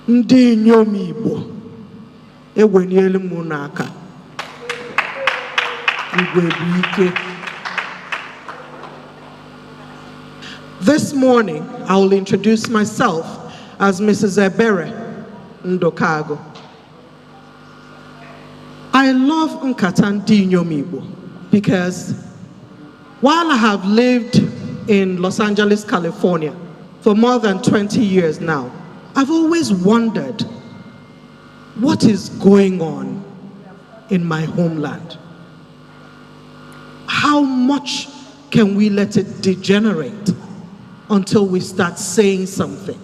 Ndi Inyom Igbo ewenyelu m n'aka. This morning, I will introduce myself as Mrs. Ebere Ndokago. I love NKATA NDI INYOM IGBO because while I have lived in Los Angeles, California for more than 20 years now, I've always wondered what is going on in my homeland. How much can we let it degenerate until we start saying something?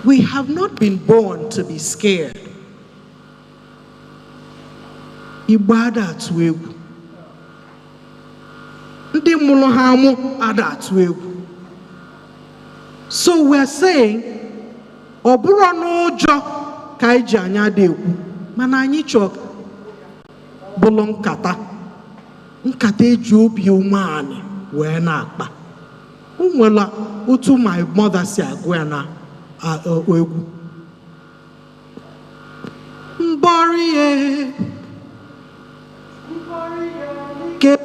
We have not been born to be scared. Ibada atụ egwu. Ndị mụrụ ha amụ ada atụ egwu. So we're saying, ọbụrụ n'ụjọ ka anyị ji anya dị egwu, mana anyị chọ bụrụ nkata. Nkata eji obi umeanị wee na-akpa. Unwela otu my mother si agụ ya na egwu. Mboriye ke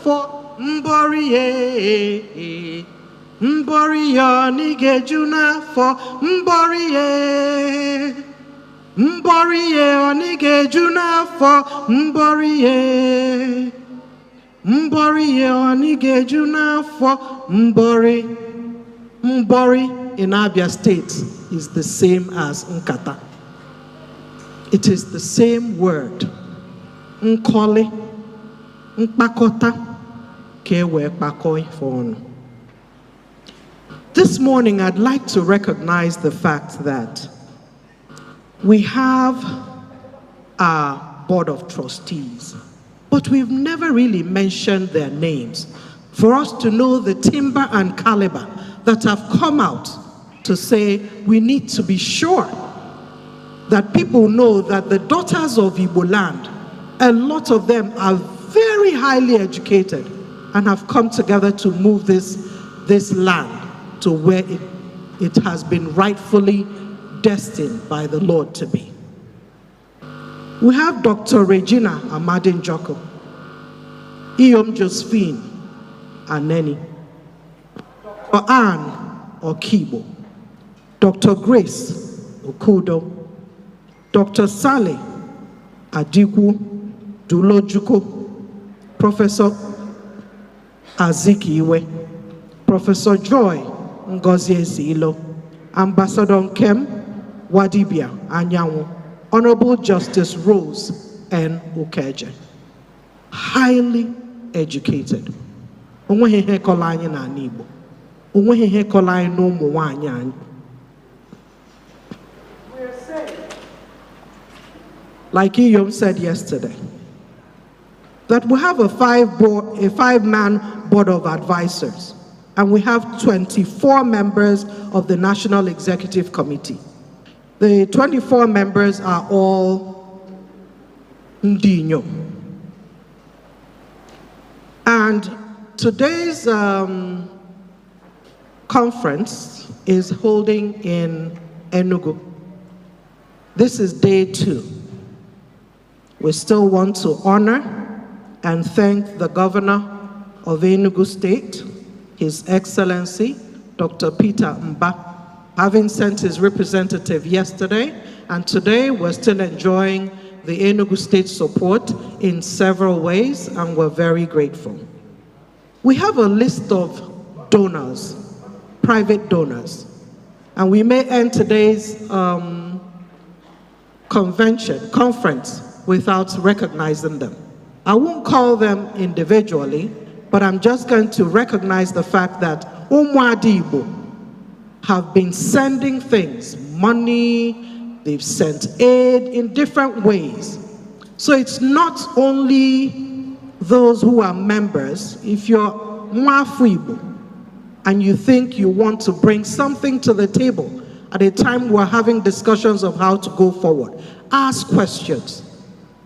for mboriye mboriye ni gejuna for mboriye mboriye ni gejuna for mboriye mboriye ni gejuna for mbori. Mbori in Abia State is the same as Nkata. It is the same word. Nkole, Nkpakota, Kewe Kpakoi for. This morning, I'd like to recognize the fact that we have our board of trustees, but we've never really mentioned their names for us to know the timber and caliber that have come out to say we need to be sure that people know that the daughters of Igbo land, a lot of them are very highly educated and have come together to move this land to where it has been rightfully destined by the Lord to be. We have Dr. Regina Amadin Joko, Iyom Josephine Aneni, Dr. Anne Okibo, Dr. Grace Okudo, Dr. Sally Adiku Dulojuko, Professor Azikiwe, Professor Joy Ngozi Ezilo, Ambassador Nkem Wadibia Anyanwu, Honorable Justice Rose N. Ukeje. Highly educated. Onwehe kola anyị na Igbo. Onwehe kola anyị na ụmụ nwaanyị anyị. Like Iyom said yesterday, that we have a five-man board of advisors, and we have 24 members of the National Executive Committee. The 24 members are all Ndi Inyom. And today's conference is holding in Enugu. This is day 2. We still want to honor and thank the governor of Enugu State, His Excellency, Dr. Peter Mba, having sent his representative yesterday, and today we're still enjoying the Enugu State support in several ways, and we're very grateful. We have a list of donors, private donors, and we may end today's conference without recognizing them. I won't call them individually, but I'm just going to recognize the fact that Umuadi Igbo have been sending things, money, they've sent aid in different ways. So it's not only those who are members. If you're Mwafu Igbo and you think you want to bring something to the table at a time we're having discussions of how to go forward, ask questions.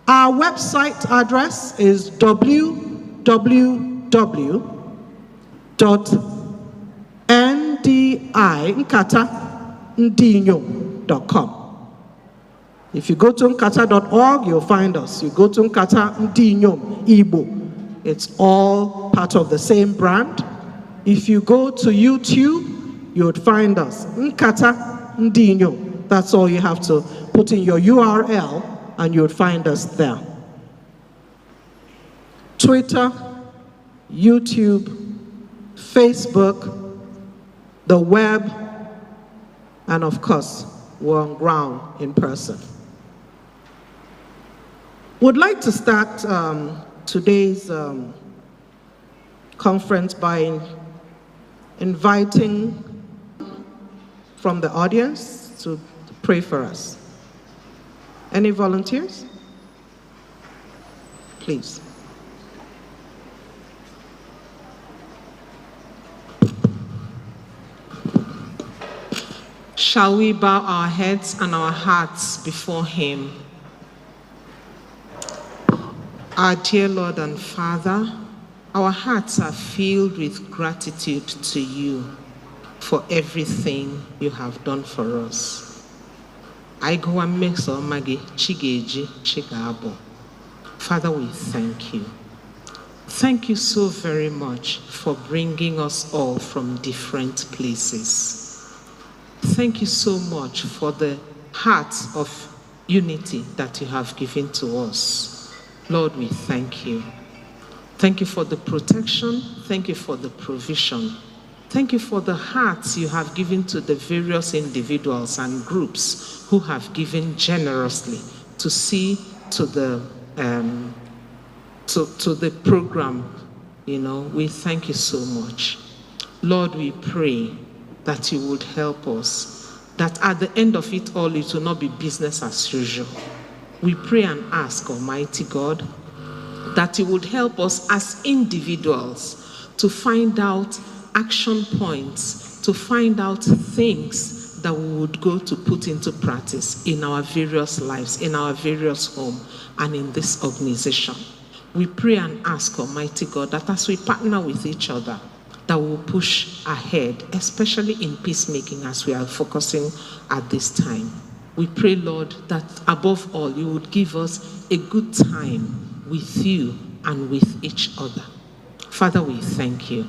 Our website address is www.NKATA NDIINYOM.com. If you go to nkata.org, you'll find us. You go to NKATA NDI INYOM IGBO. It's all part of the same brand. If you go to YouTube, you would find us. NKATA NDI INYOM. That's all you have to put in your URL and you would find us there. Twitter, YouTube, Facebook, the web, and of course, we're on ground in person. Would like to start today's conference by inviting from the audience to pray for us. Any volunteers? Please. Shall we bow our heads and our hearts before Him? Our dear Lord and Father, our hearts are filled with gratitude to you for everything you have done for us. Father, we thank you. Thank you so very much for bringing us all from different places. Thank you so much for the heart of unity that you have given to us. Lord, we thank you. Thank you for the protection. Thank you for the provision. Thank you for the hearts you have given to the various individuals and groups who have given generously to see to the program. You know, we thank you so much. Lord, we pray that you would help us, that at the end of it all, it will not be business as usual. We pray and ask, Almighty God, that you would help us as individuals to find out action points, to find out things that we would go to put into practice in our various lives, in our various homes, and in this organization. We pray and ask, Almighty God, that as we partner with each other, that we will push ahead, especially in peacemaking as we are focusing at this time. We pray, Lord, that above all, you would give us a good time with you and with each other. Father, we thank you.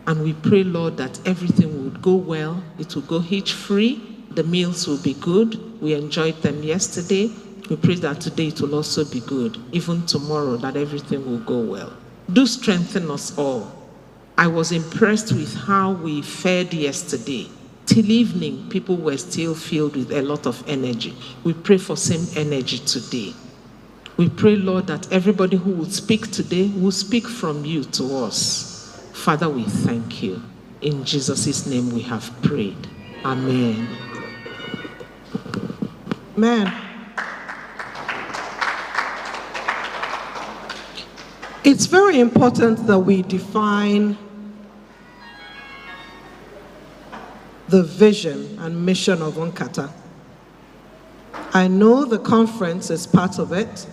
And we pray, Lord, that everything would go well. It will go hitch-free. The meals will be good. We enjoyed them yesterday. We pray that today it will also be good. Even tomorrow, that everything will go well. Do strengthen us all. I was impressed with how we fared yesterday. Till evening, people were still filled with a lot of energy. We pray for same energy today. We pray, Lord, that everybody who will speak today will speak from you to us. Father, we thank you. In Jesus' name we have prayed. Amen. Amen. It's very important that we define the vision and mission of NKATA. I know the conference is part of it,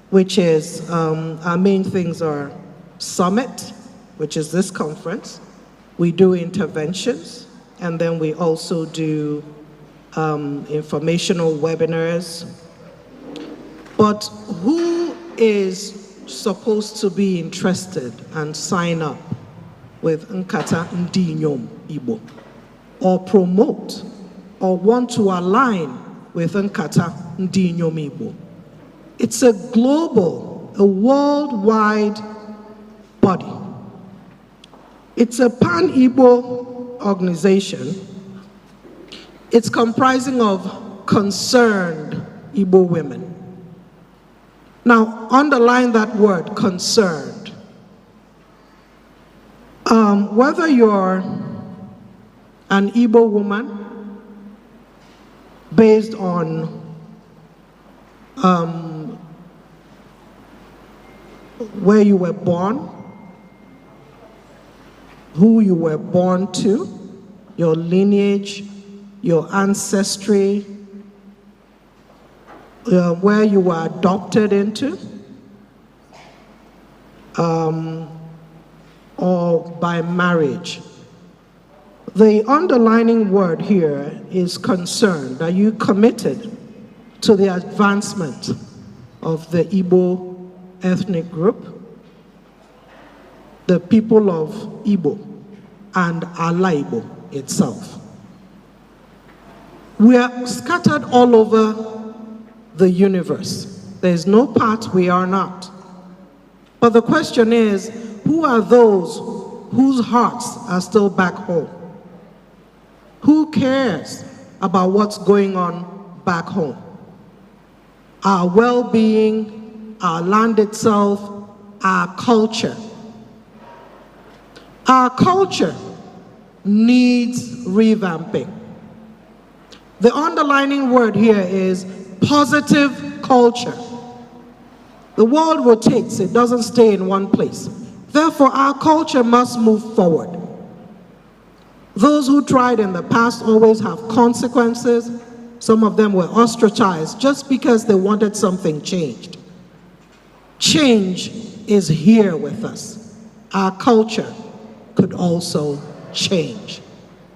which is, our main things are summit, which is this conference. We do interventions, and then we also do informational webinars. But who is supposed to be interested and sign up with NKATA NDI INYOM IGBO, or promote, or want to align with NKATA NDI INYOM IGBO? It's a global, a worldwide body. It's a pan-Igbo organization. It's comprising of concerned Igbo women. Now, underline that word, concerned. Whether you're an Igbo woman based on where you were born, who you were born to, your lineage, your ancestry, where you were adopted into, or by marriage. The underlining word here is concerned. Are you committed to the advancement of the Igbo ethnic group, the people of Igbo, and Ala Igbo itself? We are scattered all over the universe. There is no part we are not. But the question is, who are those whose hearts are still back home? Who cares about what's going on back home? Our well-being, our land itself, our culture. Our culture needs revamping. The underlining word here is positive culture. The world rotates, it doesn't stay in one place. Therefore, our culture must move forward. Those who tried in the past always have consequences. Some of them were ostracized just because they wanted something changed. Change is here with us. Our culture could also change.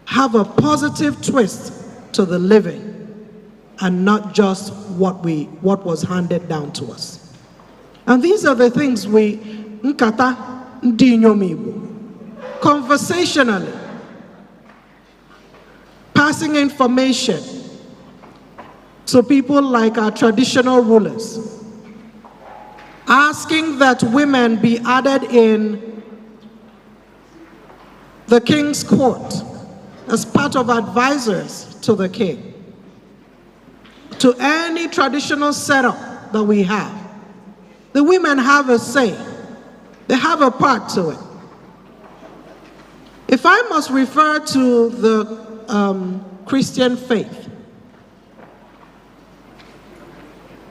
Have a positive twist to the living and not just what was handed down to us. And these are the things we NKATA NDI INYOM IGBO, conversationally, passing information to people like our traditional rulers, asking that women be added in the king's court as part of advisors to the king, to any traditional setup that we have. The women have a say. They have a part to it. If I must refer to the Christian faith,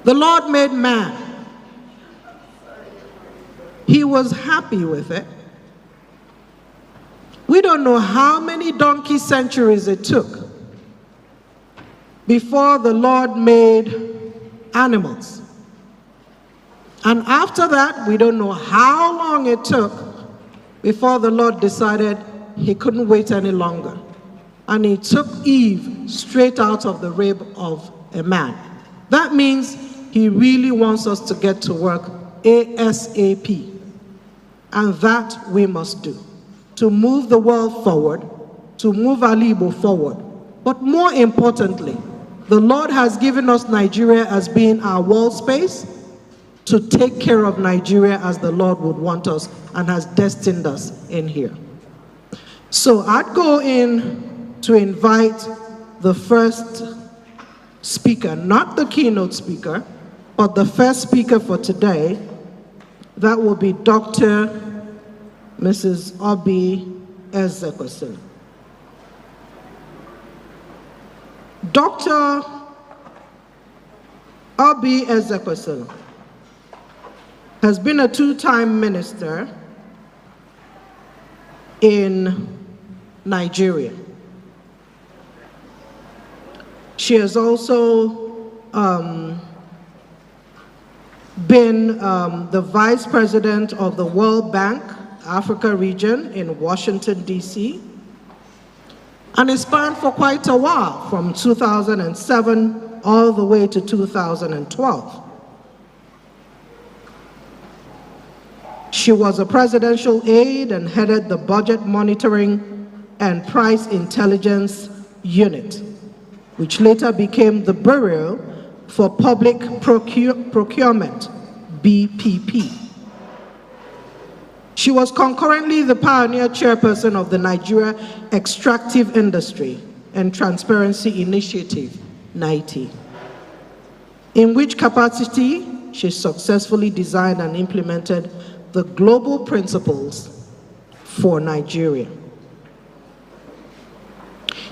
the Lord made man. He was happy with it. We don't know how many donkey centuries it took before the Lord made animals. And after that, we don't know how long it took before the Lord decided he couldn't wait any longer. And he took Eve straight out of the rib of a man. That means he really wants us to get to work ASAP. And that we must do, to move the world forward, to move Ala Igbo forward. But more importantly, the Lord has given us Nigeria as being our world space, to take care of Nigeria as the Lord would want us and has destined us in here. So I'd go in to invite the first speaker, not the keynote speaker, but the first speaker for today. That will be Dr. Mrs. Obi Ezekwesili. Dr. Obi Ezekwesili has been a two-time minister in Nigeria. She has also been the vice president of the World Bank Africa region in Washington, D.C., and it spanned for quite a while, from 2007 all the way to 2012. She was a presidential aide and headed the Budget Monitoring and Price Intelligence Unit, which later became the Bureau for Public Procurement, BPP. She was concurrently the pioneer chairperson of the Nigeria Extractive Industry and Transparency Initiative, NITI, in which capacity she successfully designed and implemented the global principles for Nigeria.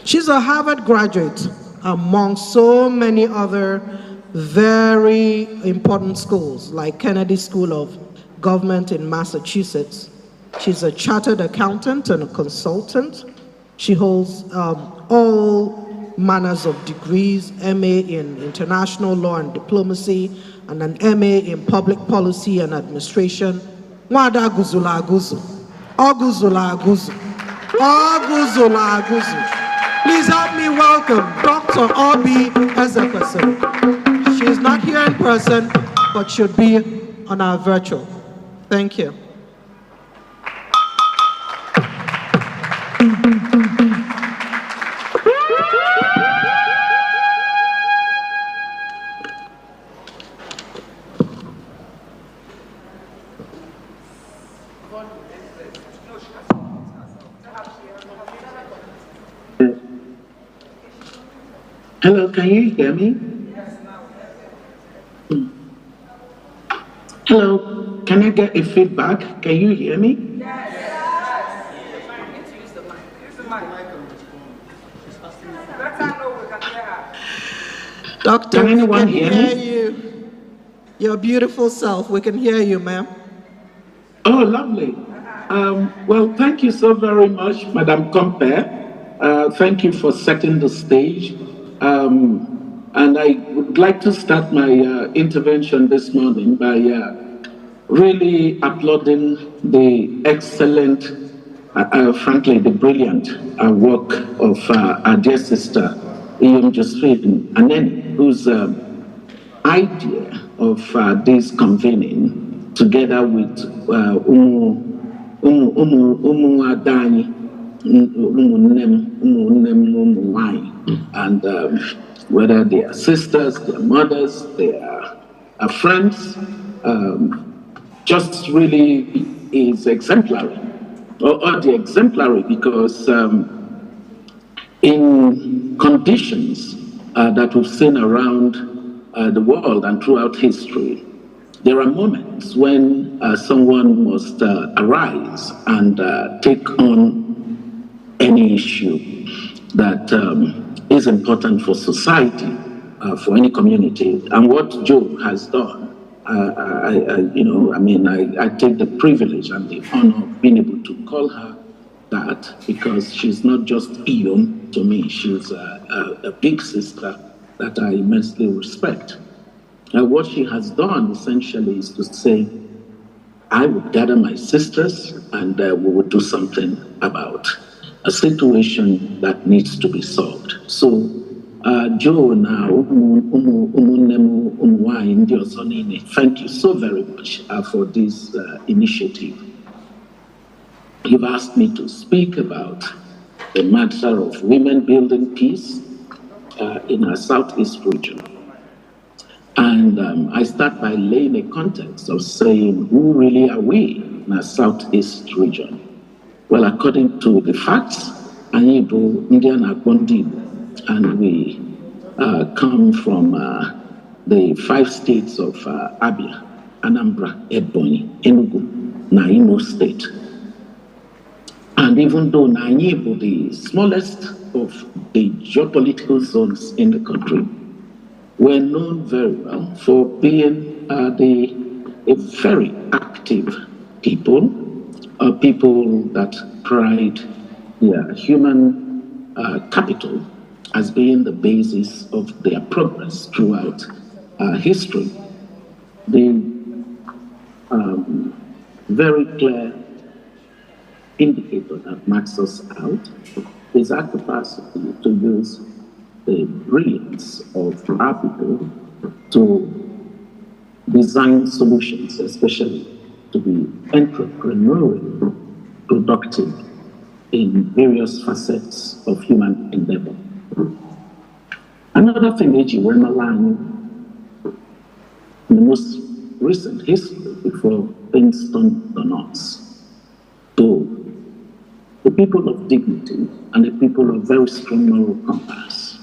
She's a Harvard graduate among so many other very important schools, like Kennedy School of Government in Massachusetts. She's a chartered accountant and a consultant. She holds all manners of degrees, MA in International Law and Diplomacy, and an MA in Public Policy and Administration. Nwada Guzula Aguzu. Oguzula Aguzu. Aguzula Aguzu. Please help me welcome Dr. Obi Ezekwesili. She is not here in person, but should be on our virtual. Thank you. Hello, can you hear me? Hello, can I get a feedback? Can you hear me? Doctor, can we anyone can hear me? you. Your beautiful self, we can hear you, ma'am. Oh, lovely. Well, thank you so very much, Madam Compere. Thank you for setting the stage. And I would like to start my intervention this morning by really applauding the excellent, frankly, the brilliant work of our dear sister, Iyom Josephine Aneni, whose idea of this convening, together with Adani, and whether they are sisters, their mothers, they are friends, just really is exemplary, or the exemplary, because in conditions that we've seen around the world and throughout history, there are moments when someone must arise and take on any issue that is important for society, for any community. And what Joe has done, I take the privilege and the honor of being able to call her that, because she's not just Iyom to me, she's a big sister that I immensely respect. What she has done essentially is to say, I would gather my sisters and we would do something about a situation that needs to be solved. So, Joe, now, thank you so very much for this initiative. You've asked me to speak about the matter of women building peace in our Southeast region. And I start by laying a context of saying, who really are we in our Southeast region? Well, according to the facts, Anyibo, Indian Akbondi, and we come from the 5 states of Abia, Anambra, Ebonyi, Enugu, Imo State. And even though Nanyibo, the smallest of the geopolitical zones in the country, we're known very well for being a very active people, people that pride their human capital as being the basis of their progress throughout history. The very clear indicator that marks us out is our capacity to use the brilliance of our people to design solutions, especially to be entrepreneurial, productive in various facets of human endeavor. Another thing that you were in the most recent history, before things turned on us, to the people of dignity and the people of very strong moral compass,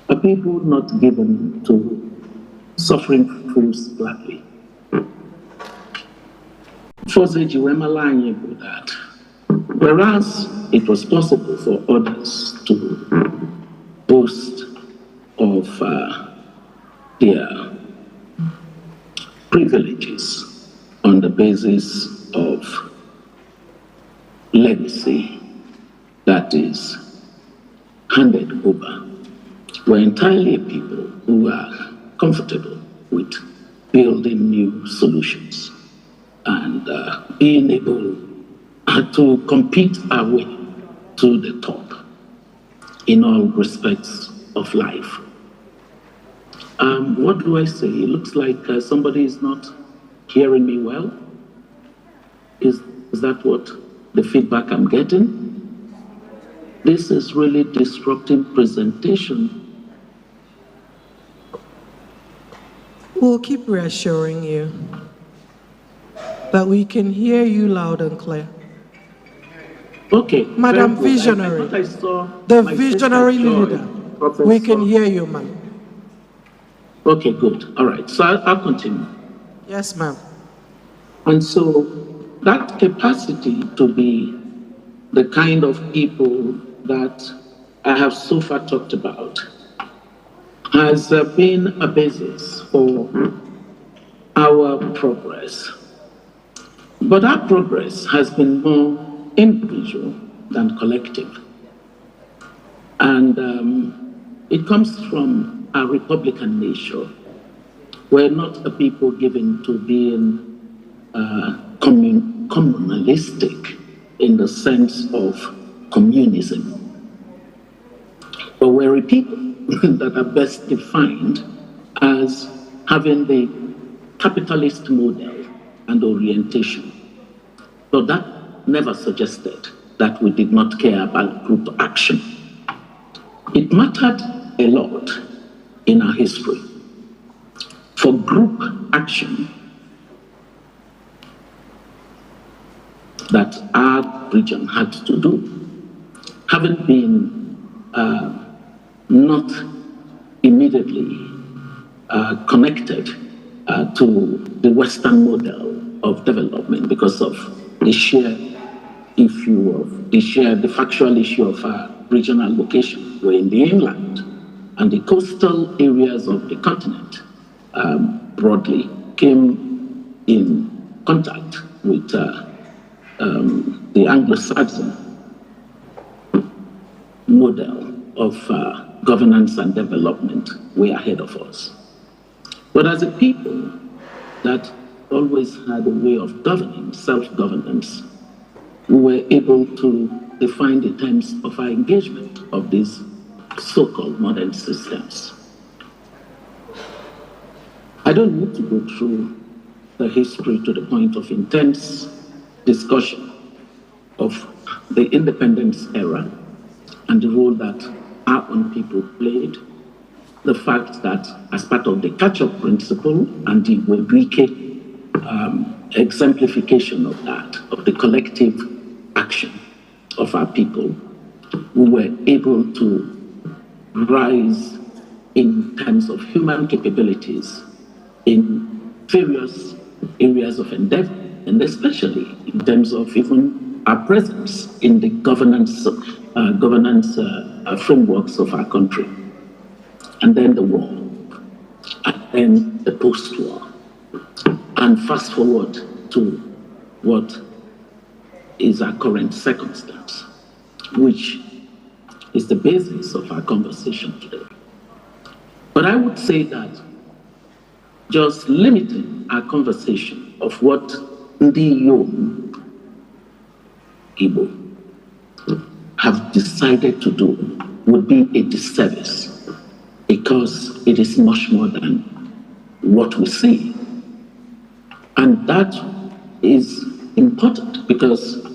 a people not given to suffering fools gladly. That, whereas it was possible for others to boast of their privileges on the basis of legacy that is handed over, we're entirely people who are comfortable with building new solutions and being able to compete our way to the top in all respects of life. What do I say? It looks like somebody is not hearing me well. Is that what the feedback I'm getting? This is really disrupting presentation. We'll keep reassuring you that we can hear you loud and clear. Okay. Madam Visionary, I saw the visionary leader, we can hear you, ma'am. Okay, good. All right. So I'll continue. Yes, ma'am. And so that capacity to be the kind of people that I have so far talked about has been a basis for our progress. But our progress has been more individual than collective. And it comes from our Republican nature. We're not a people given to being communalistic in the sense of communism. But we're a people that are best defined as having the capitalist model and orientation. So that never suggested that we did not care about group action. It mattered a lot in our history. For group action that our region had to do, having been not immediately connected to the Western model of development because of the sheer the factual issue of our regional location. We're in the inland, and the coastal areas of the continent broadly came in contact with the Anglo-Saxon model of governance and development way ahead of us. But as a people that always had a way of governing, self-governance, we were able to define the terms of our engagement of these so-called modern systems. I don't need to go through the history to the point of intense discussion of the independence era and the role that our own people played, the fact that as part of the catch-up principle and the Webrike exemplification of that, of the collective action of our people, we were able to rise in terms of human capabilities in various areas of endeavor, and especially in terms of even our presence in the governance frameworks of our country. And then the war, and then the post-war. And fast forward to what is our current circumstance, which is the basis of our conversation today. But I would say that just limiting our conversation of what NDI INYOM IGBO have decided to do would be a disservice, because it is much more than what we see. And that is important because it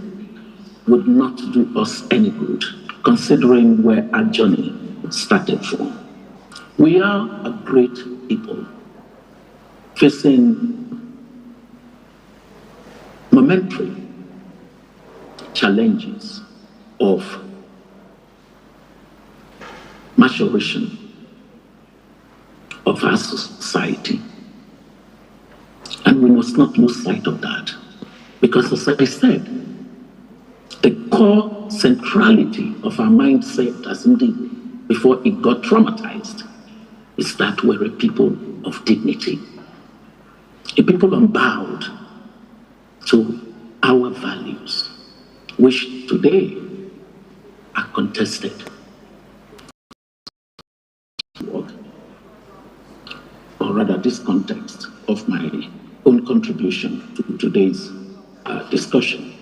would not do us any good, considering where our journey started from. We are a great people facing momentary challenges of maturation of our society. And we must not lose sight of that. Because as I said, the core centrality of our mindset as indeed before it got traumatized is that we're a people of dignity, a people unbowed to our values, which today are contested. Or rather, this context of my own contribution to today's discussion.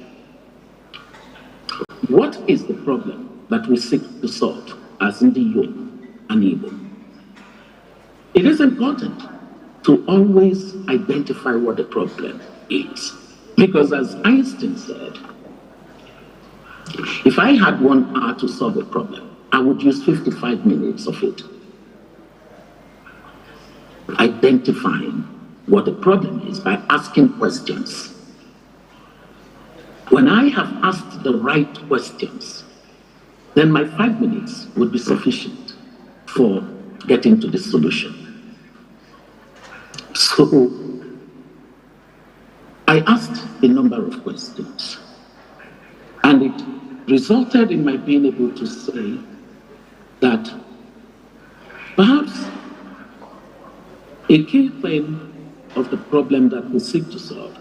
What is the problem that we seek to solve as NDI INYOM and IGBO? It is important to always identify what the problem is. Because as Einstein said, if I had 1 hour to solve a problem, I would use 55 minutes of it. Identifying what the problem is by asking questions. When I have asked the right questions, then my 5 minutes would be sufficient for getting to the solution. So I asked a number of questions, and it resulted in my being able to say that perhaps a key thing of the problem that we seek to solve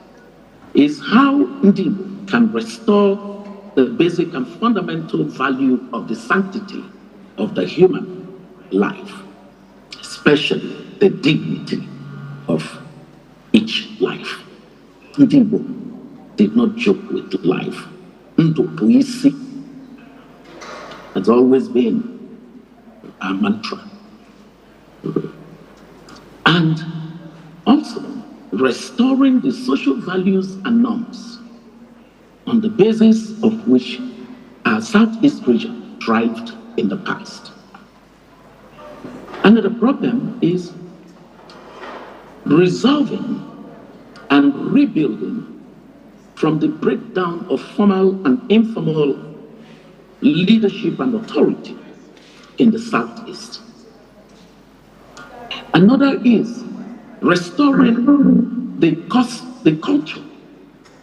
is how NDI INYOM can restore the basic and fundamental value of the sanctity of the human life, especially the dignity of each life. NDI INYOM did not joke with life. Ndopuisi has always been our mantra. And also restoring the social values and norms on the basis of which our Southeast region thrived in the past. Another problem is resolving and rebuilding from the breakdown of formal and informal leadership and authority in the Southeast. Another is restoring the culture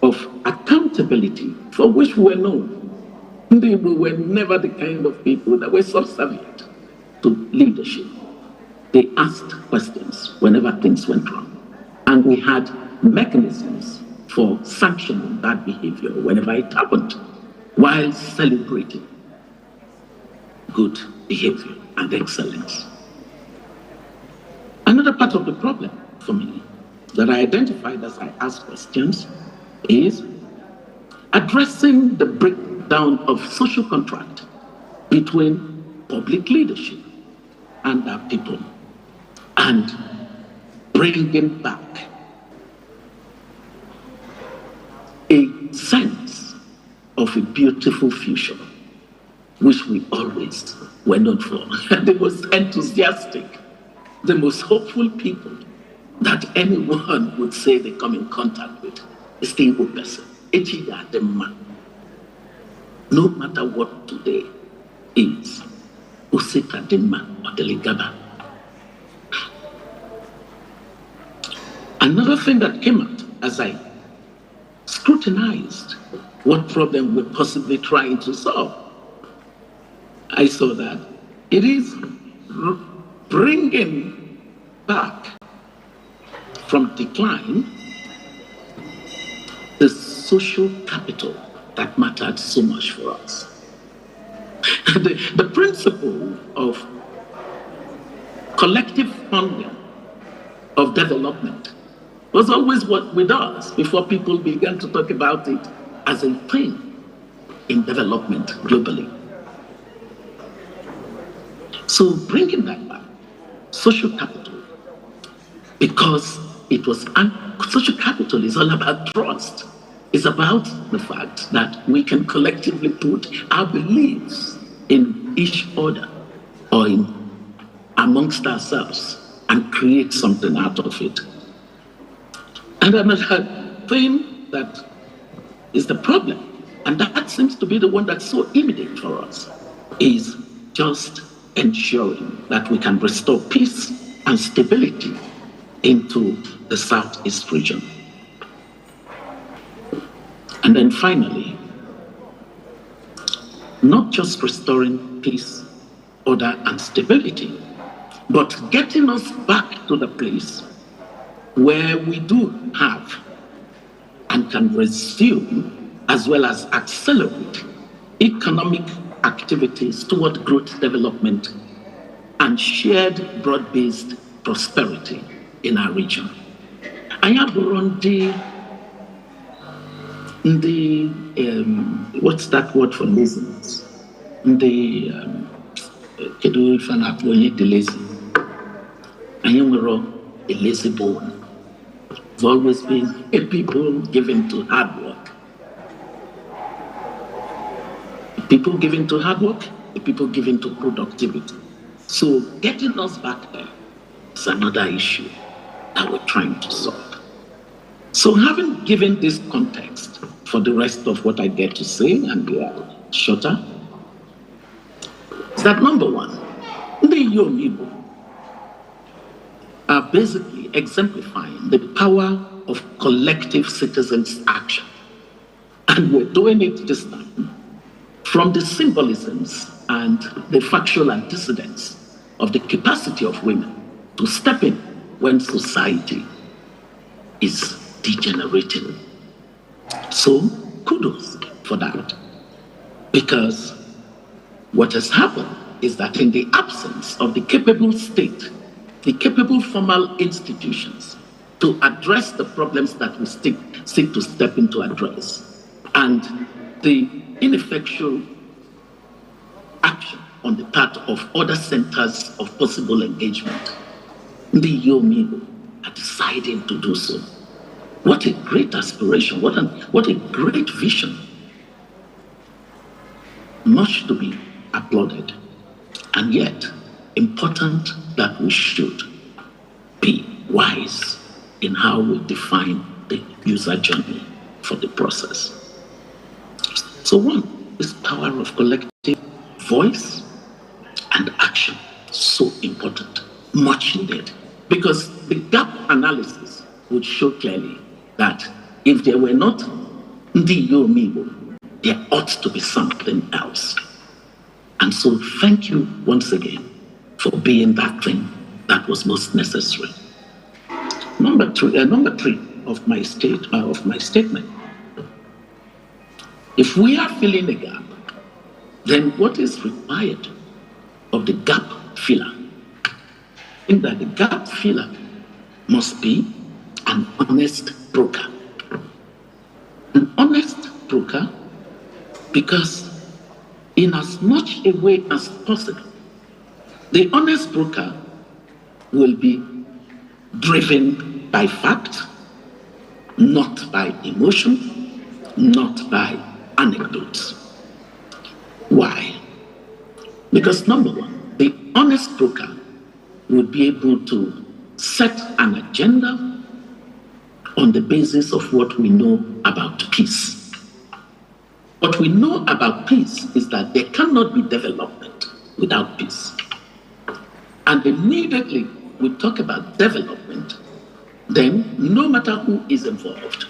of accountability for which we were known. We were never the kind of people that were subservient to leadership. They asked questions whenever things went wrong. And we had mechanisms for sanctioning bad behavior whenever it happened, while celebrating good behavior and excellence. Another part of the problem for me that I identified as I asked questions is addressing the breakdown of social contract between public leadership and our people, and bringing back a sense of a beautiful future, which we always were known for. The most enthusiastic, the most hopeful people that anyone would say they come in contact with is the Igbo person. No matter what today is, another thing that came out as I scrutinized what problem we're possibly trying to solve, I saw that it is bringing back from decline the social capital that mattered so much for us. The principle of collective funding of development was always what with us before people began to talk about it as a thing in development globally. So bringing that back, social capital, because it was, social capital is all about trust. It's about the fact that we can collectively put our beliefs in each other or in amongst ourselves and create something out of it. And another thing that is the problem, and that seems to be the one that's so immediate for us, is just ensuring that we can restore peace and stability into the Southeast region. And then finally, not just restoring peace, order, and stability, but getting us back to the place where we do have and can resume as well as accelerate economic activities toward growth, development, and shared broad-based prosperity in our region. Anya Burundi what's that word for laziness? The if an employee the lazy, and you were a lazy bone. It's always been a people given to hard work. People given to hard work, a people given to productivity. So getting us back there is another issue that we're trying to solve. So having given this context for the rest of what I get to say, and they are shorter, is that number one, NDI INYOM IGBO are basically exemplifying the power of collective citizens' action. And we're doing it this time from the symbolisms and the factual antecedents of the capacity of women to step in when society is degenerating. So kudos for that. Because what has happened is that in the absence of the capable state, the capable formal institutions to address the problems that we seek to step in to address, and the ineffectual action on the part of other centers of possible engagement, NDI INYOM IGBO are deciding to do so. What a great aspiration, what a great vision. Much to be applauded, and yet important that we should be wise in how we define the user journey for the process. So one is power of collective voice and action. So important, much needed, because the gap analysis would show clearly that if there were not NDI INYOM IGBO, there ought to be something else. And so thank you once again for being that thing that was most necessary. Number three of my statement. If we are filling a gap, then what is required of the gap filler? In that the gap filler must be an honest broker. An honest broker, because in as much a way as possible, the honest broker will be driven by fact, not by emotion, not by anecdotes. Why? Because number one, the honest broker would be able to set an agenda on the basis of what we know about peace. What we know about peace is that there cannot be development without peace. And immediately we talk about development, then no matter who is involved,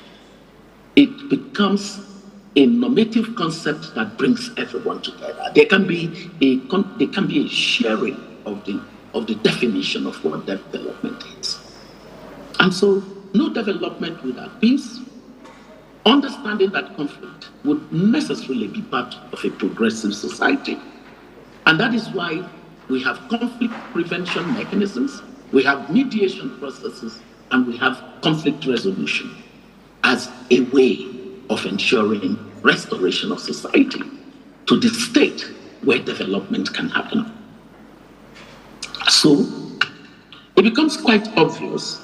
it becomes a normative concept that brings everyone together. There can be a sharing of the definition of what development is. And so no development without peace, understanding that conflict would necessarily be part of a progressive society. And that is why we have conflict prevention mechanisms, we have mediation processes, and we have conflict resolution as a way of ensuring restoration of society to the state where development can happen. So it becomes quite obvious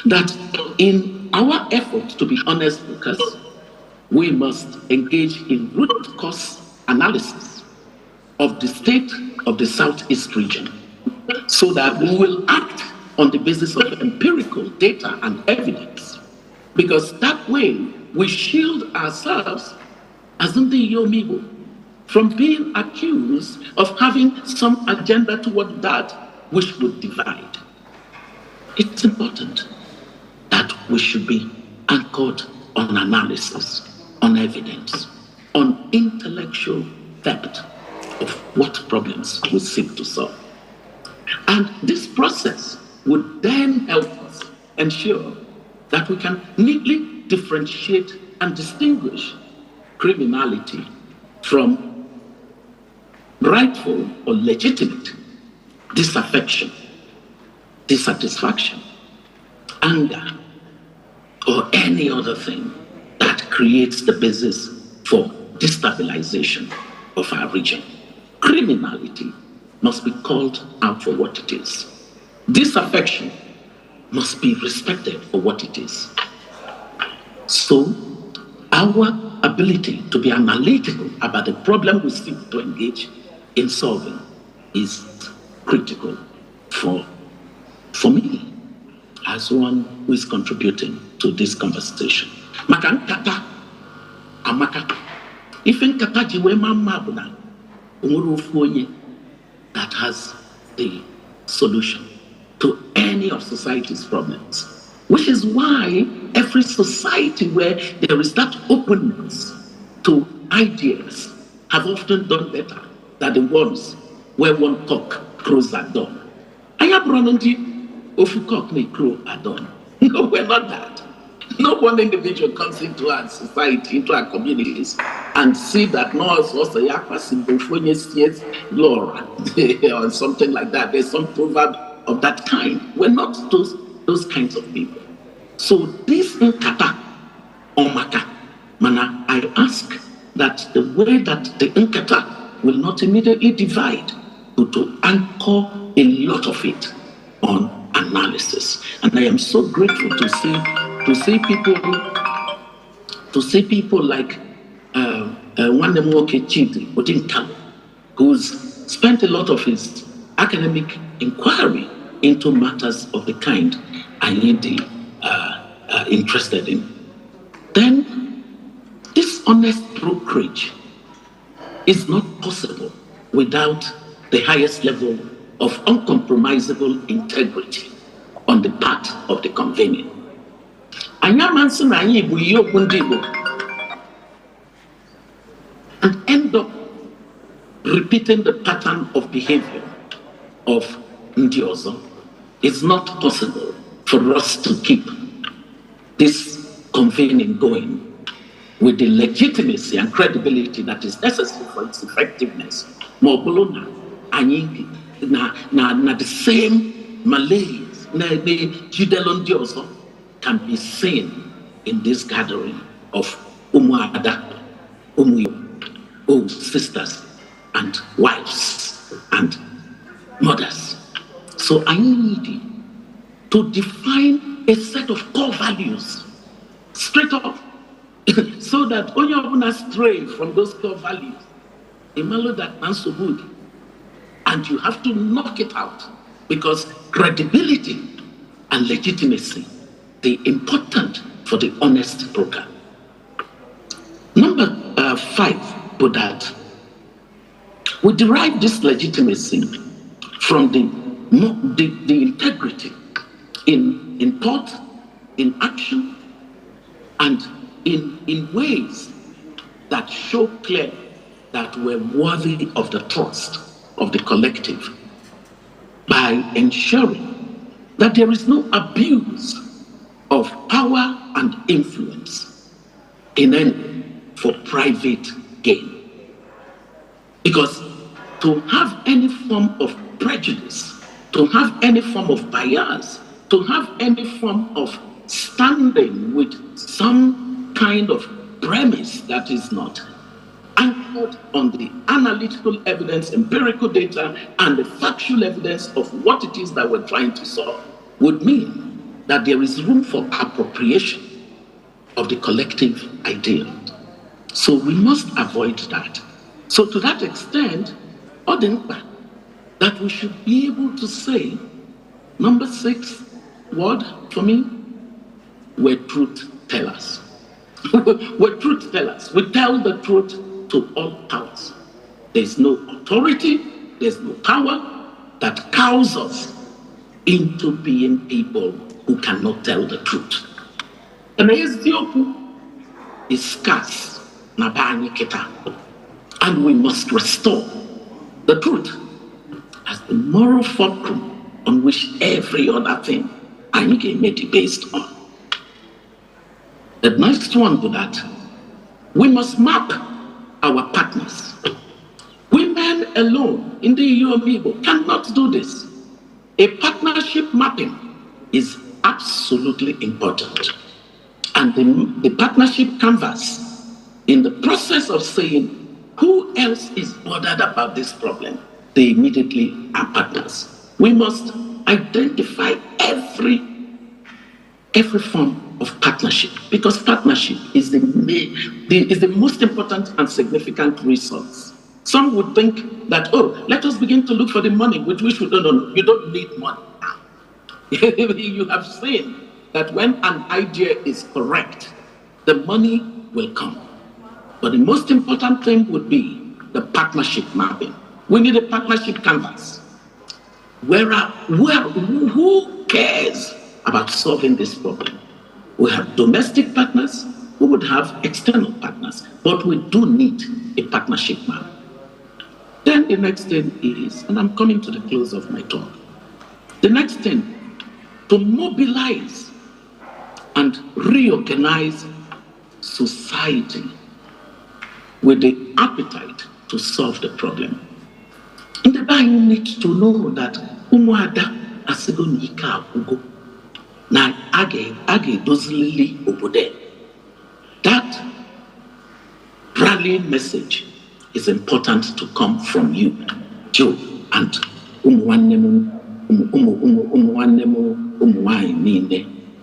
that in our effort to be honest brokers, we must engage in root cause analysis of the state of the Southeast region so that we will act on the basis of empirical data and evidence, because that way we shield ourselves as NDI INYOM IGBO from being accused of having some agenda toward that which would divide. It's important that we should be anchored on analysis, on evidence, on intellectual depth of what problems we seek to solve. And this process would then help us ensure that we can neatly differentiate and distinguish criminality from rightful or legitimate disaffection, dissatisfaction, anger, or any other thing that creates the basis for destabilization of our region. Criminality must be called out for what it is. Disaffection must be respected for what it is. So, our ability to be analytical about the problem we seek to engage in solving is critical for me as one who is contributing to this conversation. Maka nkata amaka. If nkata jiwe mama buna umuru ofu onye that has the solution to any of society's problems. Which is why every society where there is that openness to ideas have often done better than the ones where one cock crows at dawn. I am running ofu cock may crow at dawn. No, we're not that. No one individual comes into our society, into our communities, and see that no also Laura or something like that. There's some proverb of that kind. We're not those kinds of people. So this nkata omaka, mana, I ask that the way that the nkata will not immediately divide, but to anchor a lot of it on analysis. And I am so grateful to see people like Wandemoke Chidi Odinkalo, who's spent a lot of his academic inquiry into matters of the kind I need interested in. Then this honest brokerage is not possible without the highest level of uncompromisable integrity on the part of the convening. And end up repeating the pattern of behavior of Ndiozo. It's not possible for us to keep this convening going with the legitimacy and credibility that is necessary for its effectiveness. Mobolona, Anyingi, na the same malaise, Judelon Diozo can be seen in this gathering of Umuada, Umuyo, sisters and wives and mothers. So I need to define a set of core values straight up so that when you're going to stray from those core values, imalo that not so good, and you have to knock it out because credibility and legitimacy, they're important for the honest broker. Number 5, put that we derive this legitimacy from the integrity in thought, in action, and in ways that show clear that we're worthy of the trust of the collective by ensuring that there is no abuse of power and influence in any for private gain. Because to have any form of prejudice, to have any form of bias, to have any form of standing with some kind of premise that is not anchored on the analytical evidence, empirical data, and the factual evidence of what it is that we're trying to solve would mean that there is room for appropriation of the collective ideal. So we must avoid that. So to that extent, that we should be able to say, number 6 word for me, we're truth tellers. We're truth tellers. We tell the truth to all powers. There's no authority, there's no power that cows us into being people who cannot tell the truth. And the is scarce. And we must restore the truth as the moral fulcrum on which every other thing may be based on. The next one to that, we must map our partners. Women alone in the NDI INYOM cannot do this. A partnership mapping is absolutely important. And the partnership canvas, in the process of saying, who else is bothered about this problem? They immediately are partners. We must identify every form of partnership, because partnership is the most important and significant resource. Some would think that, oh, let us begin to look for the money, which we should. No, you don't need money. You have seen that when an idea is correct, the money will come. But the most important thing would be the partnership mapping. We need a partnership canvas. Who cares about solving this problem? We have domestic partners, we would have external partners, but we do need a partnership map. Then the next thing is, and I'm coming to the close of my talk, the next thing, to mobilize and reorganize society with the appetite to solve the problem. And the Bible needs to know that umuada asigo nika ugo na age dozili obode. That rallying message is important to come from you, Joe, and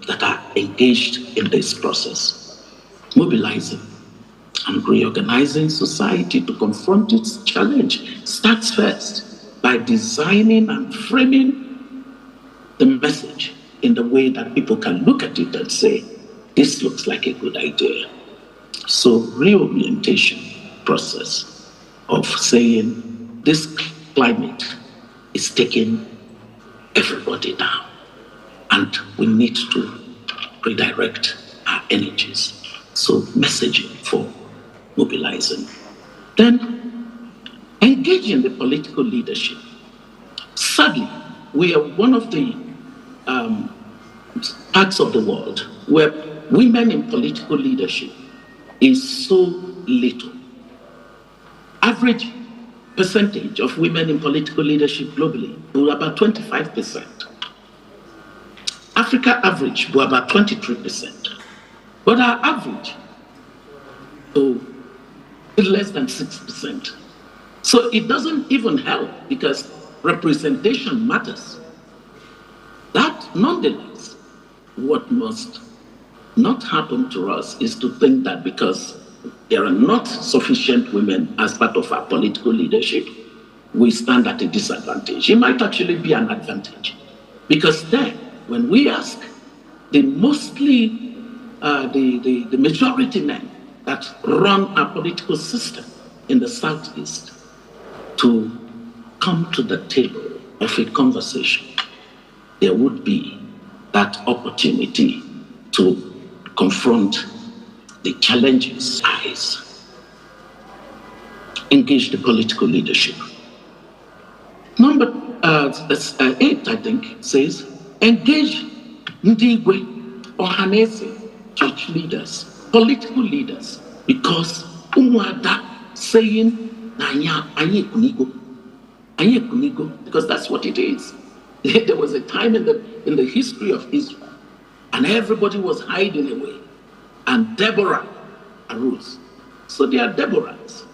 that are engaged in this process, mobilizing and reorganizing society to confront its challenge starts first by designing and framing the message in the way that people can look at it and say, this looks like a good idea. So reorientation process of saying this climate is taking everybody down and we need to redirect our energies. So messaging for mobilizing. Then engaging the political leadership. Sadly, we are one of the parts of the world where women in political leadership is so little. Average percentage of women in political leadership globally were about 25%. Africa average were about 23%. But our average is less than 6%. So it doesn't even help because representation matters. That nonetheless, what must not happen to us is to think that because there are not sufficient women as part of our political leadership, we stand at a disadvantage. It might actually be an advantage. Because then, when we ask the majority men that run our political system in the Southeast to come to the table of a conversation, there would be that opportunity to confront the challenges. Engage the political leadership. Number 8, I think, says, engage Ndi Ohanese, church leaders, political leaders, because umuada saying because that's what it is. There was a time in the history of Israel, and everybody was hiding away, and Deborah arose. So there are Deborahs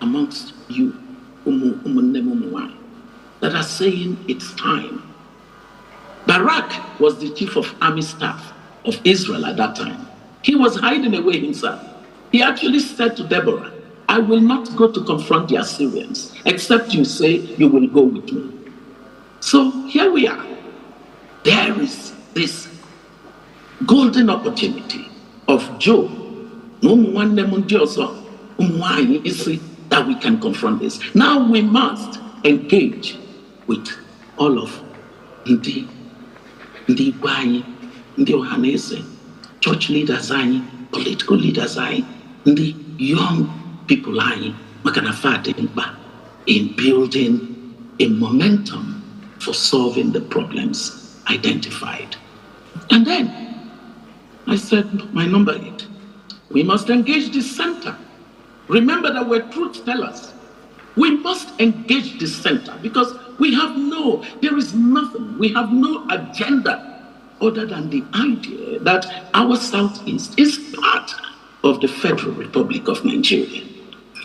amongst you that are saying it's time. Barak was the chief of army staff of Israel at that time. He was hiding away himself. He actually said to Deborah, I will not go to confront the Assyrians, except you say you will go with me. So here we are. There is this golden opportunity of Joe, that we can confront this. Now we must engage with all of Ndi Ohanese, church leaders, political leaders, the young people in building a momentum for solving the problems identified. And then I said, my number 8, we must engage the center. Remember that we're truth tellers. We must engage the center because there is nothing, we have no agenda other than the idea that our Southeast is part of the Federal Republic of Nigeria,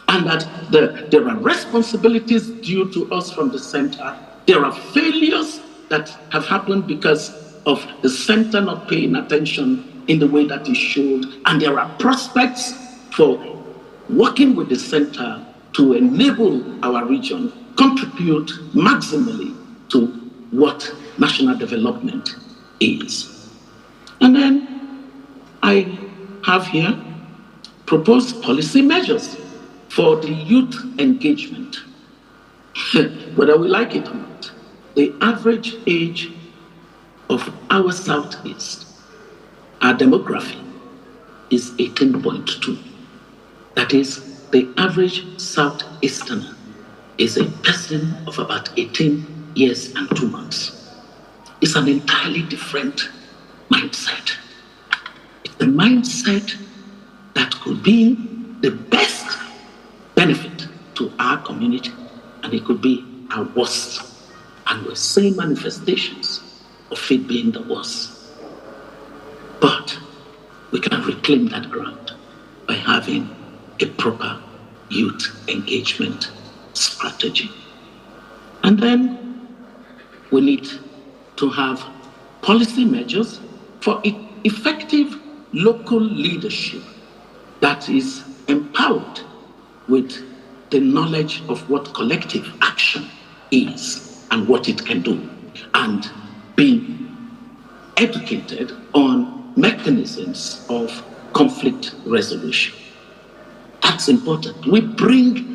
and that there are responsibilities due to us from the center. There are failures that have happened because of the center not paying attention in the way that it should, and there are prospects for working with the center to enable our region contribute maximally to what national development is. And then I have here proposed policy measures for the youth engagement. Whether we like it or not, the average age of our Southeast, our demography, is 18.2. That is, the average Southeasterner is a person of about 18 years and 2 months. It's an entirely different mindset. It's a mindset that could be the best benefit to our community, and it could be our worst. And we're seeing manifestations of it being the worst. But we can reclaim that ground by having a proper youth engagement strategy. And then we need to have policy measures for effective local leadership that is empowered with the knowledge of what collective action is and what it can do, and being educated on mechanisms of conflict resolution. That's important. We bring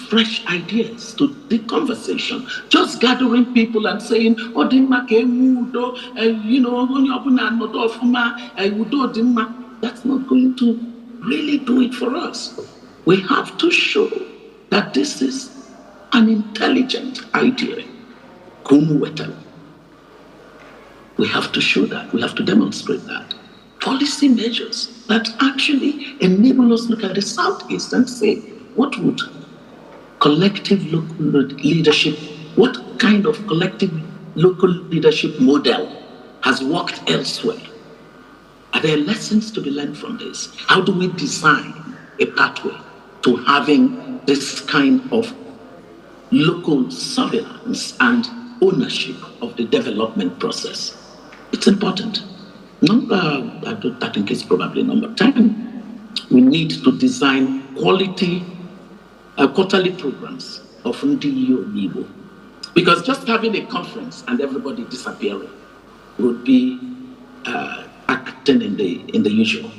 fresh ideas to the conversation. Just gathering people and saying, "Oh, that's not going to really do it for us. We have to show that this is an intelligent idea. We have to show that. We have to demonstrate that. Policy measures that actually enable us to look at the Southeast and say, what would collective local leadership, what kind of collective local leadership model has worked elsewhere? Are there lessons to be learned from this? How do we design a pathway to having this kind of local surveillance and ownership of the development process? It's important. I think it's probably number 10. We need to design quality quarterly programs of NDI INYOM. Because just having a conference and everybody disappearing would be acting in the usual.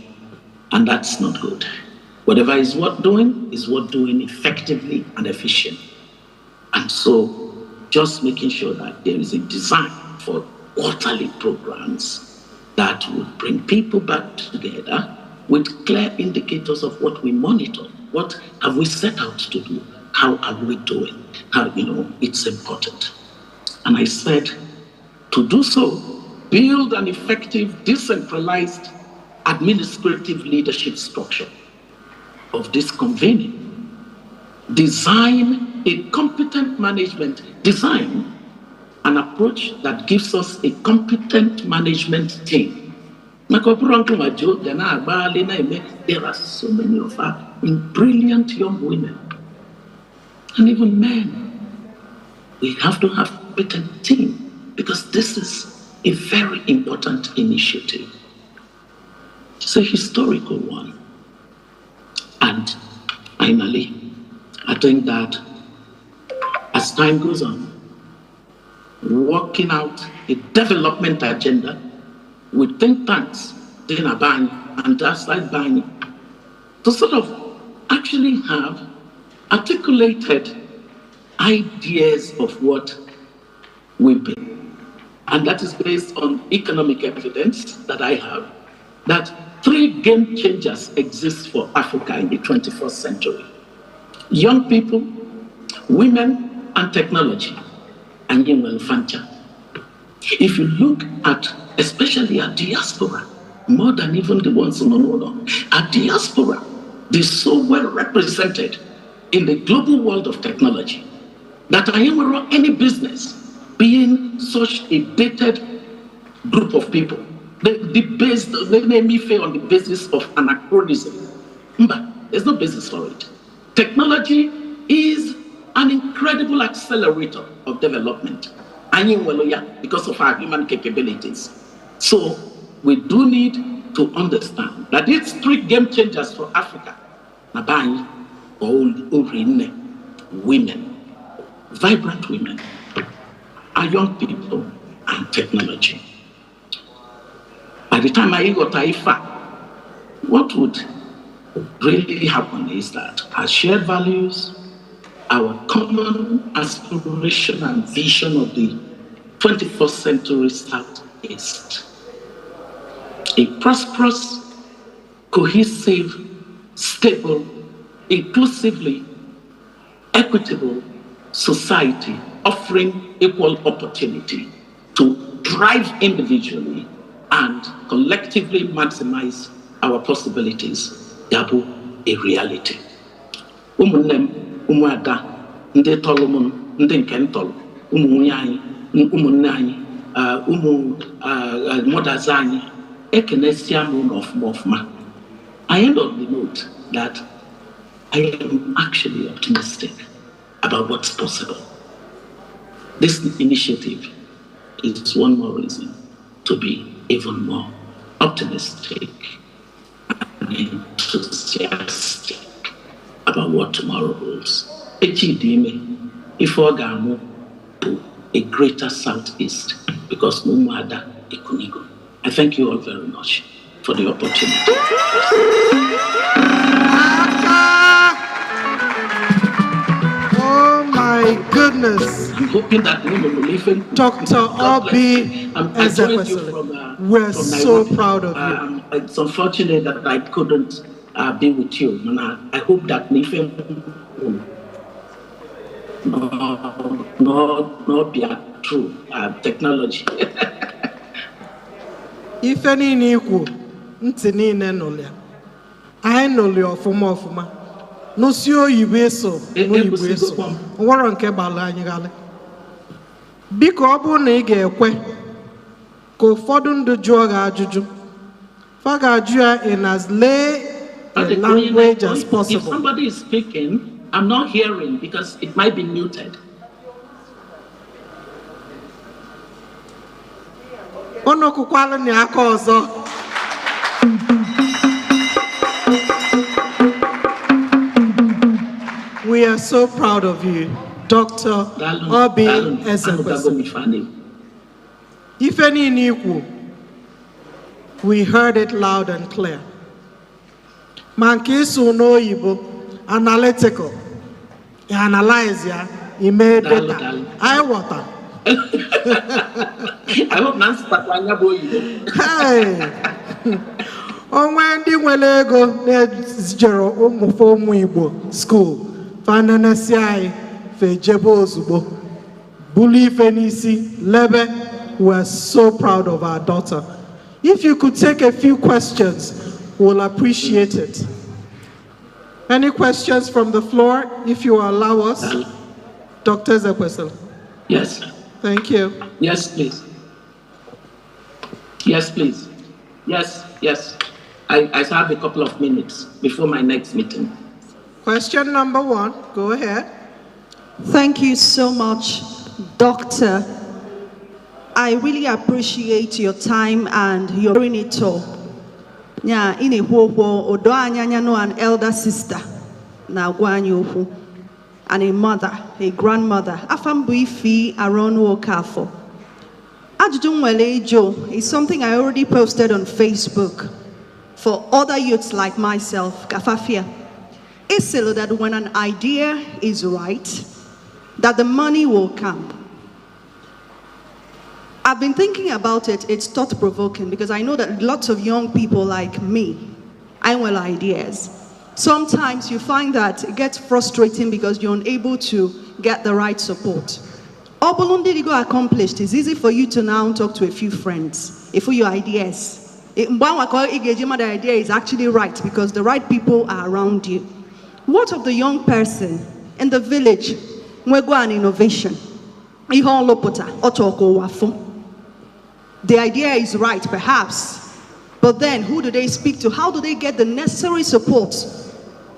And that's not good. Whatever is worth doing effectively and efficiently. And so just making sure that there is a design for quarterly programs that would bring people back together with clear indicators of what we monitor. What have we set out to do? How are we doing? How, it's important. And I said, to do so, build an effective, decentralized administrative leadership structure of this convening. Design a competent management, design an approach that gives us a competent management team. There are so many of our brilliant young women and even men. We have to have a competent team because this is a very important initiative. It's a historical one. And finally, I think that as time goes on, working out a development agenda with think tanks, and just like buying, to sort of actually have articulated ideas of what we've been. And that is based on economic evidence that I have, that 3 game changers exist for Africa in the 21st century. Young people, women, and technology. And if you look at, especially our diaspora, more than even the ones in our diaspora, they're so well represented in the global world of technology that I am around any business being such a dated group of people. They name me fail on the basis of anachronism. But there's no basis for it. Technology is an incredible accelerator of development. Because of our human capabilities. So we do need to understand that these three game changers for Africa, Nabai, women, vibrant women, our young people, and technology. By the time I got Taifa, what would really happen is that our shared values, our common aspiration and vision of the 21st century Southeast, a prosperous, cohesive, stable, inclusively equitable society offering equal opportunity to thrive individually and collectively maximize our possibilities, Yabu, a reality. Umuada, Nde Tolomon, Nde Kentol, Umunyai, Umunai, Modazani, Ekenesiamun of Mofma. I end on the note that I am actually optimistic about what's possible. This initiative is one more reason to be even more optimistic and enthusiastic about what tomorrow holds. Ifo to a greater Southeast because Mumada Ikunigo. I thank you all very much for the opportunity. Oh my goodness. I'm hoping that women will even Dr. Obi Ezekwesili, we're so proud of you. It's unfortunate that I couldn't be with you, and I hope that Nife not be a true technology. If any equal, ntini nenolia. I know your ofuma. No sio yibeso, no yibeso. Waron ke bala nyigale. Biko obu na ige ekwe. Ko fodun do joga ajuju. Faga ajua in as lay a language as possible. If somebody is speaking, I'm not hearing because it might be muted. Ono kukwala ni aka ọzọ. We are so proud of you, Dr. Obi Ezekwesili. If any inequal, we heard it loud and clear. Mankisu no Igbo, analytical, analyze ya, ime data. I water. I hope Nancy Pakwanya boy. Hey, onwe ndị nwere ego na-ejero ụmụ Igbo school, fananasi anyị fejebe ozugbo, bulu ife n'isi lebe. We're so proud of our daughter. If you could take a few questions, we'll appreciate it. Any questions from the floor, if you allow us? Dr. Ezekwesili. Yes. Thank you. Yes, please. Yes, please. Yes, yes. I have a couple of minutes before my next meeting. Question number 1, go ahead. Thank you so much, Doctor. I really appreciate your time and your bringing it all. Yeah, in a odo anyanya no an elder sister na gwanyofu and a mother, a grandmother. Afambu ifi aron wokafo. Ajujun welejo is something I already posted on Facebook for other youths like myself, Kafafia. It's so that when an idea is right, that the money will come. I've been thinking about it. It's thought-provoking because I know that lots of young people like me, I want ideas. Sometimes you find that it gets frustrating because you're unable to get the right support. Obolundi go accomplished. It's easy for you to now talk to a few friends. If your ideas, the idea is actually right because the right people are around you. What of the young person in the village? We go an innovation. the idea is right, perhaps, but then who do they speak to? How do they get the necessary support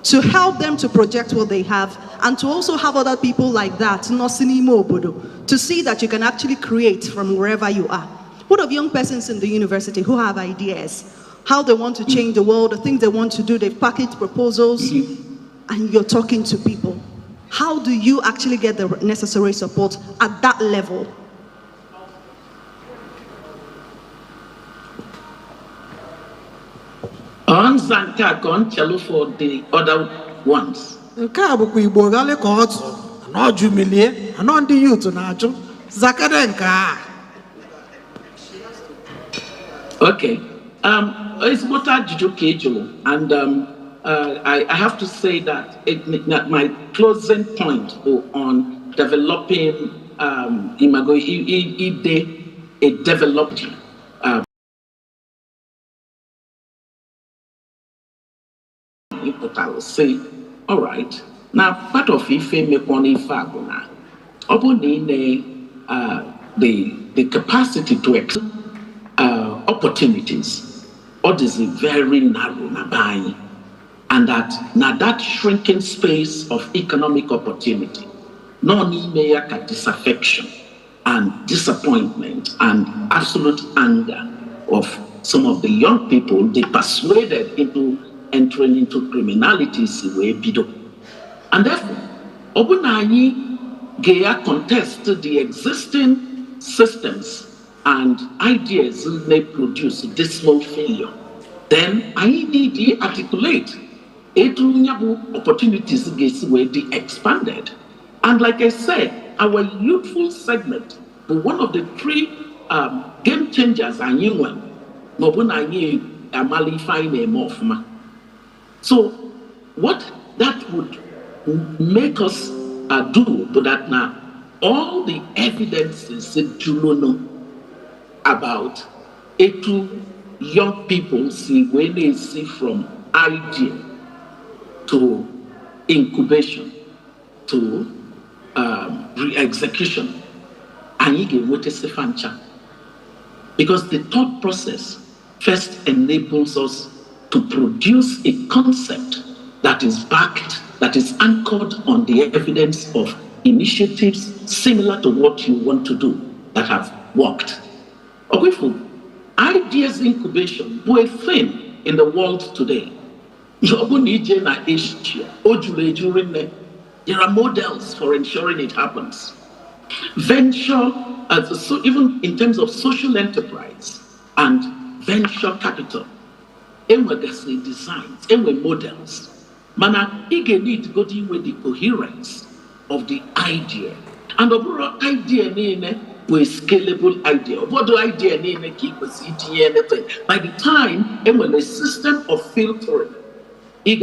to help them to project what they have, and to also have other people like that, to see that you can actually create from wherever you are? What of young persons in the university who have ideas, how they want to change the world, the things they want to do, they've packaged proposals, and you're talking to people? How do you actually get the necessary support at that level? On Zanka con chalo for the other ones. Nkabuku Igbo gale ko otu, no jumilie, no ndi youth na aju. Zakade nka. Okay. It's Mota Juju and I have to say that my closing point on developing Imago a developed I will say, all right, now part of Ife Mekoni Faguna, the capacity to accept opportunities, or is very narrow, and that shrinking space of economic opportunity, no need disaffection and disappointment and absolute anger of some of the young people they persuaded into entering into criminality. And therefore, Obunani Gaya contest the existing systems and ideas they produce dismal failure. Then I need to articulate opportunities where they expanded. And like I said, our youthful segment, one of the three game changers are UNIFYING. So what that would make us do to that now, all the evidences about young people see when they see from idea to incubation to re-execution, and you get what is the fancha. Because the thought process first enables us to produce a concept that is backed, that is anchored on the evidence of initiatives similar to what you want to do that have worked. Ideas incubation, boy, thing in the world today. There are models for ensuring it happens. Venture, so even in terms of social enterprise and venture capital, designs, models. Mana, you need to go with the coherence of the idea. And overall idea a scalable idea. What do idea keep us anything? By the time a system of filtering, in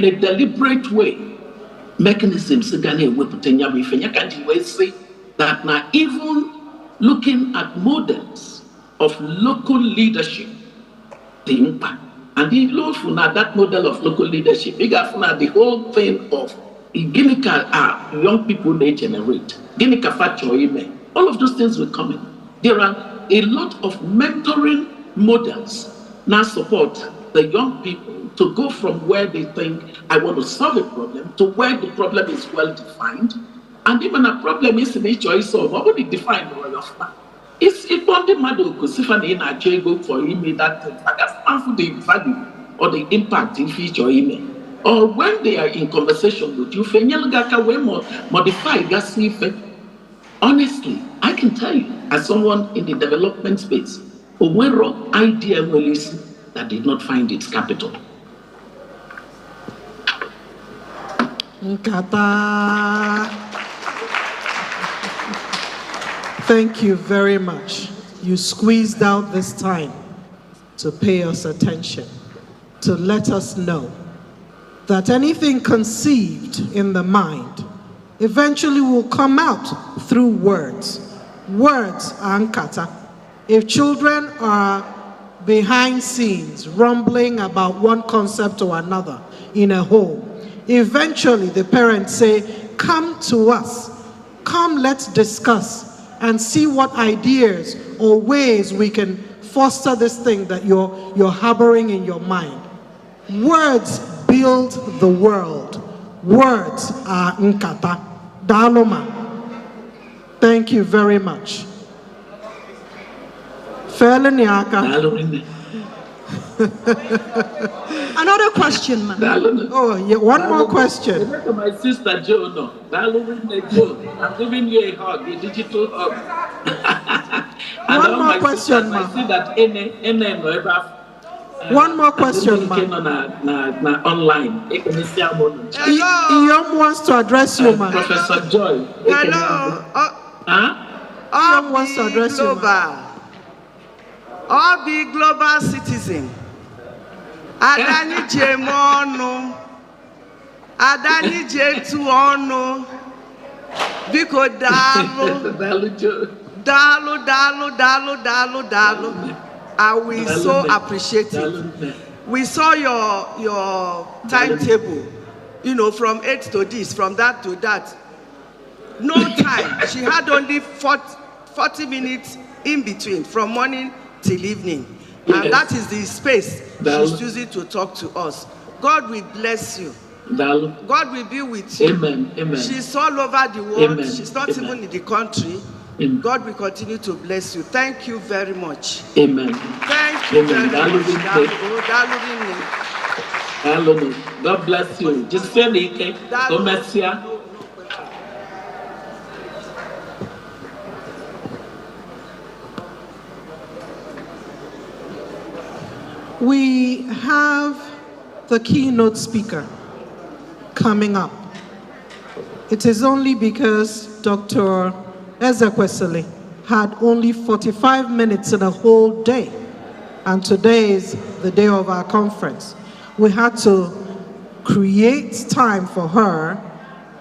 a deliberate way, mechanisms can say that now even looking at models of local leadership, the impact. And the that model of local leadership, the whole thing of young people they generate. All of those things will come in. There are a lot of mentoring models now support the young people to go from where they think I want to solve a problem to where the problem is well defined. And even a problem is in a choice of what would it define the way of man. It's the matter because if I go for email that for the value or the impact in future email. Or when they are in conversation with you, modify gas effect. Honestly, I can tell you, as someone in the development space, a wrong idea that did not find its capital. NKATA. Thank you very much. You squeezed out this time to pay us attention, to let us know that anything conceived in the mind eventually will come out through words. Words are NKATA. If children are behind scenes rumbling about one concept or another in a home, eventually the parents say, come to us, come let's discuss. and see what ideas or ways we can foster this thing that you're harboring in your mind. Words build the world. Words are NKATA. Daloma. Thank you very much. Another question, ma'am. Oh, yeah, one more question. My sister Jo, I'm giving you a hug, a digital hug. One more question, ma'am. I see that one more question, ma'am. Online. Iyom wants to address you, ma'am. Professor Joy. Hello. Iyom wants to address you, ma'am. All be global citizen. Adani Jemono. Adani Jetuono. Biko Dalu. We so appreciate it. We saw your timetable, from 8 to this, from that to that. No time. She had only 40 minutes in between, from morning till evening. And that is the space she's choosing to talk to us. God will bless you. God will be with you. Amen. Amen. She's all over the world. Amen. She's not even in the country. Amen. God will continue to bless you. Thank you very much. Amen. Thank you very much. God bless you. Just say it. We have the keynote speaker coming up. It is only because Dr. Ezekwesili had only 45 minutes in a whole day, and today is the day of our conference. We had to create time for her,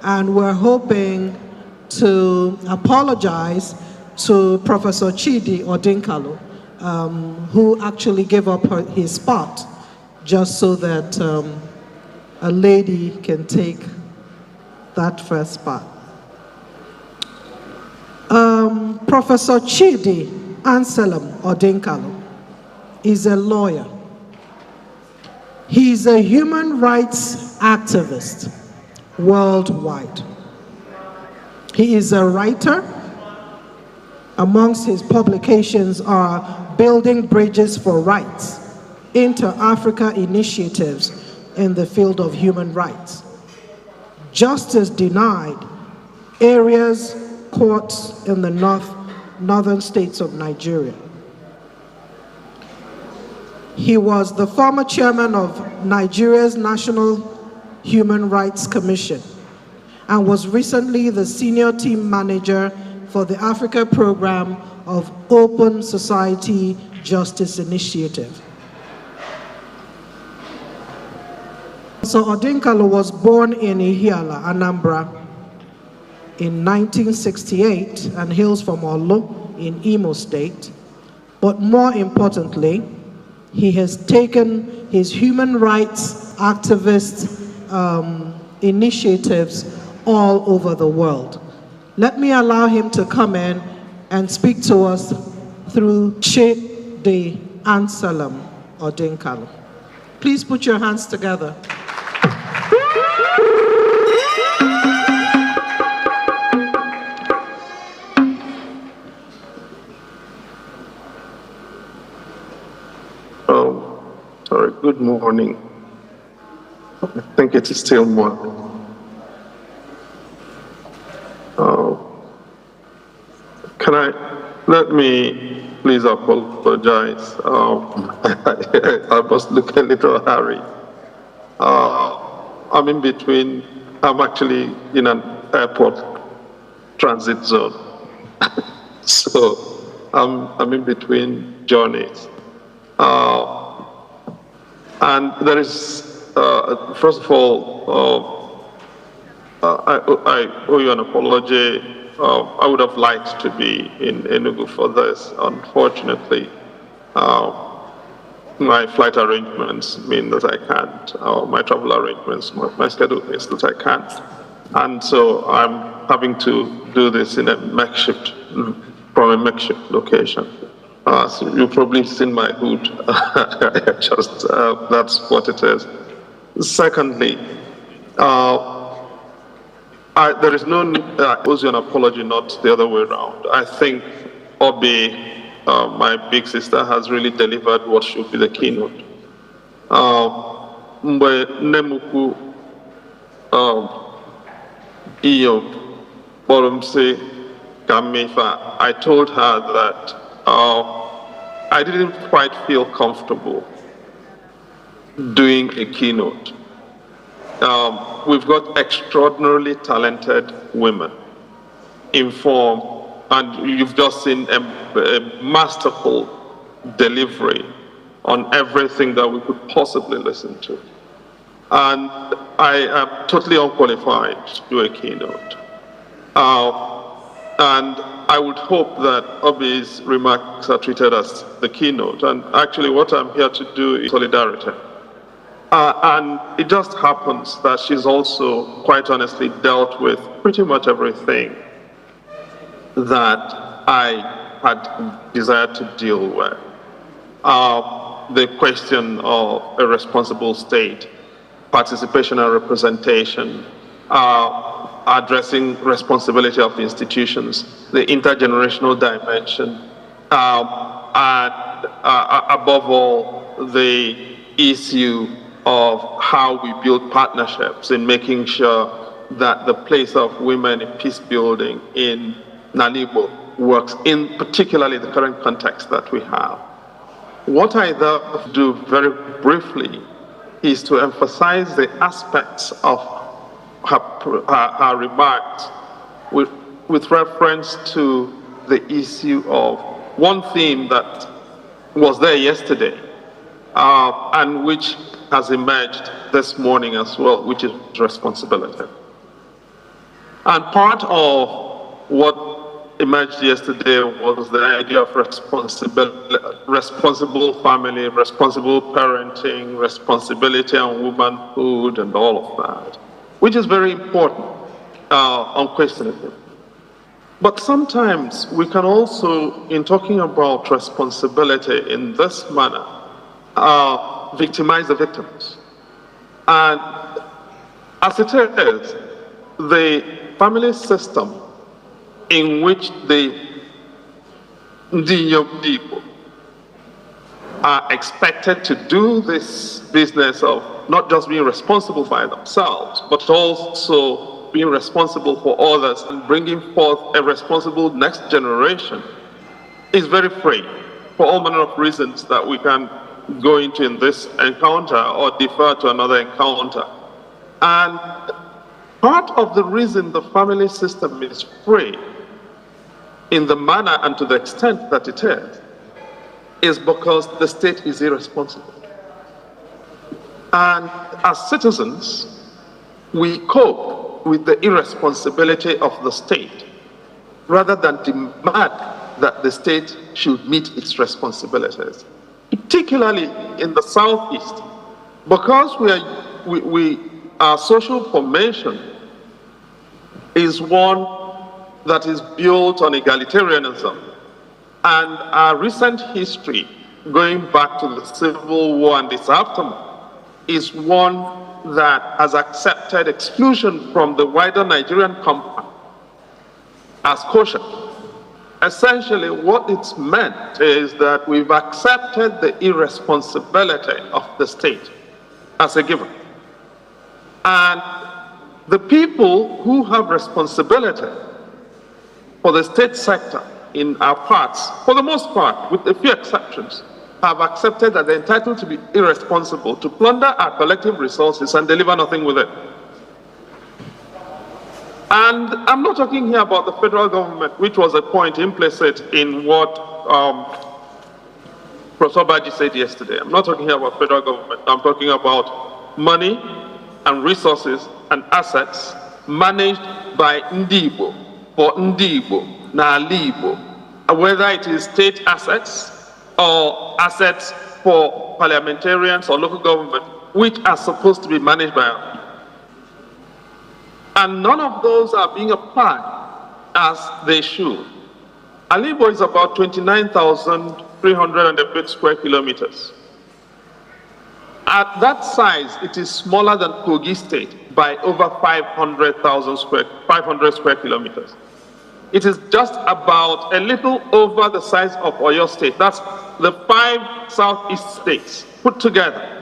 and we're hoping to apologize to Professor Chidi Odinkalo, who actually gave up his spot just so that a lady can take that first spot. Professor Chidi Anselm Odinkalo is a lawyer. He's a human rights activist worldwide. He is a writer. Amongst his publications are Building Bridges for Rights, Inter-Africa Initiatives in the Field of Human Rights, Justice Denied, Areas Courts in the northern states of Nigeria. He was the former chairman of Nigeria's National Human Rights Commission and was recently the senior team manager for the Africa program of Open Society Justice Initiative. So Odinkalo was born in Ihiala, Anambra in 1968 and hails from Olo in Imo State. But more importantly, he has taken his human rights activist initiatives all over the world. Let me allow him to come in and speak to us through Chidi Anselm Odinkalo. Please put your hands together. Good morning. I think it is still morning. Let me please apologize. I must look a little hurried. I'm in between, I'm actually in an airport transit zone. So I'm in between journeys. And there is, first of all, I owe you an apology. I would have liked to be in Enugu for this. Unfortunately, my flight arrangements mean that I can't. My travel arrangements, my schedule means that I can't. And so I'm having to do this in a makeshift from a makeshift location. So you've probably seen my hood. Just that's what it is. Secondly, there is no need, I owe you an apology, not the other way around. I think Obi, my big sister, has really delivered what should be the keynote. Mgbe Nemuku Iyo Borumse Kamifa, I told her that I didn't quite feel comfortable doing a keynote. We've got extraordinarily talented women, informed, and you've just seen a masterful delivery on everything that we could possibly listen to. And I am totally unqualified to do a keynote. And I would hope that Obi's remarks are treated as the keynote. And actually what I'm here to do is solidarity. And it just happens that she's also, quite honestly, dealt with pretty much everything that I had desired to deal with. The question of a responsible state, participation and representation, addressing responsibility of institutions, the intergenerational dimension, and above all, the issue of how we build partnerships in making sure that the place of women in peace building in Nanibo works in particularly the current context that we have. What I therefore do very briefly is to emphasize the aspects of her remarks with reference to the issue of one theme that was there yesterday and which has emerged this morning as well, which is responsibility. And part of what emerged yesterday was the idea of responsible family, responsible parenting, responsibility on womanhood, and all of that, which is very important, unquestionably. But sometimes we can also, in talking about responsibility in this manner, victimize the victims. And as it is, the family system in which the NDI INYOM people are expected to do this business of not just being responsible by themselves, but also being responsible for others and bringing forth a responsible next generation is very frayed for all manner of reasons that we can go into in this encounter or defer to another encounter. And part of the reason the family system is free in the manner and to the extent that it is because the state is irresponsible. And as citizens, we cope with the irresponsibility of the state rather than demand that the state should meet its responsibilities, particularly in the Southeast, because our social formation is one that is built on egalitarianism, and our recent history, going back to the Civil War and its aftermath, is one that has accepted exclusion from the wider Nigerian compact as kosher. Essentially, what it's meant is that we've accepted the irresponsibility of the state as a given. And the people who have responsibility for the state sector in our parts, for the most part, with a few exceptions, have accepted that they're entitled to be irresponsible, to plunder our collective resources and deliver nothing with it. And I'm not talking here about the federal government, which was a point implicit in what Professor Baji said yesterday. I'm not talking here about federal government. I'm talking about money and resources and assets managed by NDI IGBO, for NDI IGBO, n'ala Igbo, whether it is state assets or assets for parliamentarians or local government, which are supposed to be managed by us. And none of those are being applied as they should. Alibo is about 29,300 and a bit square kilometers. At that size, it is smaller than Kogi State by over 500 square kilometers. It is just about a little over the size of Oyo State. That's the 5 southeast states put together.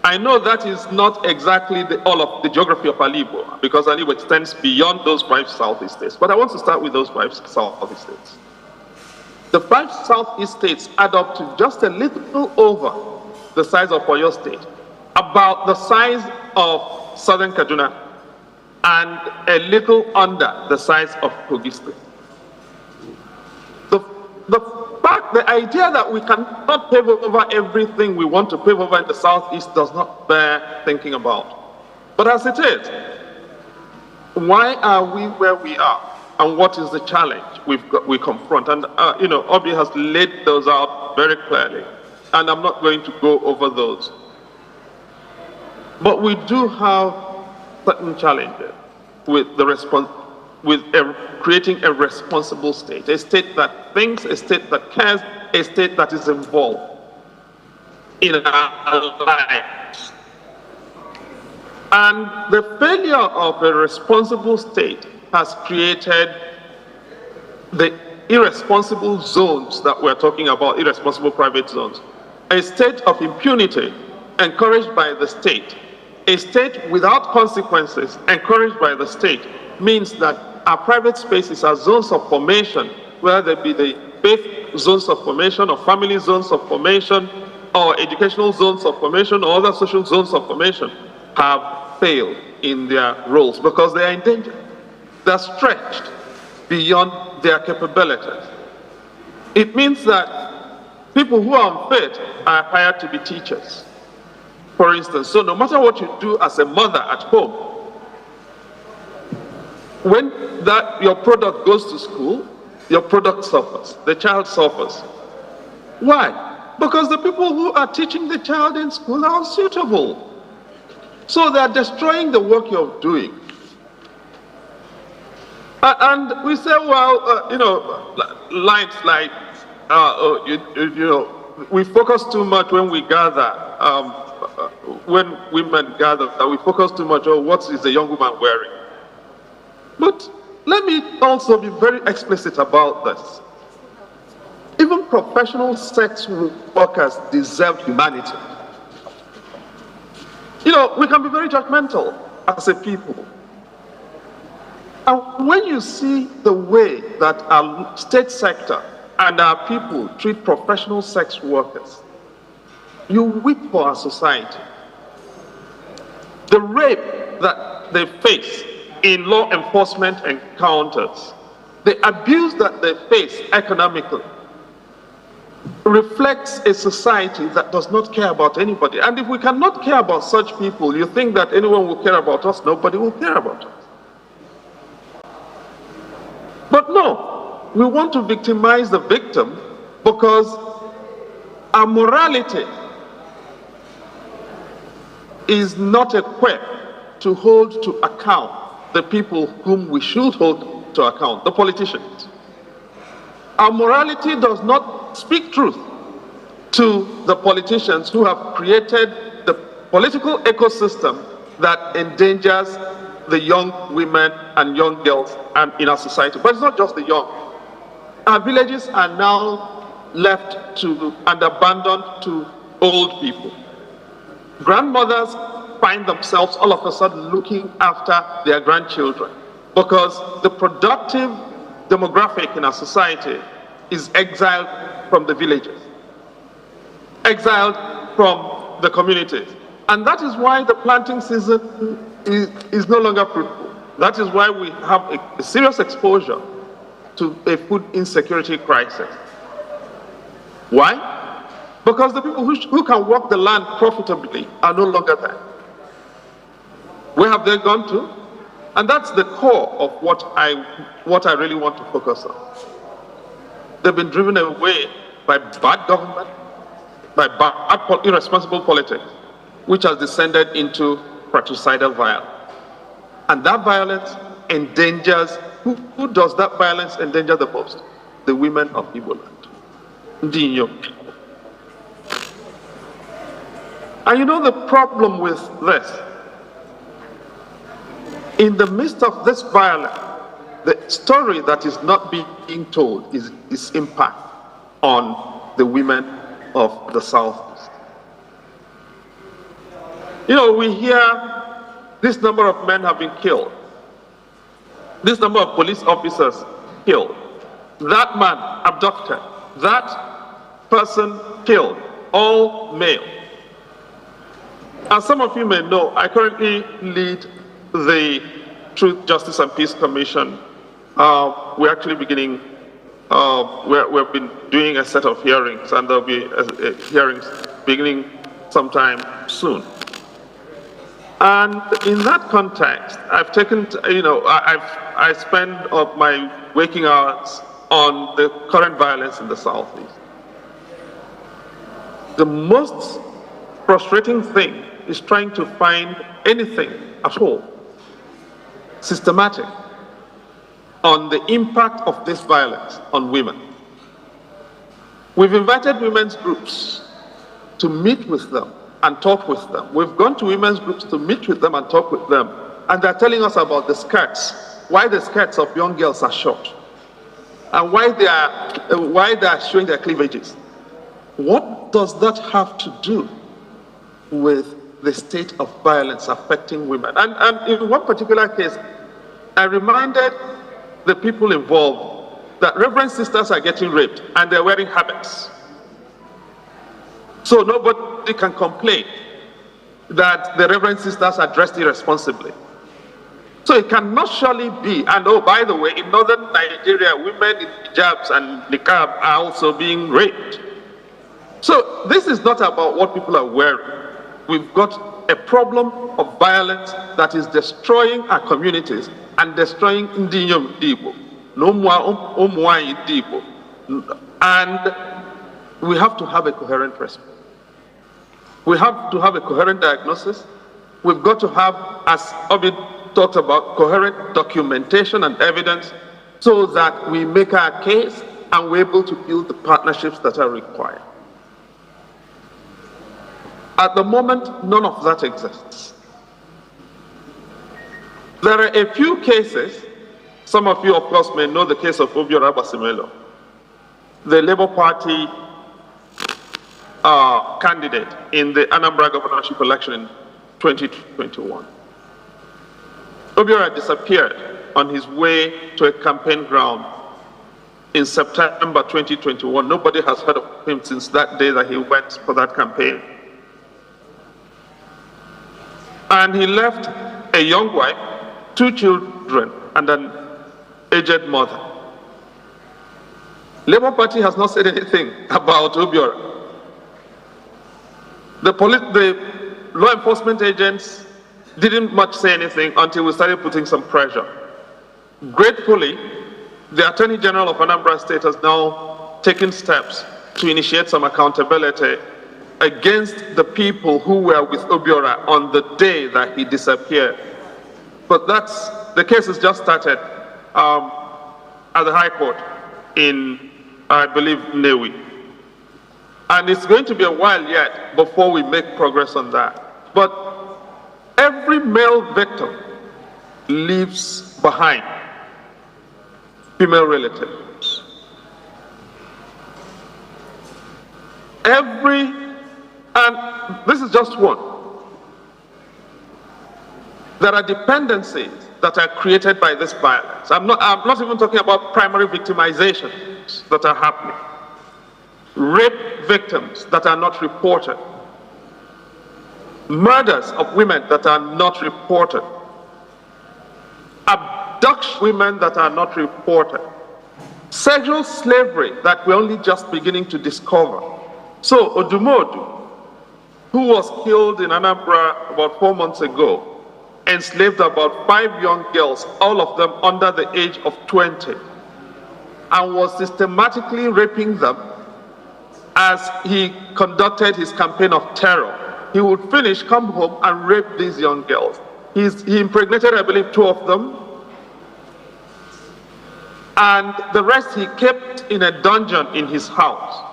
I know that is not exactly all of the geography of Alibo, because Alibo extends beyond those 5 southeast states. But I want to start with those 5 southeast states. The 5 southeast states add up to just a little over the size of Oyo State, about the size of Southern Kaduna, and a little under the size of Kogi State. The idea that we cannot pave over everything we want to pave over in the southeast does not bear thinking about. But as it is, why are we where we are? And what is the challenge we confront? And Obi has laid those out very clearly, and I'm not going to go over those. But we do have certain challenges with creating a responsible state, a state that thinks, a state that cares, a state that is involved in our lives. And the failure of a responsible state has created the irresponsible zones that we're talking about, irresponsible private zones. A state of impunity encouraged by the state, a state without consequences encouraged by the state, means that our private spaces are zones of formation, whether they be the faith zones of formation, or family zones of formation, or educational zones of formation, or other social zones of formation, have failed in their roles because they are in danger. They're stretched beyond their capabilities. It means that people who are unfit are hired to be teachers, for instance. So no matter what you do as a mother at home, when your product goes to school, your product suffers, the child suffers. Why? Because the people who are teaching the child in school are unsuitable. So they are destroying the work you're doing. And we say, well, lines like, we focus too much when we gather, when women gather, we focus too much on what is the young woman wearing. But let me also be very explicit about this. Even professional sex workers deserve humanity. We can be very judgmental as a people. And when you see the way that our state sector and our people treat professional sex workers, you weep for our society. The rape that they face in law enforcement encounters, the abuse that they face economically, reflects a society that does not care about anybody. And if we cannot care about such people, you think that anyone will care about us? Nobody will care about us. But no, we want to victimize the victim because our morality is not equipped to hold to account the people whom we should hold to account, the politicians. Our morality does not speak truth to the politicians who have created the political ecosystem that endangers the young women and young girls in our society. But it's not just the young. Our villages are now left to and abandoned to old people. Grandmothers find themselves all of a sudden looking after their grandchildren because the productive demographic in our society is exiled from the villages, exiled from the communities. And that is why the planting season is no longer fruitful. That is why we have a serious exposure to a food insecurity crisis. Why? Because the people who can work the land profitably are no longer there. Where have they gone to? And that's the core of what I really want to focus on. They've been driven away by bad government, by bad, irresponsible politics, which has descended into fratricidal violence. And that violence endangers, who does that violence endanger the most? the women of Igbo land. NDI INYOM. And you know the problem with this? In the midst of this violence, the story that is not being told is its impact on the women of the Southeast. You know, we hear this number of men have been killed, this number of police officers killed, that man abducted, that person killed, all male. As some of you may know, I currently lead the Truth, Justice and Peace Commission. We're actually beginning, we've been doing a set of hearings, and there'll be hearings beginning sometime soon. And in that context, I've taken, you know, I spend my waking hours on the current violence in the Southeast. The most frustrating thing is trying to find anything at all systematic on the impact of this violence on women. We've invited women's groups to meet with them and talk with them. We've gone to women's groups to meet with them and talk with them, and they're telling us about the skirts, why the skirts of young girls are short, and why they are showing their cleavages. What does that have to do with the state of violence affecting women? And in one particular case, I reminded the people involved that Reverend sisters are getting raped and they're wearing habits. So nobody can complain that the Reverend sisters are dressed irresponsibly. So it cannot surely be, and oh, by the way, in northern Nigeria, women in hijabs and niqab are also being raped. So this is not about what people are wearing. We've got a problem of violence that is destroying our communities and destroying NDI INYOM IGBO. No more NDI IGBO. And we have to have a coherent response. We have to have a coherent diagnosis. We've got to have, as Ovid talked about, coherent documentation and evidence so that we make our case and we're able to build the partnerships that are required. At the moment, none of that exists. There are a few cases. Some of you, of course, may know the case of Obiora Basimelo, the Labour Party candidate in the Anambra governorship election in 2021. Obiora disappeared on his way to a campaign ground in September 2021. Nobody has heard of him since that day that he went for that campaign. And he left a young wife, 2 children, and an aged mother. Labour Party has not said anything about Obiora. The law enforcement agents didn't much say anything until we started putting some pressure. Gratefully, the Attorney General of Anambra State has now taken steps to initiate some accountability against the people who were with Obiora on the day that he disappeared. But the case has just started at the High Court in, I believe, Newi. And it's going to be a while yet before we make progress on that. But every male victim leaves behind female relatives. And this is just one. There are dependencies that are created by this violence. I'm not even talking about primary victimizations that are happening. Rape victims that are not reported. Murders of women that are not reported. Abduction of women that are not reported. Sexual slavery that we're only just beginning to discover. So Odumodu, who was killed in Anambra about 4 months ago, enslaved about 5 young girls, all of them under the age of 20, and was systematically raping them as he conducted his campaign of terror. He would finish, come home, and rape these young girls. He impregnated, I believe, 2 of them. and the rest he kept in a dungeon in his house.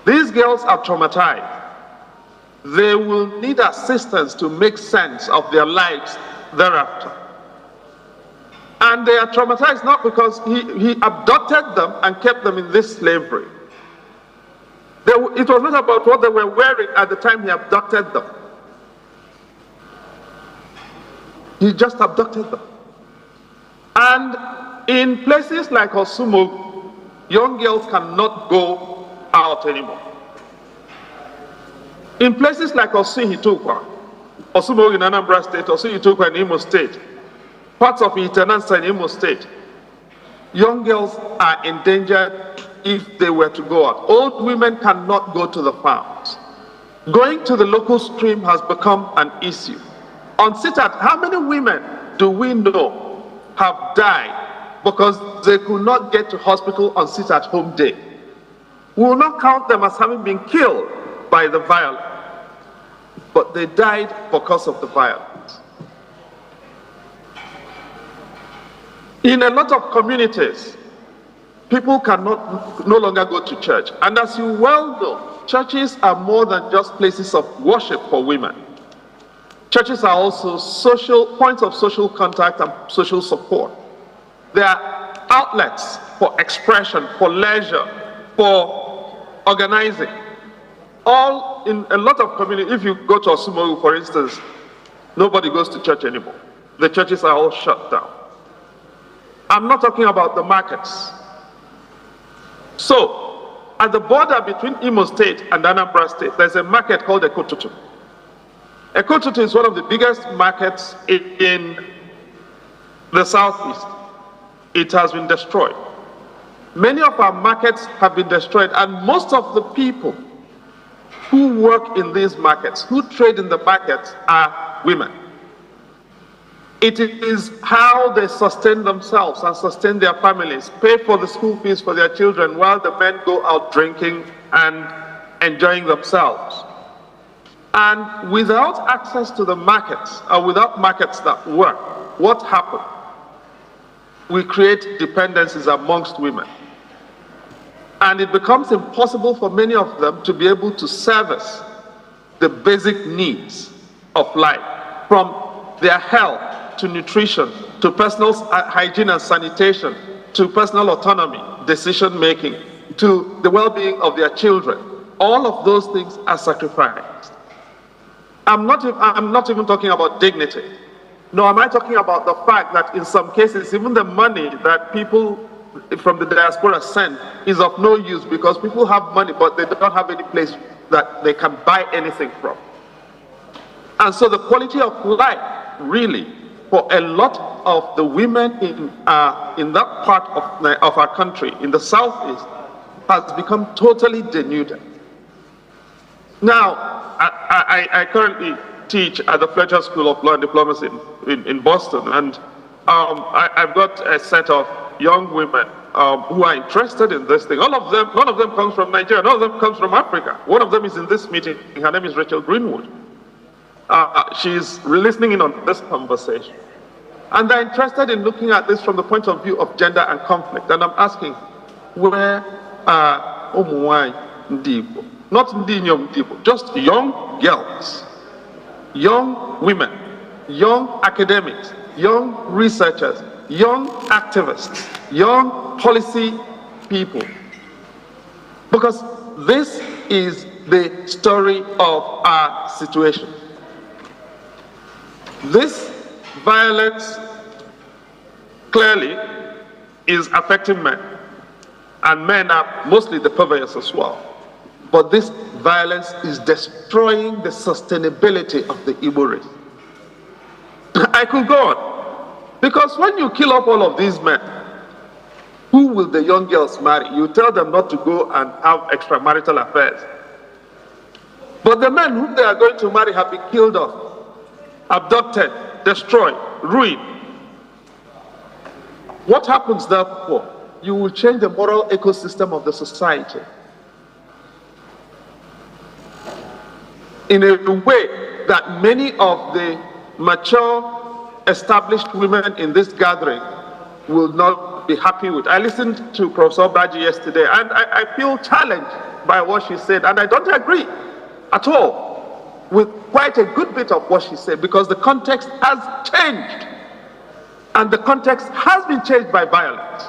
These girls are traumatized. They will need assistance to make sense of their lives thereafter. And they are traumatized not because he abducted them and kept them in this slavery. It was not about what they were wearing at the time he abducted them. He just abducted them. And in places like Osumo, young girls cannot go out anymore. In places like Osuhitukwa, Osumo in Anambra State, Osuhitukwa in Imo State, parts of Itenansa in Imo State, young girls are endangered if they were to go out. Old women cannot go to the farms. Going to the local stream has become an issue. On sit-at, how many women do we know have died because they could not get to hospital on sit-at-home day? We will not count them as having been killed by the violence, but they died because of the violence. In a lot of communities, people no longer go to church. And as you well know, churches are more than just places of worship for women. Churches are also points of social contact and social support. They are outlets for expression, for leisure, for organizing. All in a lot of communities, if you go to Osumogu, for instance, nobody goes to church anymore. The churches are all shut down. I'm not talking about the markets. So, at the border between Imo State and Anambra State, there's a market called Ekotutu. Ekotutu is one of the biggest markets in the southeast. It has been destroyed. Many of our markets have been destroyed, and most of the people who work in these markets, who trade in the markets, are women. It is how they sustain themselves and sustain their families, pay for the school fees for their children while the men go out drinking and enjoying themselves. And without access to the markets, or without markets that work, what happens? We create dependencies amongst women. And it becomes impossible for many of them to be able to service the basic needs of life, from their health to nutrition, to personal hygiene and sanitation, to personal autonomy, decision making, to the well-being of their children. All of those things are sacrificed. I'm not even talking about dignity. No, am I talking about the fact that in some cases, even the money that people from the diaspora send is of no use because people have money, but they don't have any place that they can buy anything from. And so the quality of life, really, for a lot of the women in that part of our country, in the southeast, has become totally denuded. Now, I currently teach at the Fletcher School of Law and Diplomacy in Boston, and I've got a set of young women who are interested in this thing. None of them comes from Nigeria, none of them comes from Africa. One of them is in this meeting. Her name is Rachel Greenwood. She's listening in on this conversation. And they're interested in looking at this from the point of view of gender and conflict. And I'm asking, where are Umuwai Ndi Igbo? Not Ndi Inyom Igbo, just young girls, young women, young academics, young researchers, young activists, young policy people. Because this is the story of our situation. This violence clearly is affecting men, and men are mostly the purveyors as well. But this violence is destroying the sustainability of the Igbo race. I could go on, because when you kill up all of these men, who will the young girls marry? You tell them not to go and have extramarital affairs. But the men whom they are going to marry have been killed off, abducted, destroyed, ruined. What happens therefore? You will change the moral ecosystem of the society in a way that many of the mature, established women in this gathering will not be happy with. I listened to Professor Baji yesterday, and I feel challenged by what she said, and I don't agree at all with quite a good bit of what she said, because the context has changed, and the context has been changed by violence.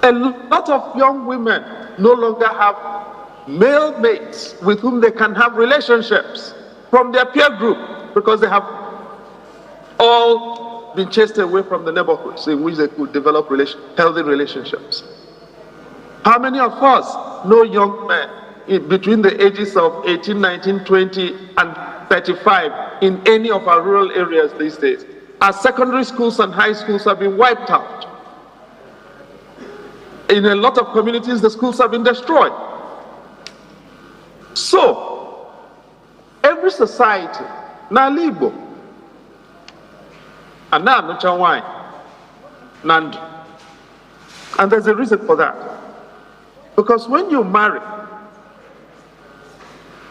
A lot of young women no longer have male mates with whom they can have relationships from their peer group, because they have all been chased away from the neighborhoods in which they could develop healthy relationships. How many of us know young men between the ages of 18, 19, 20, and 35 in any of our rural areas these days? Our secondary schools and high schools have been wiped out. In a lot of communities, the schools have been destroyed. So, every society, na Igbo, and now why, Nandu. And there's a reason for that. Because when you marry,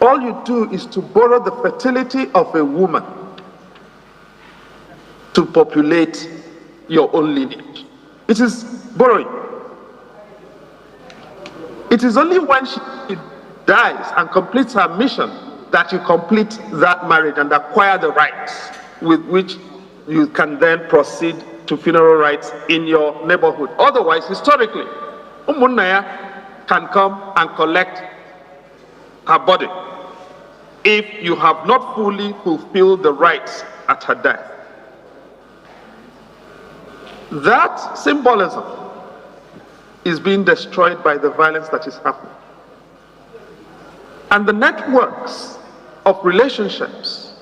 all you do is to borrow the fertility of a woman to populate your own lineage. It is borrowing. It is only when she dies and completes her mission that you complete that marriage and acquire the rights with which you can then proceed to funeral rites in your neighborhood. Otherwise, historically, Umunaya can come and collect her body if you have not fully fulfilled the rites at her death. That symbolism is being destroyed by the violence that is happening. And the networks of relationships,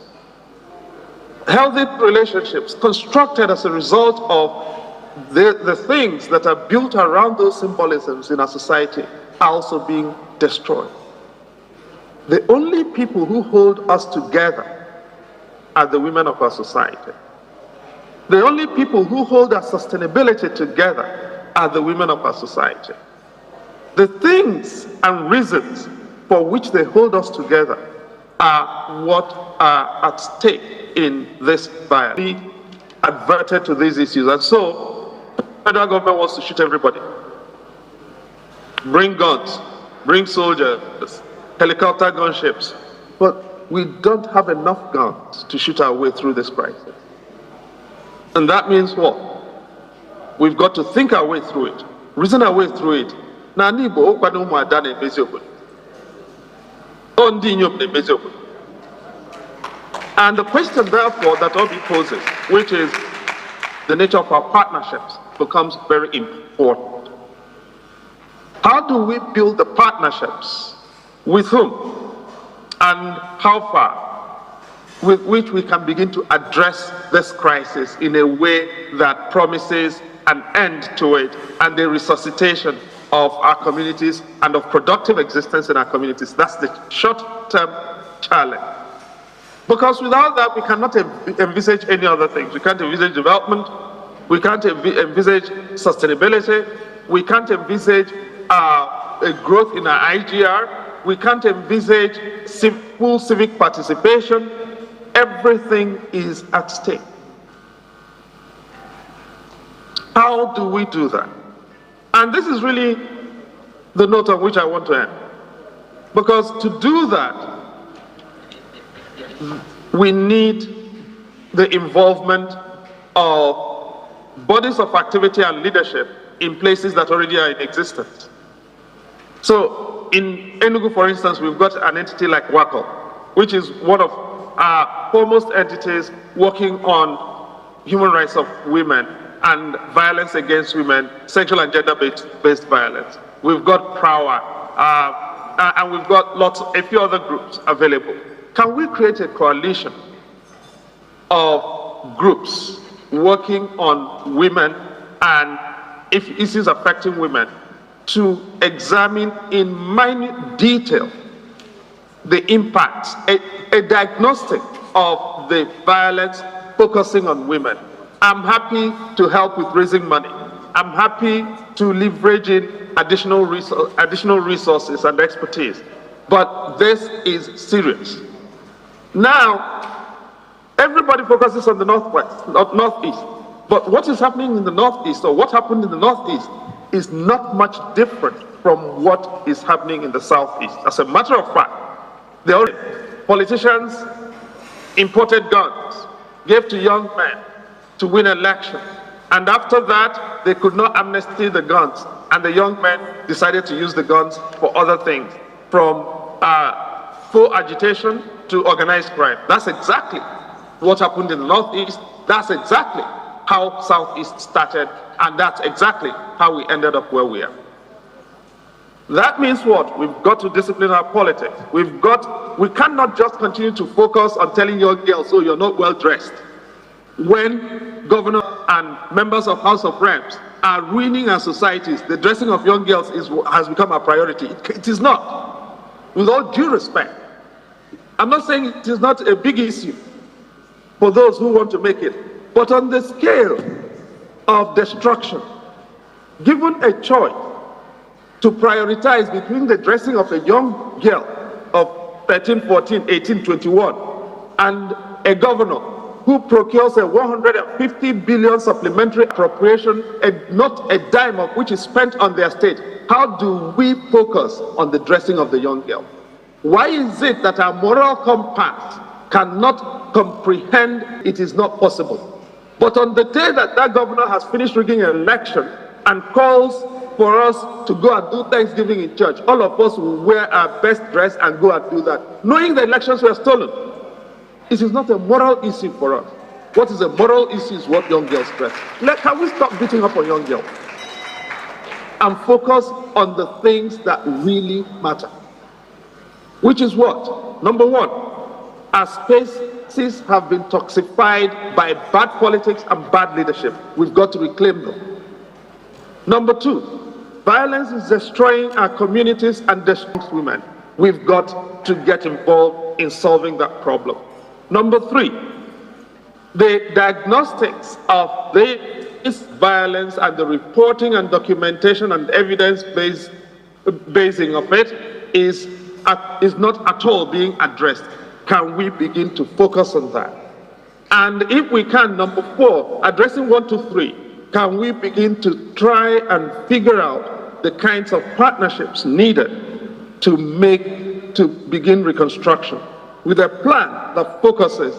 healthy relationships constructed as a result of the things that are built around those symbolisms in our society are also being destroyed. The only people who hold us together are the women of our society. The only people who hold our sustainability together are the women of our society. The things and reasons for which they hold us together are what are at stake in this violence. We adverted to these issues, and so the federal government wants to shoot everybody. Bring guns, bring soldiers, helicopter gunships, but we don't have enough guns to shoot our way through this crisis. And that means what? We've got to think our way through it, reason our way through it. And the question, therefore, that Obi poses, which is the nature of our partnerships, becomes very important. How do we build the partnerships? With whom? And how far? With which we can begin to address this crisis in a way that promises an end to it and the resuscitation of our communities and of productive existence in our communities. That's the short-term challenge. Because without that, we cannot envisage any other things. We can't envisage development. We can't envisage sustainability. We can't envisage a growth in our IGR. We can't envisage full civic participation. Everything is at stake. How do we do that? And this is really the note on which I want to end. Because to do that, we need the involvement of bodies of activity and leadership in places that already are in existence. So in Enugu, for instance, we've got an entity like WACO, which is one of our foremost entities working on human rights of women and violence against women, sexual and gender-based violence. We've got PRAWA, and we've got a few other groups available. Can we create a coalition of groups working on women and issues affecting women to examine in minute detail the impacts, a diagnostic of the violence focusing on women? I'm happy to help with raising money. I'm happy to leverage in additional resources and expertise. But this is serious. Now, everybody focuses on the northwest, northeast. But what is happening in the Northeast, or what happened in the Northeast, is not much different from what is happening in the Southeast. As a matter of fact, the politicians imported guns, gave to young men to win elections, and after that, they could not amnesty the guns, and the young men decided to use the guns for other things, from full agitation to organized crime. That's exactly what happened in the Northeast. That's exactly how Southeast started, and that's exactly how we ended up where we are. That means what? We've got to discipline our politics. We cannot just continue to focus on telling young girls, oh, you're not well dressed, when governors and members of House of Reps are ruining our societies. The dressing of young girls has become a priority. It is not. With all due respect, I'm not saying it is not a big issue for those who want to make it, but on the scale of destruction, given a choice to prioritize between the dressing of a young girl of 13, 14, 18, 21, and a governor who procures a 150 billion supplementary appropriation, and not a dime of which is spent on their state, how do we focus on the dressing of the young girl? Why is it that our moral compass cannot comprehend it is not possible? But on the day that that governor has finished rigging an election and calls for us to go and do Thanksgiving in church, all of us will wear our best dress and go and do that, knowing the elections were stolen. It is not a moral issue for us. What is a moral issue is what young girls dress. Can we stop beating up on young girls and focus on the things that really matter? Which is what? Number one, our spaces have been toxified by bad politics and bad leadership. We've got to reclaim them. Number two, violence is destroying our communities and destroying women. We've got to get involved in solving that problem. Number three, the diagnostics of this violence and the reporting and documentation and evidence-basing of it is not at all being addressed. Can we begin to focus on that? And if we can, number four, addressing 1, 2, 3, can we begin to try and figure out the kinds of partnerships needed to begin reconstruction with a plan that focuses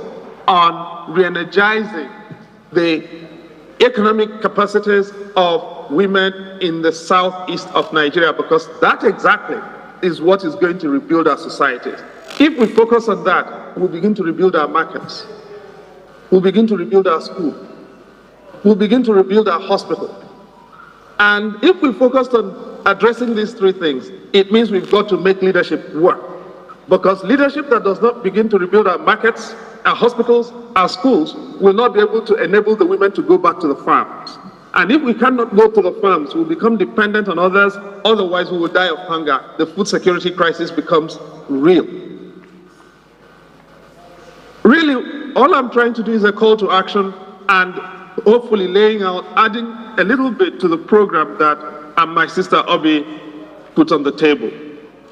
on re-energizing the economic capacities of women in the southeast of Nigeria, because that exactly is what is going to rebuild our societies. If we focus on that, we'll begin to rebuild our markets. We'll begin to rebuild our school. We'll begin to rebuild our hospital. And if we focus on addressing these three things, it means we've got to make leadership work. Because leadership that does not begin to rebuild our markets, our hospitals, our schools, will not be able to enable the women to go back to the farms. And if we cannot go to the farms, we'll become dependent on others, otherwise we will die of hunger. The food security crisis becomes real. Really, all I'm trying to do is a call to action and hopefully laying out, adding a little bit to the program that my sister Obi put on the table.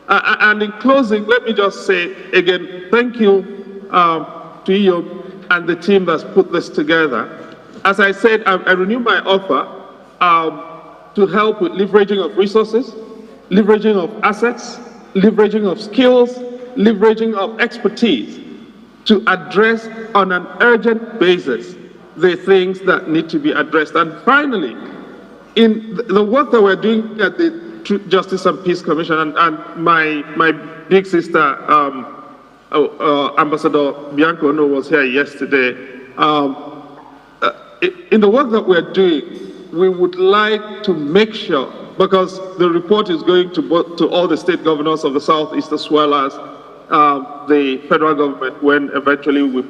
And in closing, let me just say again, thank you to INYOM and the team that's put this together. As I said, I renew my offer to help with leveraging of resources, leveraging of assets, leveraging of skills, leveraging of expertise to address on an urgent basis the things that need to be addressed. And finally, in the work that we're doing at the Truth, Justice and Peace Commission, and my big sister, Ambassador Bianca Ono, was here yesterday. In the work that we're doing, we would like to make sure, because the report is going to all the state governors of the Southeast as well as the federal government when eventually we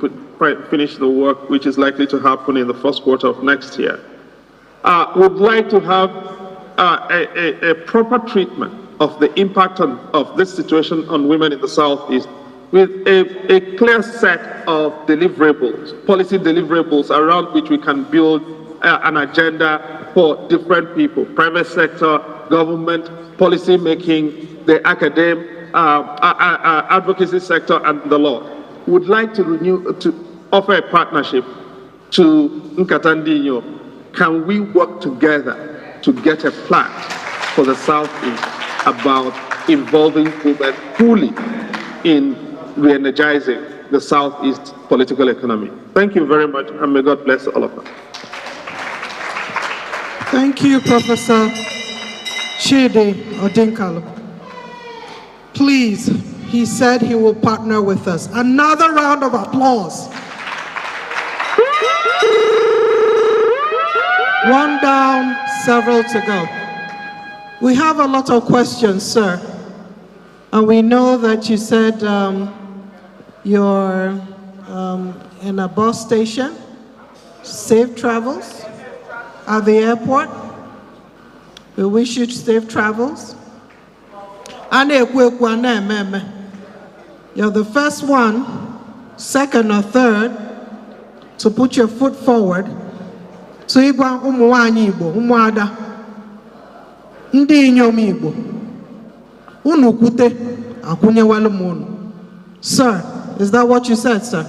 finish the work, which is likely to happen in the first quarter of next year. Would like to have a proper treatment of the impact of this situation on women in the Southeast, with a clear set of deliverables, policy deliverables around which we can build an agenda for different people, private sector, government, policy making, the academic, advocacy sector, and the law. Would like to offer a partnership to NKATA NDI INYOM, can we work together to get a plan for the Southeast about involving women fully in re-energizing the Southeast political economy? Thank you very much, and may God bless all of us. Thank you, Professor Chidi Odinkalo. Please, he said he will partner with us. Another round of applause. One down, several to go. We have a lot of questions, sir. And we know that you said you're in a bus station. Safe travels at the airport. We wish you safe travels. You're the first one, second or third, to put your foot forward. So Igwa Umuwanyi Igbo, Umuada, Ndi Inyom Igbo, Unukute, Akunyewale Munu. Sir, is that what you said, sir?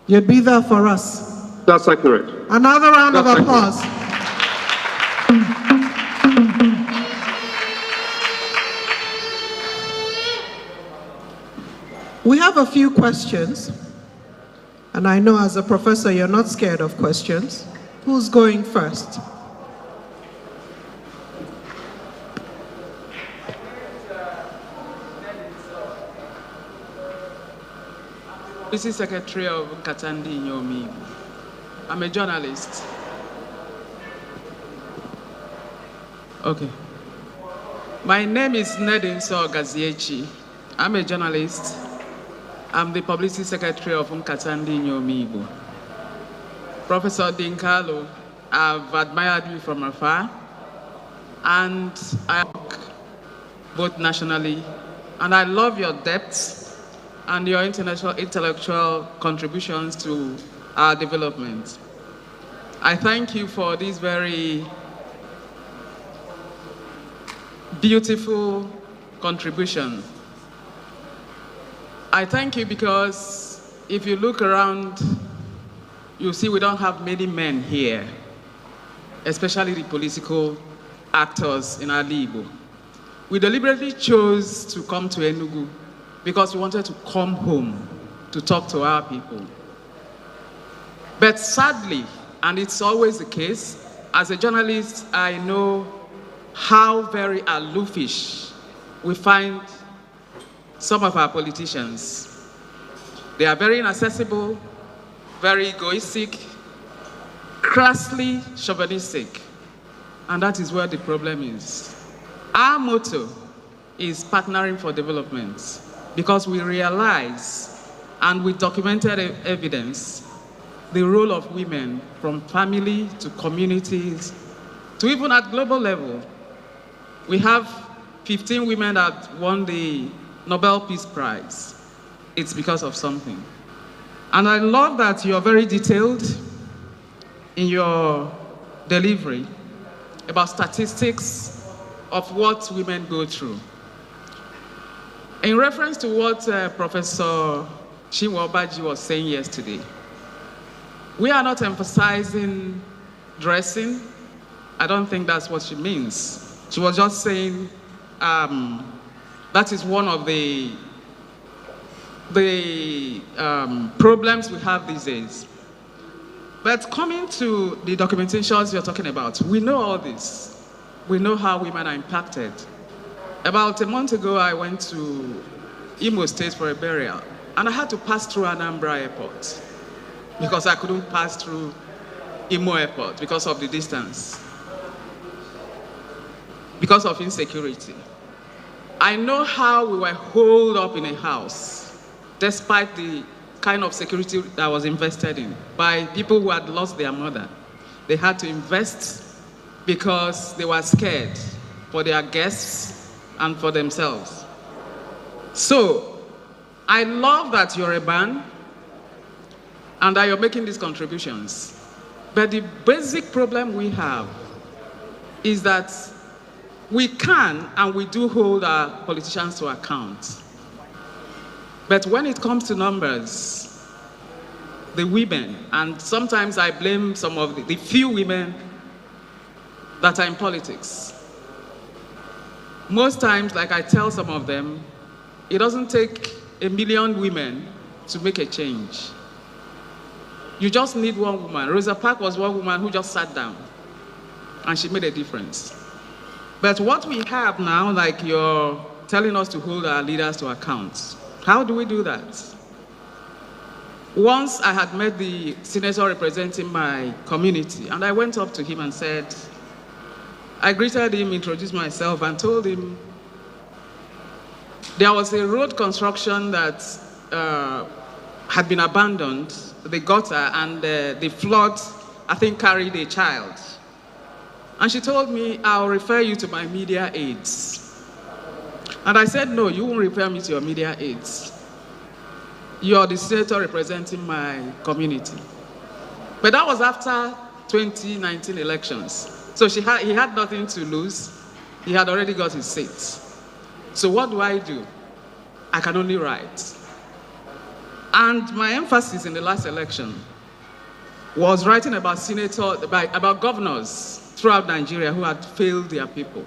You'd be there for us. That's accurate. Another round of applause. We have a few questions, and I know as a professor you're not scared of questions. Who's going first? This is Secretary of NKATA NDI INYOM. I'm a journalist. Okay. My name is Nedinso Gaziechi. I'm a journalist. I'm the Publicity Secretary of NKATA NDI INYOM. Professor Dinkalo, I've admired you from afar, and I work both nationally, and I love your depth and your intellectual contributions to our development. I thank you for this very beautiful contribution. I thank you because if you look around, you see we don't have many men here, especially the political actors in our Igbo. We deliberately chose to come to Enugu because we wanted to come home to talk to our people. But sadly, and it's always the case, as a journalist, I know how very aloofish we find some of our politicians. They are very inaccessible, very egoistic, crassly chauvinistic, and that is where the problem is. Our motto is partnering for development because we realize, and with documented evidence, the role of women from family to communities to even at global level. We have 15 women that won the Nobel Peace Prize. It's because of something. And I love that you're very detailed in your delivery about statistics of what women go through. In reference to what Professor Chinua Obaji was saying yesterday, we are not emphasizing dressing. I don't think that's what she means. She was just saying that is one of the problems we have these days. But coming to the documentations you're talking about, we know all this. We know how women are impacted. About a month ago, I went to Imo State for a burial, and I had to pass through Anambra Airport because I couldn't pass through Imo Airport because of the distance, because of insecurity. I know how we were holed up in a house, despite the kind of security that was invested in by people who had lost their mother. They had to invest because they were scared for their guests and for themselves. So, I love that you're a band and that you're making these contributions. But the basic problem we have is that we can and we do hold our politicians to account. But when it comes to numbers, the women, and sometimes I blame some of the few women that are in politics. Most times, like I tell some of them, it doesn't take 1 million women to make a change. You just need one woman. Rosa Parks was one woman who just sat down, and she made a difference. But what we have now, like you're telling us to hold our leaders to account, how do we do that? Once I had met the senator representing my community, and I went up to him and said, I greeted him, introduced myself, and told him there was a road construction that had been abandoned, the gutter, and the flood, I think, carried a child. And she told me, I'll refer you to my media aides. And I said, no, you won't refer me to your media aides. You're the senator representing my community. But that was after 2019 elections. So he had nothing to lose. He had already got his seat. So what do? I can only write. And my emphasis in the last election was writing about about governors throughout Nigeria who had failed their people.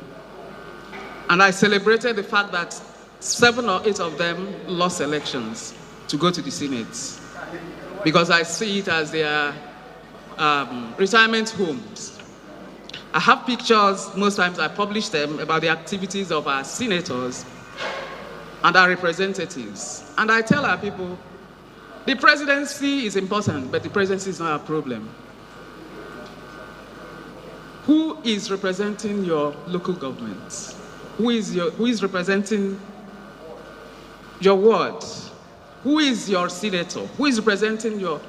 And I celebrated the fact that 7 or 8 of them lost elections to go to the Senate, because I see it as their retirement homes. I have pictures, most times I publish them, about the activities of our senators and our representatives. And I tell our people, the presidency is important, but the presidency is not a problem. Who is representing your local government? Who is representing your ward? Who is your senator? Who is representing your...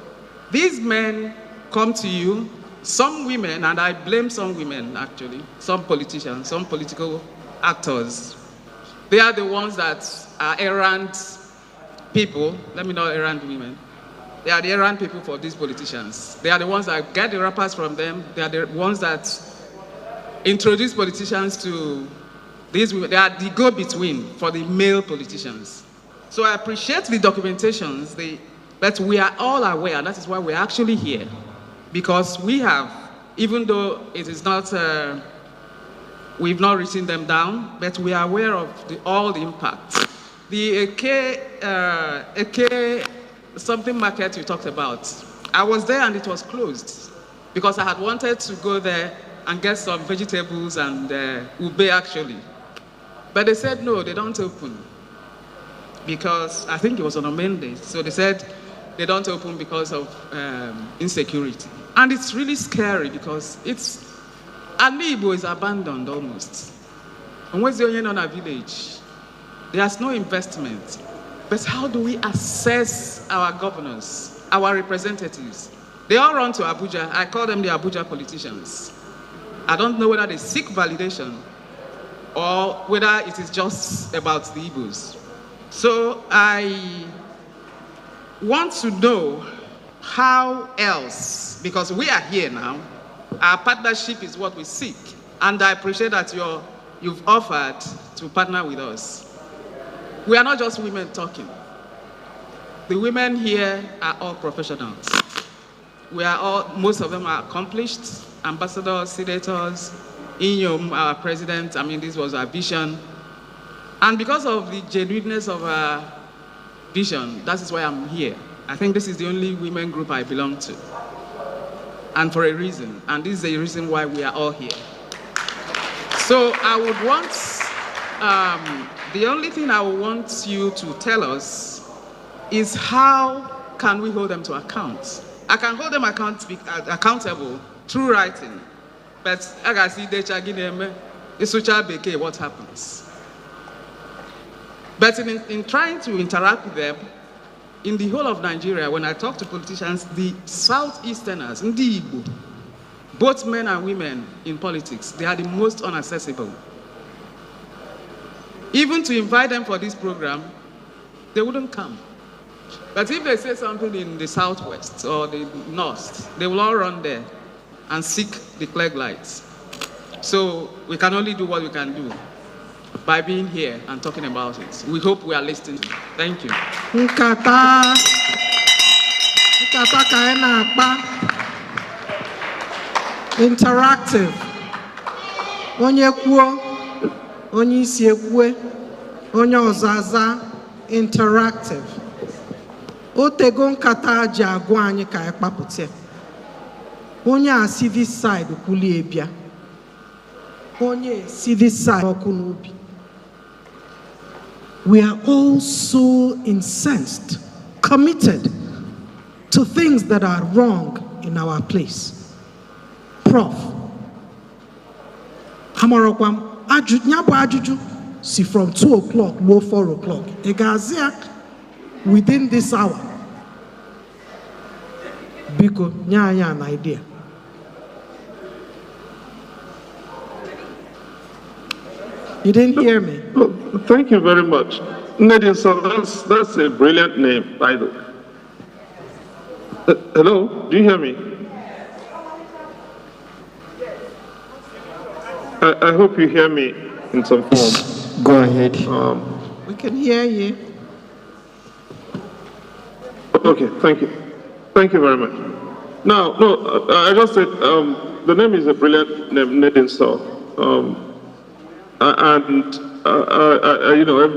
These men come to you, some women, and I blame some women actually, some politicians, some political actors. They are the ones that are errand people. Let me know errand women. They are the errand people for these politicians. They are the ones that get the rappers from them. They are the ones that introduce politicians to these women. They are the go-between for the male politicians. So I appreciate the documentations, but we are all aware, and that is why we're actually here. Because we have, even though it is not, we've not written them down, but we are aware of all the impacts. The AK something market you talked about, I was there and it was closed because I had wanted to go there and get some vegetables and ube actually. But they said no, they don't open. Because I think it was on a Monday. So they said they don't open because of insecurity. And it's really scary because NDI INYOM is abandoned almost. And where's the Onyenona village? There's no investment. But how do we assess our governors, our representatives? They all run to Abuja. I call them the Abuja politicians. I don't know whether they seek validation or whether it is just about the Igbos. So I want to know how else, because we are here now, our partnership is what we seek. And I appreciate that you've offered to partner with us. We are not just women talking. The women here are all professionals. Most of them are accomplished, ambassadors, senators, INYOM, our president, this was our vision. And because of the genuineness of our vision, that is why I'm here. I think this is the only women group I belong to. And for a reason. And this is the reason why we are all here. So I would want, the only thing I would want you to tell us is how can we hold them to account? I can hold them accountable through writing. But I can see what happens. But in trying to interact with them, in the whole of Nigeria, when I talk to politicians, the Southeasterners, NDI IGBO, both men and women in politics, they are the most inaccessible. Even to invite them for this program, they wouldn't come. But if they say something in the Southwest or the North, they will all run there and seek the flag lights. So we can only do what we can do by being here and talking about it. We hope we are listening. Thank you. NKATA nkata ka anyị na-akpa interactive. Onye kwuo, onye isi ekwue, onye ọzaza, interactive. Otego nkata ji agụ anyị ka anyị kpapụta. Onye a si this side kwuli ebia. Onye si this side ọkụ n'ubi. We are all so incensed, committed to things that are wrong in our place. Prof. Hamarokwam, nyabu ajuju, see from 2 o'clock, low 4 o'clock. Egazia, within this hour. Biko, nya an idea. You didn't hear me? Oh, thank you very much. Nadine, so that's a brilliant name, by the way. Hello, do you hear me? I hope you hear me in some form. Go ahead. We can hear you. Okay, thank you. Thank you very much. Now, no, I just said the name is a brilliant name, Nadine So. You know,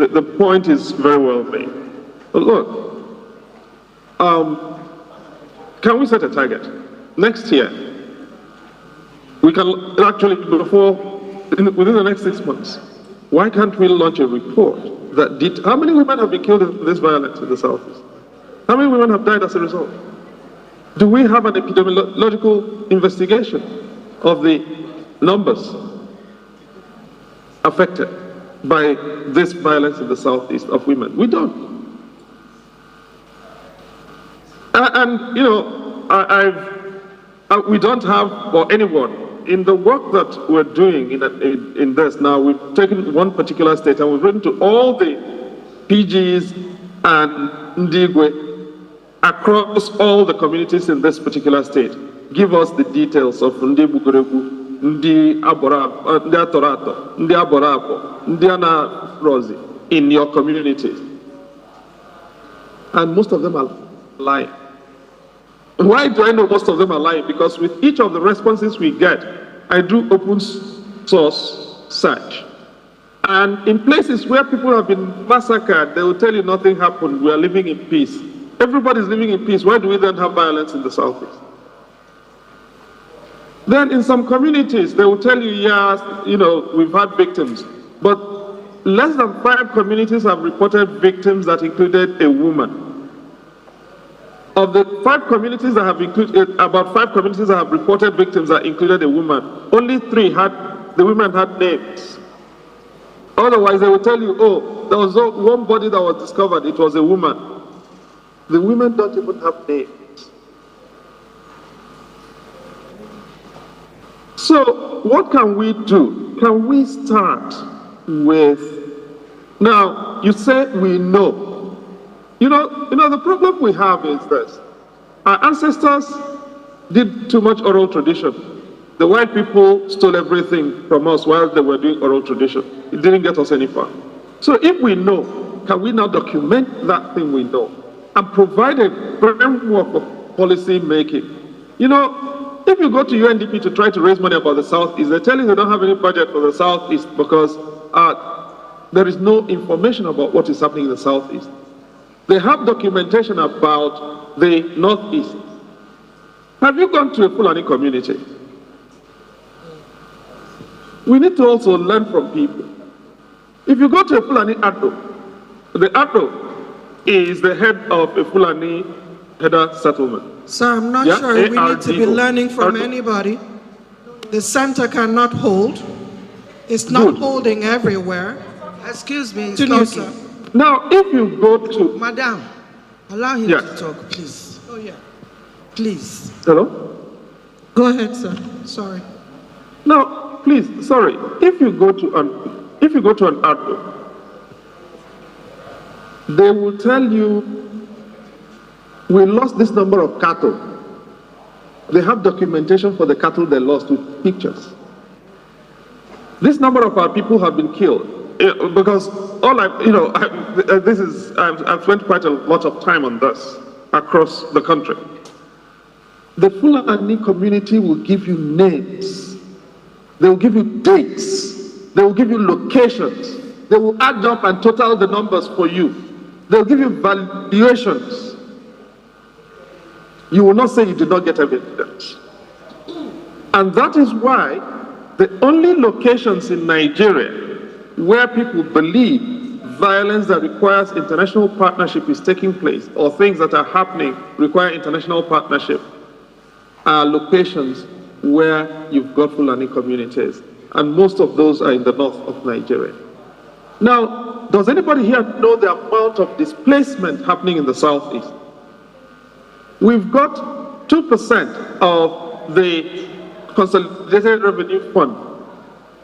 the point is very well made. But look, can we set a target? Next year, we can actually, within the next 6 months, why can't we launch a report that how many women have been killed in this violence in the Southeast? How many women have died as a result? Do we have an epidemiological investigation of the numbers affected by this violence in the Southeast of women? We don't. And you know, we don't have, or anyone, in the work that we're doing in this now, we've taken one particular state and we've written to all the PGs and Ndigwe across all the communities in this particular state. Give us the details of Ndi Bugurebu, Ndi Aborabo, Ndi Atorato, Ndi Aborabo, Ndi Ana Rosi in your communities. And most of them are lying. Why do I know most of them are lying? Because with each of the responses we get, I do open source search. And in places where people have been massacred, they will tell you nothing happened, we are living in peace. Everybody's living in peace. Why do we then have violence in the Southeast? Then in some communities, they will tell you, yes, you know, we've had victims. But less than 5 communities have reported victims that included a woman. Of the 5 communities that have included, about 5 communities that have reported victims that included a woman, only 3 the women had names. Otherwise, they will tell you, oh, there was one body that was discovered, it was a woman. The women don't even have names. So, what can we do? Can we start with, now, you say we know. You know, the problem we have is this. Our ancestors did too much oral tradition. The white people stole everything from us while they were doing oral tradition. It didn't get us any far. So if we know, can we now document that thing we know and provide a framework of policy making? You know, if you go to UNDP to try to raise money about the Southeast, they tell you they don't have any budget for the Southeast because there is no information about what is happening in the Southeast. They have documentation about the Northeast. Have you gone to a Fulani community? We need to also learn from people. If you go to a Fulani Addo, the Addo is the head of a Fulani header settlement. Sir, I'm not sure we need to be learning from anybody. The center cannot hold. It's not holding everywhere. Excuse me, Continue, sir. Now, if you go to... Madam, allow him to talk, please. Oh, yeah. Please. Hello? Go ahead, sir. Sorry. Now, please, sorry. If you go to an Addo, they will tell you, we lost this number of cattle. They have documentation for the cattle they lost with pictures. This number of our people have been killed. Because I've spent quite a lot of time on this. across the country. The Fulani community will give you names. They will give you dates. They will give you locations. They will add up and total the numbers for you. They will give you valuations. You will not say you did not get evidence. And that is why the only locations in Nigeria where people believe violence that requires international partnership is taking place, or things that are happening require international partnership, are locations where you've got Fulani communities. And most of those are in the north of Nigeria. Now, does anybody here know the amount of displacement happening in the southeast? We've got 2% of the Consolidated Revenue Fund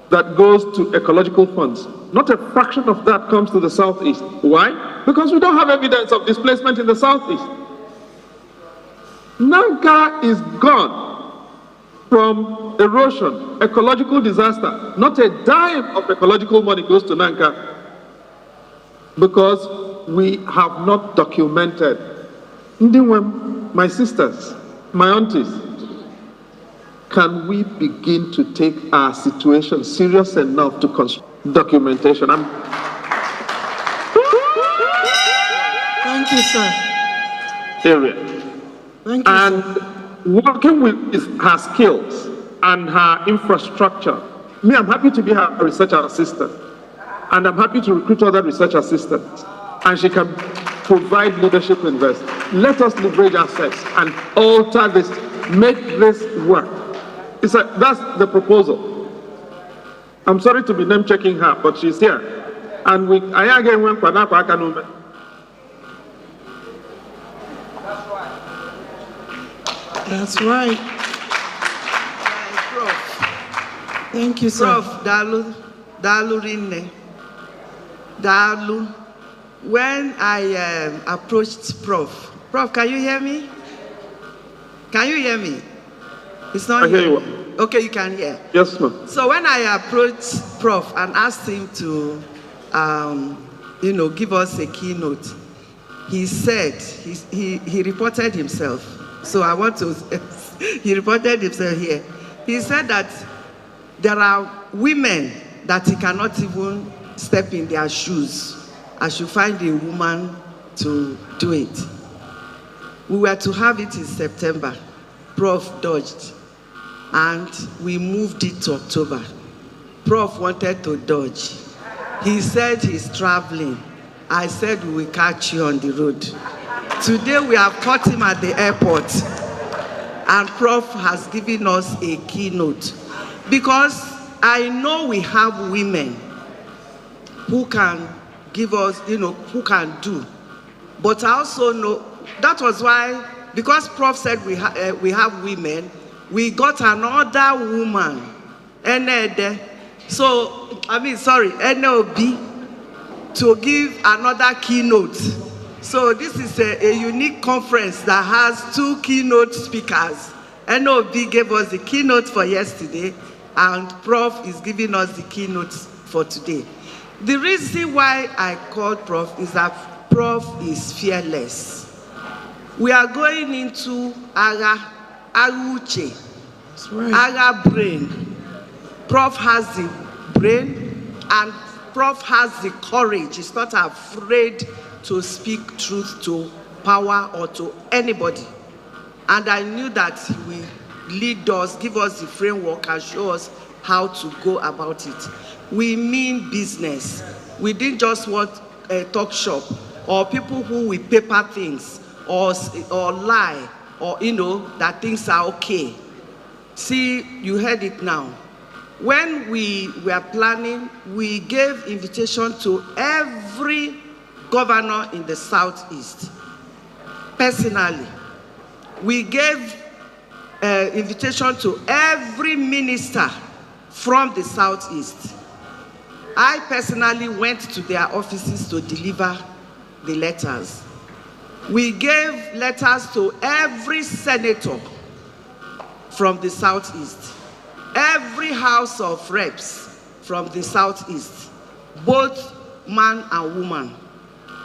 that goes to ecological funds. Not a fraction of that comes to the southeast. Why? Because we don't have evidence of displacement in the southeast. Nanka is gone from erosion, ecological disaster. Not a dime of ecological money goes to Nanka because we have not documented. My sisters, my aunties, can we begin to take our situation serious enough to construct documentation? Thank you, sir. Area. Thank you, and sir. Working with her skills and her infrastructure. Me, I'm happy to be her research assistant. And I'm happy to recruit other research assistants. And she can provide leadership in this. Let us leverage assets and alter this, make this work. That's the proposal. I'm sorry to be name checking her, but she's here. And I again went for Panapa. That's right. Prof. Thank you, sir. Prof. Dalu Rinne. Dalu. When I approached Prof, can you hear me? Can you hear me? It's not I hear you. Okay, you can hear. Yes, ma'am. So when I approached Prof and asked him to, give us a keynote, he said, he reported himself. So I want to, he reported himself here. He said that there are women that he cannot even step in their shoes. I should find a woman to do it. We were to have it in September. Prof dodged. And we moved it to October. Prof wanted to dodge. He said he's traveling. I said we will catch you on the road. Today we have caught him at the airport. And Prof has given us a keynote. Because I know we have women who can give us, who can do. But I also know, that was why, because Prof said we have women, we got another woman, NOB, to give another keynote. So this is a unique conference that has two keynote speakers. NOB gave us the keynote for yesterday, and Prof is giving us the keynote for today. The reason why I called Prof is that Prof is fearless. We are going into Aguche, Aga brain. Prof has the brain and Prof has the courage. He's not afraid to speak truth to power or to anybody. And I knew that he will lead us, give us the framework and show us how to go about it. We mean business. We didn't just want a talk shop or people who will paper things or lie or, that things are okay. See, you heard it now. When we were planning, we gave invitation to every governor in the Southeast. Personally, we gave invitation to every minister from the Southeast. I personally went to their offices to deliver the letters. We gave letters to every senator from the Southeast, every House of Reps from the Southeast, both man and woman,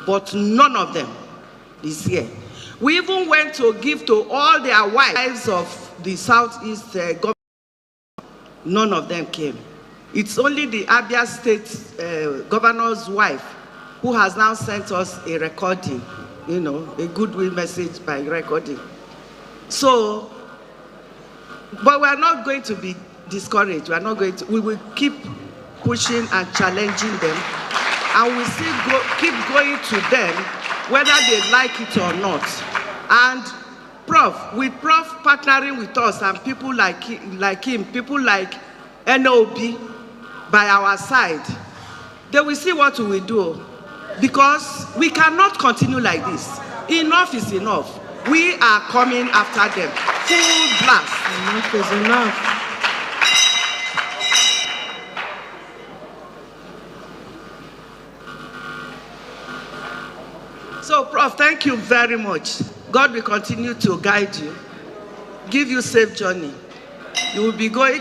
but none of them is here. We even went to give to all their wives of the Southeast government. None of them came. It's only the Abia State governor's wife who has now sent us a recording, you know, a goodwill message by recording. So, but we're not going to be discouraged. We're not going to, we will keep pushing and challenging them, and we still keep going to them whether they like it or not. And with Prof partnering with us and people like him, people like NOB by our side, they will see what we will do, because we cannot continue like this. Enough is enough. We are coming after them. Full blast. Enough is enough. So, Prof, thank you very much. God will continue to guide you, give you safe journey. You will be going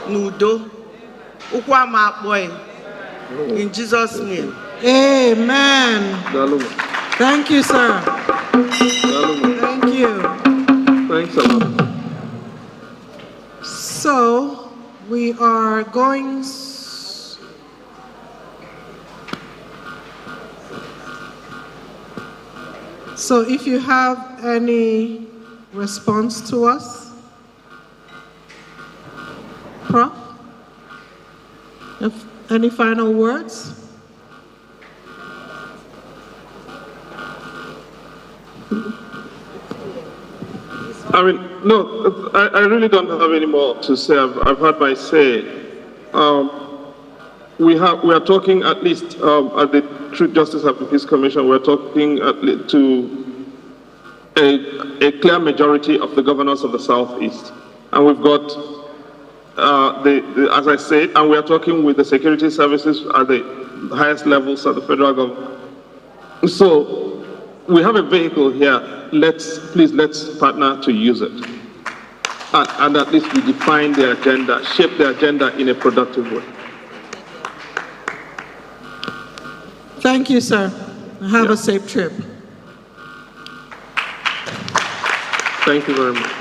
Nudo, in Jesus' name. Amen. Thank you, sir. Thank you. Thanks a lot. So, we are going. So if you have any response to us, Prof, any final words? I mean, no, I really don't have any more to say. I've had my say. We are talking, at least at the Truth, Justice and Peace Commission, we're talking to a clear majority of the governors of the Southeast. And we've got, as I said, and we are talking with the security services at the highest levels of the federal government. So we have a vehicle here. Please let's partner to use it. And at least we define the agenda, shape the agenda in a productive way. Thank you, sir. Have a safe trip. Thank you very much.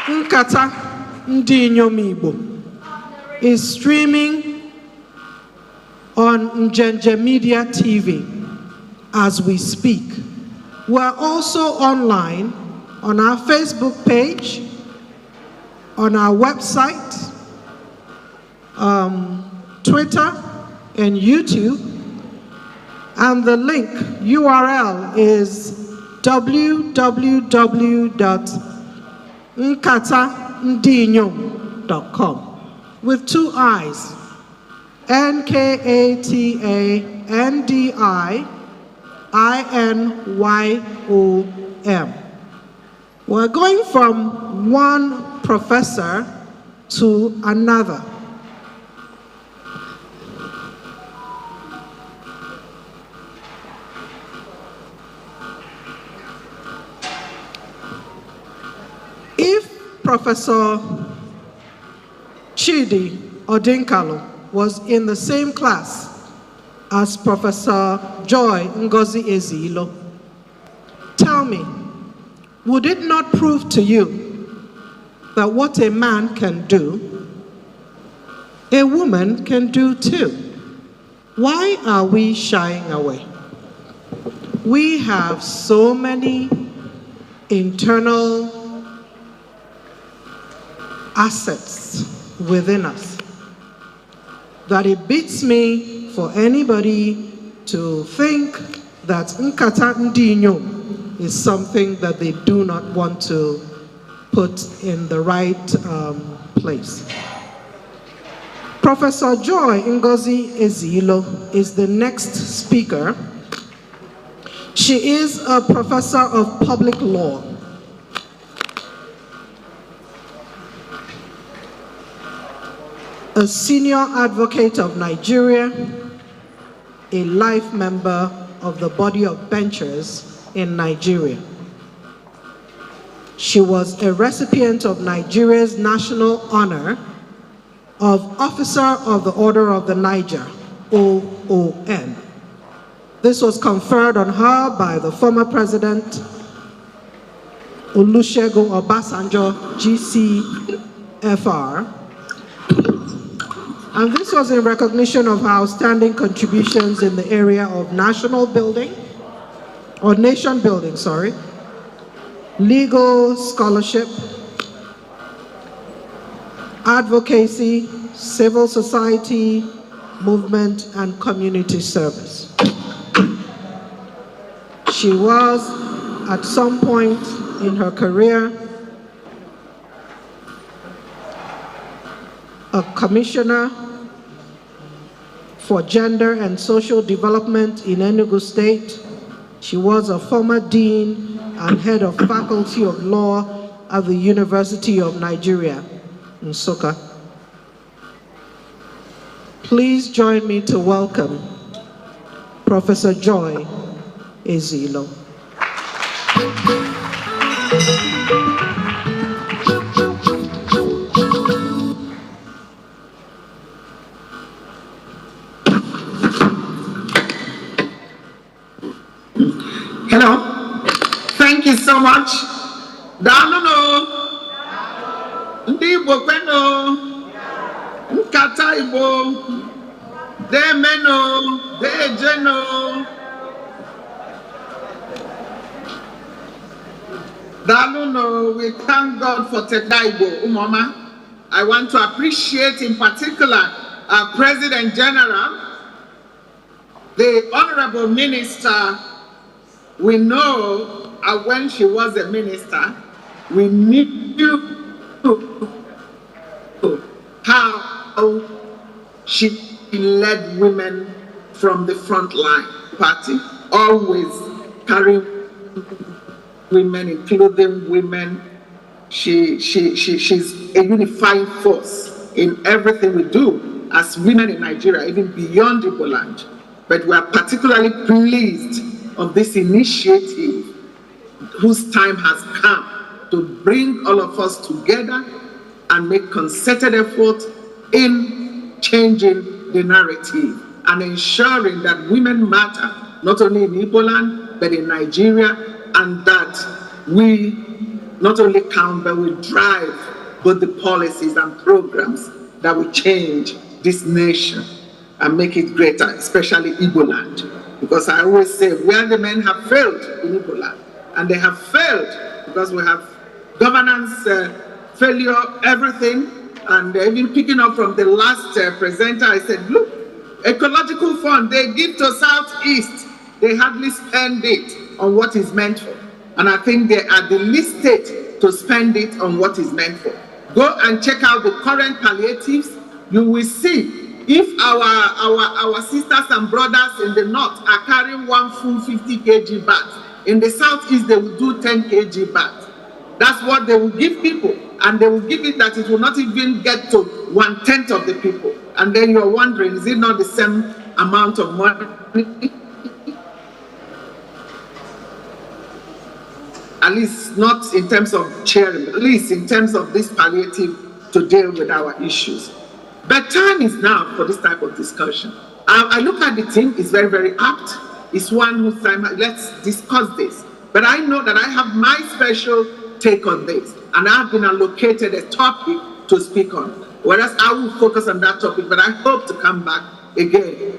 NKATA NDI INYOM IGBO is streaming on Njenje Media TV as we speak. We're also online on our Facebook page, on our website, Twitter, and YouTube, and the link URL is www.nkatandiyinYom.com with 2 I's, NKATA NDI INYOM. We're going from one professor to another. Professor Chidi Odinkalo was in the same class as Professor Joy Ngozi Ezilo. Tell me, would it not prove to you that what a man can do, a woman can do too? Why are we shying away? We have so many internal assets within us that it beats me for anybody to think that NKATA NDI INYOM is something that they do not want to put in the right place. Professor Joy Ngozi Ezilo is the next speaker. She is a professor of public law. A senior advocate of Nigeria, a life member of the body of benchers in Nigeria. She was a recipient of Nigeria's national honor of Officer of the Order of the Niger, OON. This was conferred on her by the former president, Olusegun Obasanjo, GCFR. And this was in recognition of her outstanding contributions in the area of national building, or nation building, sorry, legal scholarship, advocacy, civil society, movement, and community service. She was, at some point in her career, a commissioner for Gender and Social Development in Enugu State. She was a former dean and head of Faculty of Law at the University of Nigeria, Nsukka. Please join me to welcome Professor Joy Ezilo. Hello. Thank you so much. Dalono. Ndi Igbo kweno. NKATA Igbo. Demeno. Dejeno. Dalono. We thank God for Igbo. Umoma. I want to appreciate in particular our President General, the Honorable Minister. We know when she was a minister, we knew how she led women from the front line party, always carrying women, including women. She's a unifying force in everything we do as women in Nigeria, even beyond Igbo land. But we are particularly pleased of this initiative whose time has come to bring all of us together and make concerted effort in changing the narrative and ensuring that women matter, not only in Igbo land, but in Nigeria, and that we not only count, but we drive both the policies and programs that will change this nation and make it greater, especially Igbo land. Because I always say, where the men have failed in Igbo land, and they have failed because we have governance failure, everything, and even picking up from the last presenter, I said, look, ecological fund, they give to Southeast, they hardly spend it on what is meant for. And I think they are the least state to spend it on what is meant for. Go and check out the current palliatives, you will see if our sisters and brothers in the north are carrying one full 50 kg bag, in the southeast they will do 10 kg bags. That's what they will give people, and they will give it that it will not even get to 1/10 of the people. And then you're wondering, is it not the same amount of money? At least not in terms of sharing, at least in terms of this palliative to deal with our issues. But time is now for this type of discussion. I look at the team, it's very, very apt. It's one whose time, let's discuss this. But I know that I have my special take on this, and I've been allocated a topic to speak on. Whereas I will focus on that topic, but I hope to come back again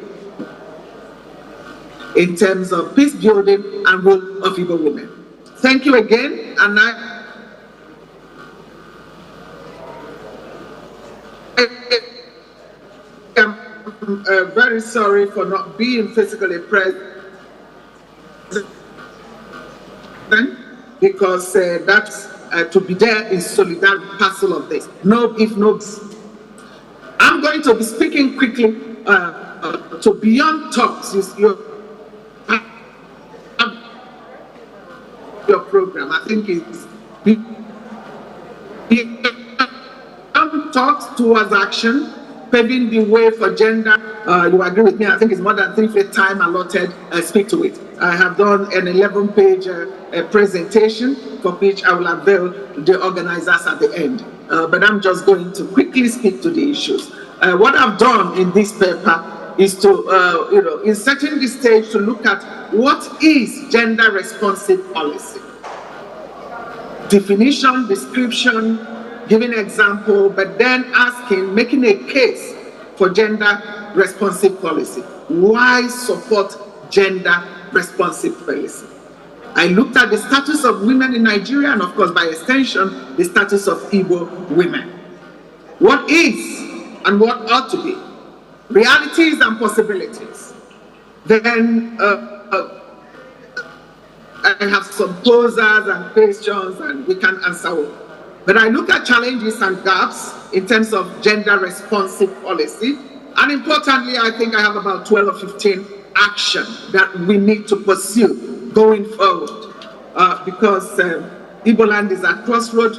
in terms of peace building and role of Igbo women. Thank you again, and I am very sorry for not being physically present, because that's to be there is solidarity, parcel of this. No if, no. I'm going to be speaking quickly to Beyond Talks. Your program, I think it's Beyond Talks towards action, paving the way for gender. You agree with me? I think it's more than 3 feet time allotted. Speak to it. I have done an 11-page presentation for which I will avail the organizers at the end. But I'm just going to quickly speak to the issues. What I've done in this paper is to, in setting the stage to look at what is gender responsive policy. Definition, description, giving example, but then making a case for gender responsive policy. Why support gender responsive policy? I looked at the status of women in Nigeria and, of course, by extension, the status of Igbo women. What is and what ought to be, realities and possibilities. Then I have some posers and questions and we can answer all. But I look at challenges and gaps in terms of gender responsive policy. And importantly, I think I have about 12 or 15 actions that we need to pursue going forward. Because Igbo land is at crossroad.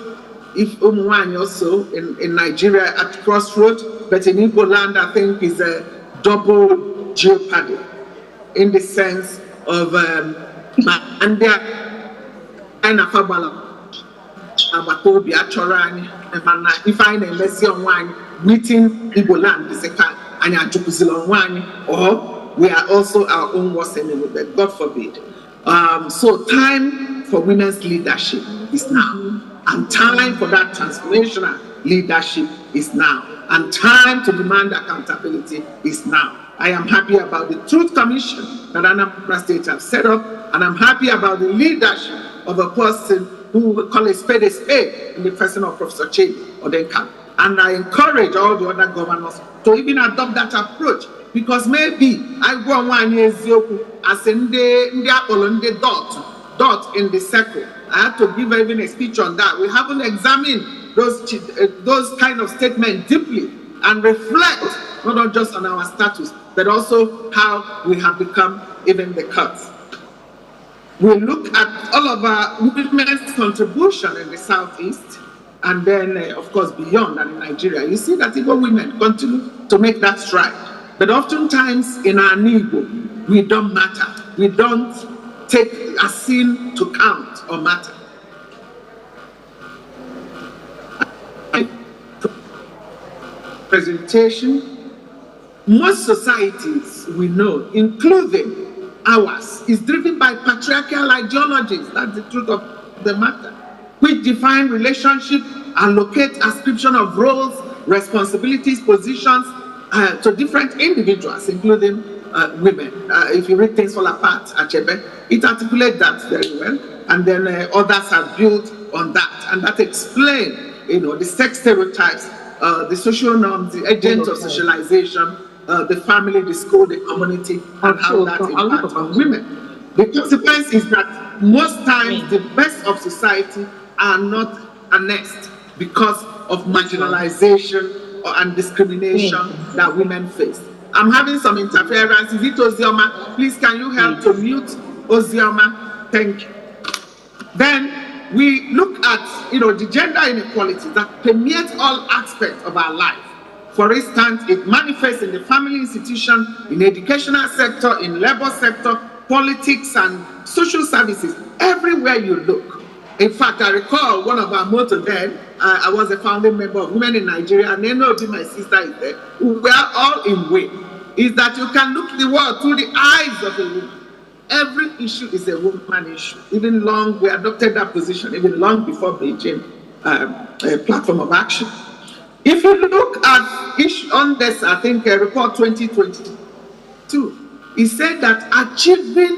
If Umwani also in Nigeria at crossroad, but in Igbo land I think is a double jeopardy in the sense of and there and afabala abakobi achorani and if I na wine within Igbo land is a kind and wine, or we are also our own worst enemy, but God forbid. So time for women's leadership is now. And time for that transformational leadership is now. And time to demand accountability is now. I am happy about the Truth Commission that Anambra State have set up, and I'm happy about the leadership of a person who will call a spade in the person of Professor Chidi Odenka. And I encourage all the other governors to even adopt that approach, because maybe I go on one year as in the dot in the circle. I had to give even a speech on that. We haven't examined those kind of statements deeply and reflect not just on our status, but also how we have become even the cause. We look at all of our women's contribution in the Southeast, and then, of course, beyond and in Nigeria. You see that Igbo women continue to make that stride. But oftentimes in our Igbo, we don't matter. We don't take a sin to count or matter. Presentation, most societies we know, including ours, is driven by patriarchal ideologies. That's the truth of the matter, which define relationship, allocate ascription of roles, responsibilities, positions to different individuals, including women. If you read Things Fall Apart, Achebe, it articulates that very well, and then others have built on that, and that explains, the sex stereotypes, the social norms, the agents of socialization, the family, the school, the community, and how that impacts on women. The consequence is that most times the best of society are not annexed because of marginalization and discrimination that women face. I'm having some interference. Is it Ozioma? Please, can you help to mute Ozioma? Thank you. Then we look at, the gender inequality that permeates all aspects of our life. For instance, it manifests in the family institution, in the educational sector, in labor sector, politics and social services, everywhere you look. In fact, I recall one of our mottos then, I was a founding member of Women in Nigeria, and then my sister is there. We are all in way. Is that you can look the world through the eyes of a woman. Every issue is a woman issue. Even long, we adopted that position, even long before Beijing platform of action. If you look at on this, I think report 2022, it said that achieving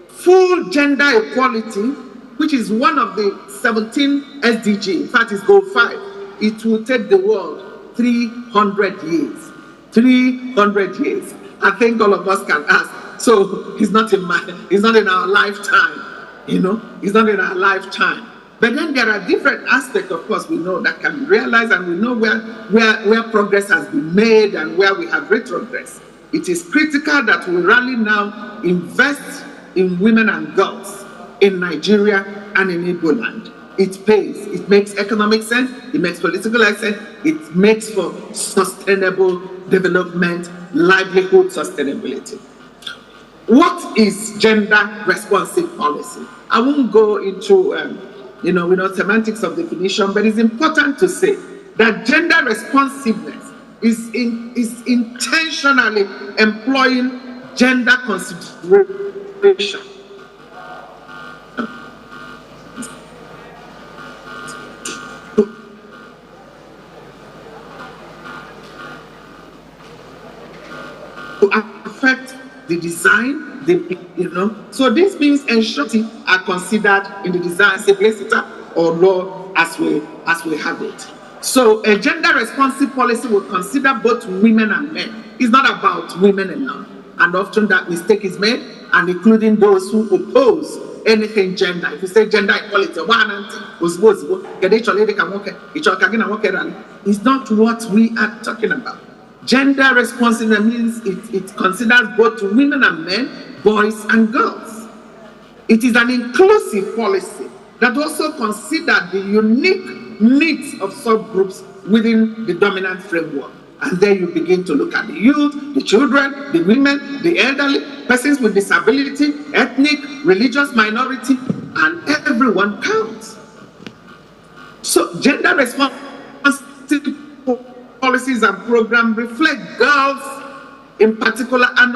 full gender equality, which is one of the 17 SDG, in fact it's goal 5, it will take the world 300 years. 300 years. I think all of us can ask. So it's not in our lifetime, it's not in our lifetime. But then there are different aspects, of course, we know that can be realized, and we know where progress has been made and where we have retrogressed. It is critical that we really now invest in women and girls in Nigeria and in Igbo land. It pays. It makes economic sense. It makes political sense. It makes for sustainable development, livelihood sustainability. What is gender responsive policy? I won't go into semantics of definition, but it's important to say that gender responsiveness is intentionally employing gender consideration. To affect the design, So this means ensuring are considered in the design, simplicity or law as we have it. So a gender responsive policy will consider both women and men. It's not about women alone. And often that mistake is made, and including those who oppose anything gender. If you say gender equality, it's not what we are talking about. Gender responsiveness means it considers both women and men, boys and girls. It is an inclusive policy that also considers the unique needs of subgroups within the dominant framework. And then you begin to look at the youth, the children, the women, the elderly, persons with disability, ethnic, religious minority, and everyone counts. So gender responsive policies and programs reflect girls in particular, and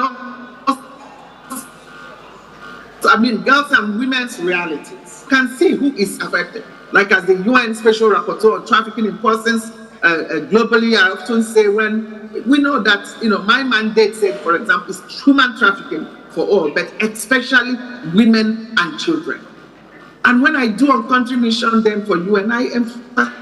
girls and women's realities. You can see who is affected. Like as the UN Special Rapporteur on Trafficking in Persons globally, I often say, when we know that, my mandate said, for example, is human trafficking for all, but especially women and children. And when I do on country mission then for UN, I emphasize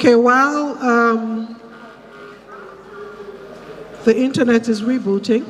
Okay, while the internet is rebooting,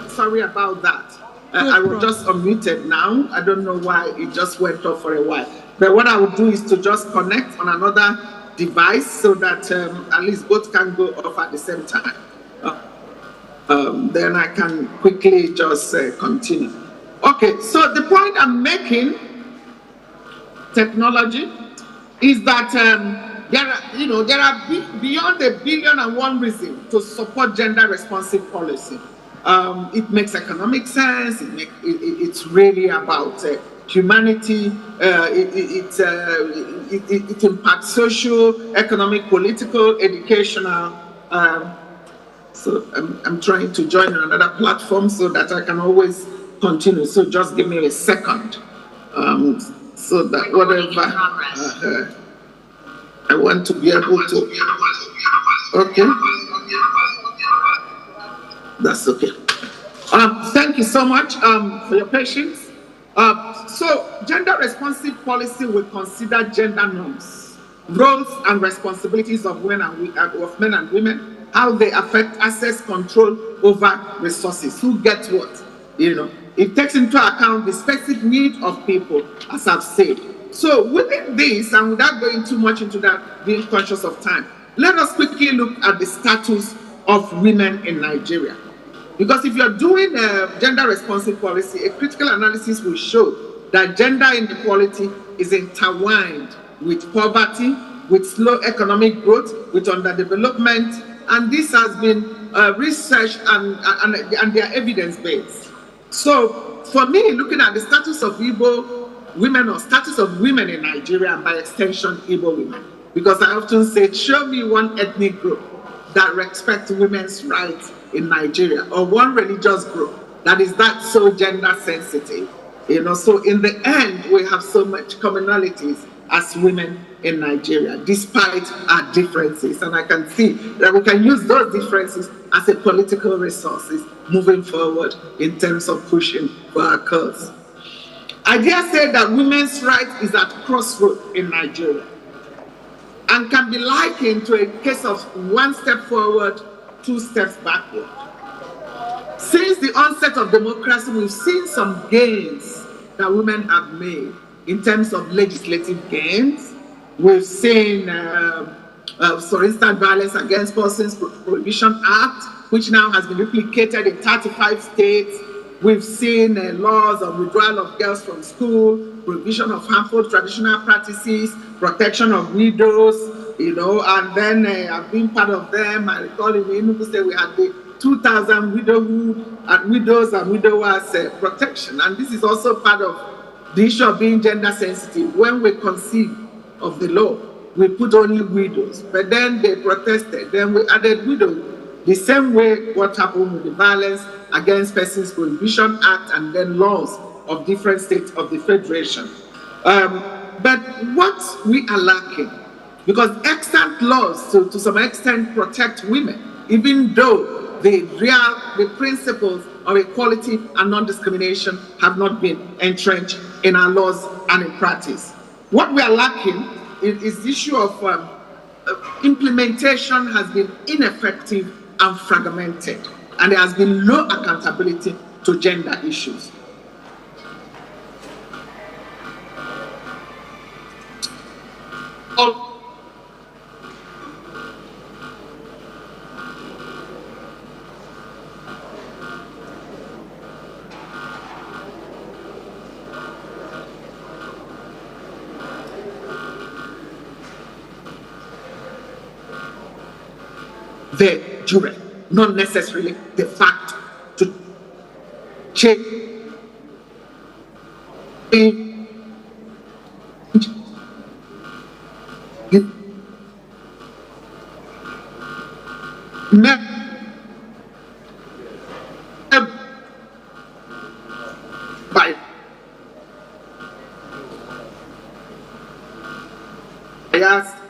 sorry about that. I was just unmuted now. I don't know why it just went off for a while. But what I would do is to just connect on another device so that at least both can go off at the same time. Then I can quickly just continue. Okay, so the point I'm making, technology, is that there are beyond 1,000,000,001 reasons to support gender responsive policy. It makes economic sense. It's really about humanity. It impacts social, economic, political, educational. So I'm trying to join another platform so that I can always continue. So just give me a second. So that whatever I want to be able to. Okay. That's okay. Thank you so much for your patience. So gender responsive policy will consider gender norms, roles and responsibilities of men and women, how they affect access, control over resources, who gets what, It takes into account the specific need of people, as I've said. So within this, and without going too much into that, being conscious of time, let us quickly look at the status of women in Nigeria. Because if you're doing a gender responsive policy, a critical analysis will show that gender inequality is intertwined with poverty, with slow economic growth, with underdevelopment, and this has been researched and they are evidence-based. So for me, looking at the status of Igbo women or status of women in Nigeria, and by extension, Igbo women, because I often say, show me one ethnic group that respects women's rights in Nigeria, or one religious group that is that so gender sensitive. You know, so in the end, we have so much commonalities as women in Nigeria, despite our differences. And I can see that we can use those differences as a political resources moving forward in terms of pushing for our cause. I dare say that women's rights is at crossroads in Nigeria and can be likened to a case of one step forward, two steps backward. Since the onset of democracy, we've seen some gains that women have made in terms of legislative gains. We've seen, for instance, Violence Against Persons Prohibition Act, which now has been replicated in 35 states. We've seen laws of withdrawal of girls from school, prohibition of harmful traditional practices, protection of widows, you know, and then I've been part of them. I recall in Enugu State we had the 2,000 widows and widowers protection, and this is also part of the issue of being gender sensitive. When we conceive of the law, we put only widows, but then they protested, then we added widows. The same way what happened with the Violence Against Persons Prohibition Act and then laws of different states of the Federation. But what we are lacking, because extant laws to some extent protect women, even though the principles of equality and non-discrimination have not been entrenched in our laws and in practice. What we are lacking is the issue of implementation has been ineffective and fragmented, and there has been no accountability to gender issues. The jury, not necessarily the fact to change by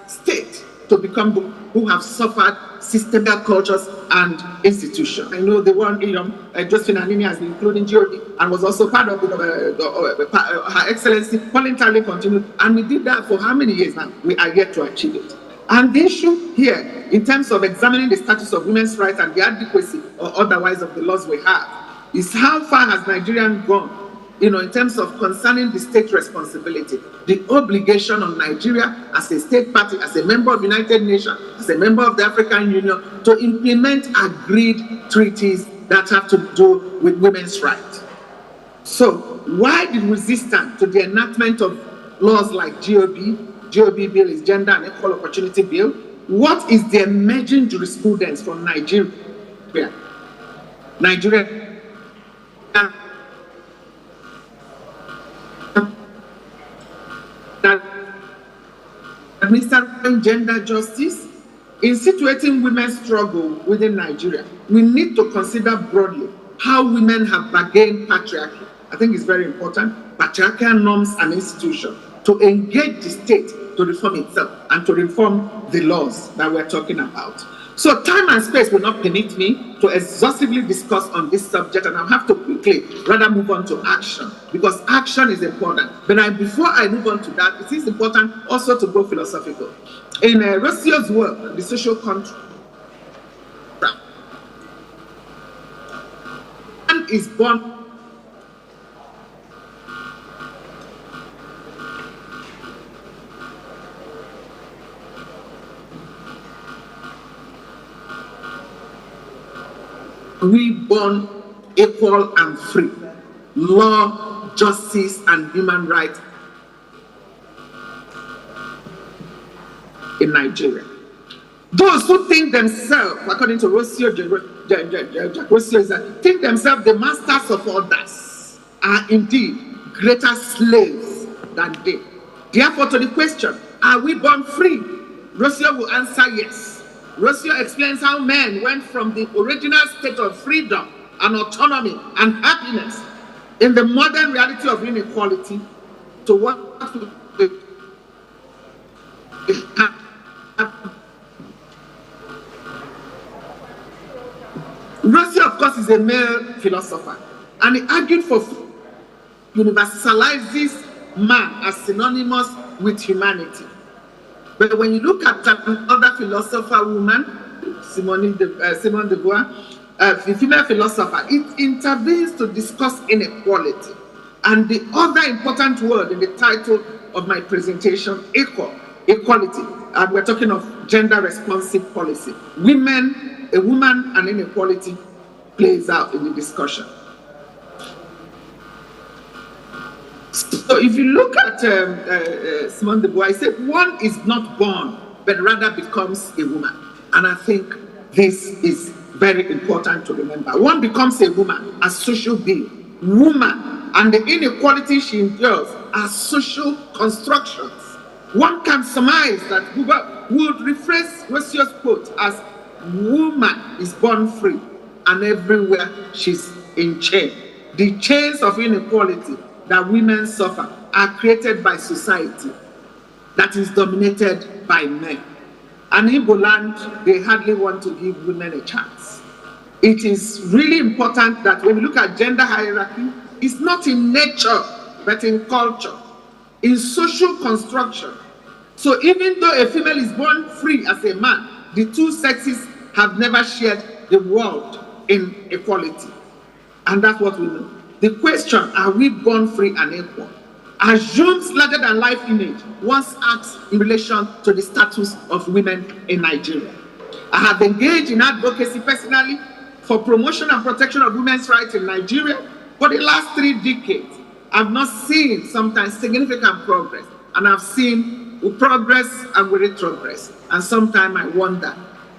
state to become who have suffered systemic cultures and institutions. I know the one Josephine Anini has been including GOD and was also part of Her Excellency voluntarily continued, and we did that for how many years now? We are yet to achieve it. And the issue here, in terms of examining the status of women's rights and the adequacy or otherwise of the laws we have, is how far has Nigeria gone, in terms of concerning the state responsibility, the obligation on Nigeria as a state party, as a member of the United Nations, as a member of the African Union, to implement agreed treaties that have to do with women's rights. So why the resistance to the enactment of laws like GOB bill is Gender and Equal Opportunity Bill? What is the emerging jurisprudence from Nigeria? That administering gender justice in situating women's struggle within Nigeria, we need to consider broadly how women have bargained patriarchy. I think it's very important, patriarchal norms and institutions, to engage the state to reform itself and to reform the laws that we're talking about. So time and space will not permit me to exhaustively discuss on this subject, and I'll have to quickly rather move on to action, because action is important. But before I move on to that, it is important also to go philosophical. In Rousseau's work, The Social Contract, man is born we born equal and free? Law, justice, and human rights in Nigeria. Those who think themselves, according to Rocio, think themselves the masters of others are indeed greater slaves than they. Therefore, to the question, are we born free? Rocio will answer yes. Rocio explains how men went from the original state of freedom and autonomy and happiness in the modern reality of inequality to what Rocio, of course, is a male philosopher, and he argued for universalizes man as synonymous with humanity. But when you look at another philosopher woman, Simone de Beauvoir, the female philosopher, it intervenes to discuss inequality. And the other important word in the title of my presentation, equality, and we're talking of gender responsive policy. A woman and inequality plays out in the discussion. So if you look at Simone de Beauvoir, I said one is not born, but rather becomes a woman. And I think this is very important to remember. One becomes a woman, a social being. Woman and the inequality she endures are social constructions. One can surmise that Buba would rephrase Rocio's quote as, woman is born free, and everywhere she's in chain. The chains of inequality that women suffer are created by society that is dominated by men. And in Igbo land, they hardly want to give women a chance. It is really important that when we look at gender hierarchy, it's not in nature, but in culture, in social construction. So even though a female is born free as a man, the two sexes have never shared the world in equality. And that's what we know. The question, are we born free and equal, assumes larger than life image once asked in relation to the status of women in Nigeria. I have engaged in advocacy personally for promotion and protection of women's rights in Nigeria for the last 3 decades. I've not seen sometimes significant progress, and I've seen progress and retrogress. And sometimes I wonder,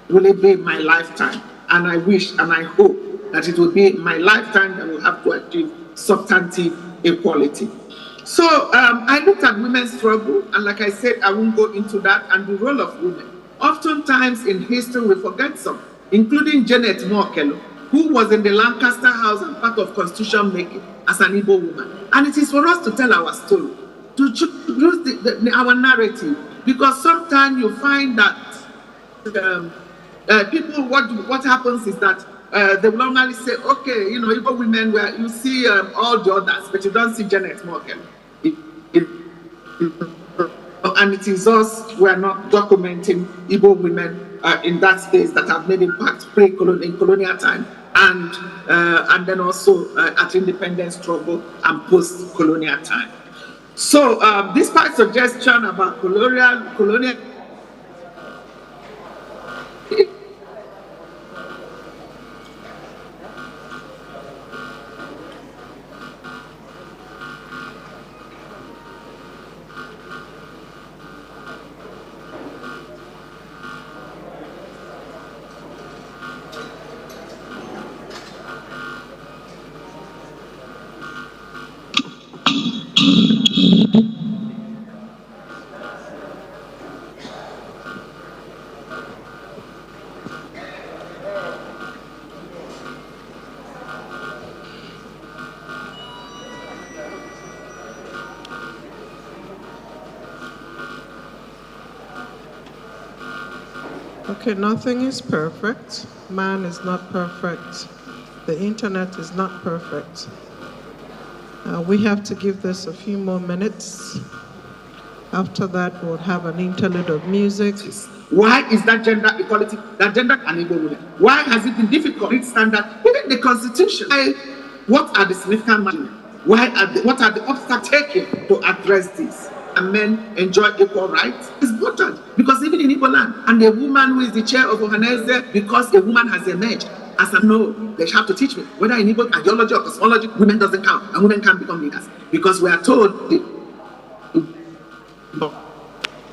will it be my lifetime? And I wish and I hope that it will be my lifetime that we'll have to achieve substantive equality. So I looked at women's struggle, and like I said, I won't go into that, and the role of women. Oftentimes in history we forget some, including Janet Mokello, who was in the Lancaster House and part of constitution making as an Igbo woman. And it is for us to tell our story, to use our narrative, because sometimes you find that people, what happens is that they will normally say, okay, you know, Igbo women, where you see all the others, but you don't see Janet Mokello. And it is us, we are not documenting Igbo women in that space that have made impact in colonial time, and then also at independence struggle and post-colonial time. So despite suggestion about colonial Okay, nothing is perfect. Man is not perfect. The internet is not perfect. We have to give this a few more minutes. After that, we'll have an interlude of music. Why is that gender equality, that gender and Igbo women? Why has it been difficult to reach standard? Even the Constitution. What are the significant margins? What are the obstacles taken to address this? And men enjoy equal rights? It's important, because even in Igbo land, and a woman who is the chair of Ohaneze, because a woman has emerged, as I know, they have to teach me whether in Igbo ideology or cosmology, women doesn't count, and women can't become leaders because we are told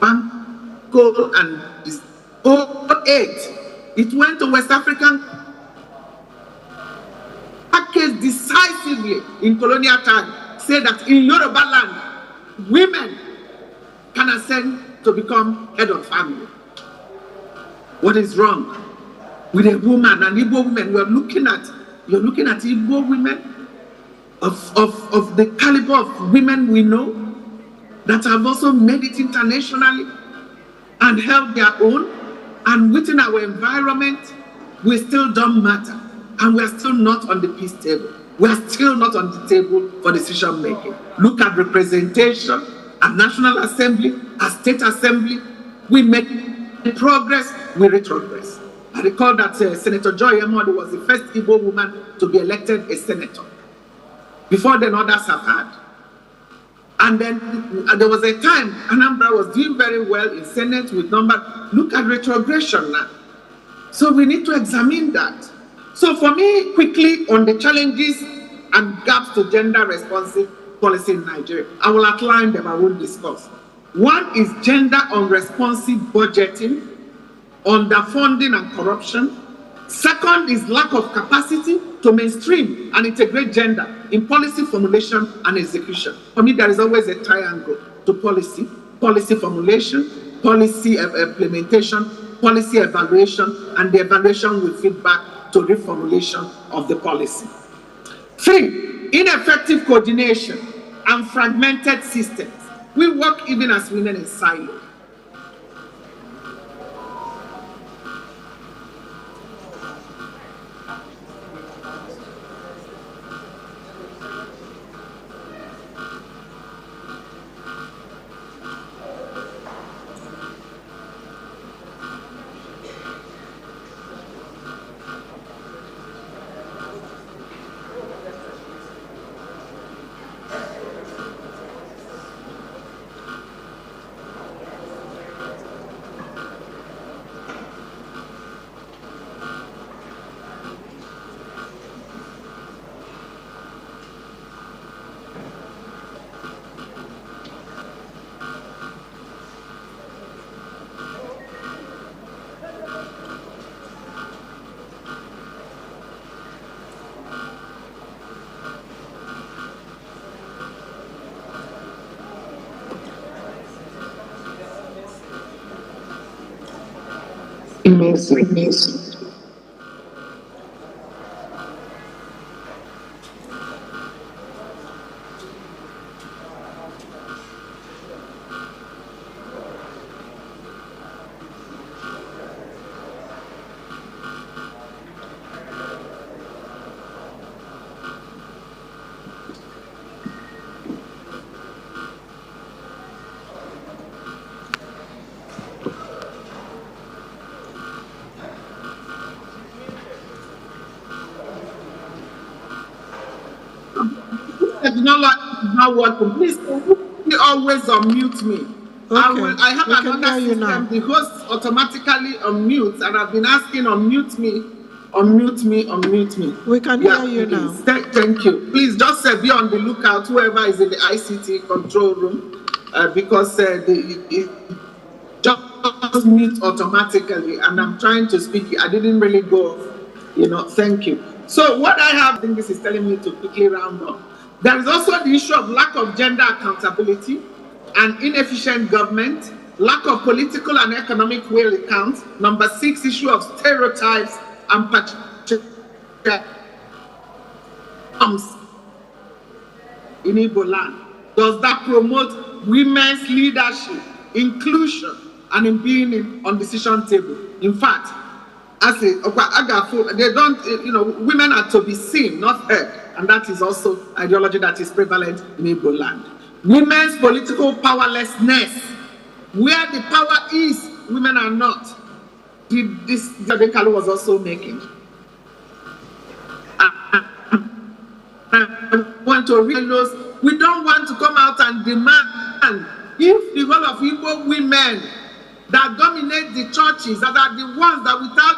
Banco and this 08, it went to West African case decisively in colonial time, say that in Yoruba land, women can ascend to become head of family. What is wrong with a woman, an Igbo woman? You're looking at Igbo women of the caliber of women we know that have also made it internationally and held their own, and within our environment, we still don't matter. And we are still not on the peace table. We are still not on the table for decision making. Look at representation at National Assembly, at State Assembly. We make progress, we retrogress. I recall that Senator Joy Emodi was the first Igbo woman to be elected a senator. Before then, others have had. And then there was a time Anambra was doing very well in Senate with number. Look at retrogression now. So we need to examine that. So for me, quickly on the challenges and gaps to gender responsive policy in Nigeria, I will outline them, I won't discuss. One is gender unresponsive budgeting, underfunding and corruption. Second is lack of capacity to mainstream and integrate gender in policy formulation and execution. For me, there is always a triangle to policy: policy formulation, policy implementation, policy evaluation, and the evaluation will feed back to reformulation of the policy. 3, ineffective coordination and fragmented systems. We work even as women in silos. I do not like not working. Please always unmute me. Okay. I have We another system. The host automatically unmutes, and I've been asking unmute me, unmute me, unmute me. We can hear you now. Thank you. Please just be on the lookout, whoever is in the ICT control room, because it just mute automatically, and I'm trying to speak. I didn't really go off, thank you. So what I have, I think this is telling me to quickly round up. There is also the issue of lack of gender accountability and inefficient government, lack of political and economic will accounts. Number 6, issue of stereotypes and patriarchy in Igbo land. Does that promote women's leadership, inclusion, and in being on decision table? In fact, as they don't, women are to be seen, not heard. And that is also ideology that is prevalent in Igbo land. Women's political powerlessness. Where the power is, women are not. This Kalu was also making. I want to realize we don't want to come out and demand if the role of Igbo women that dominate the churches, that are the ones that without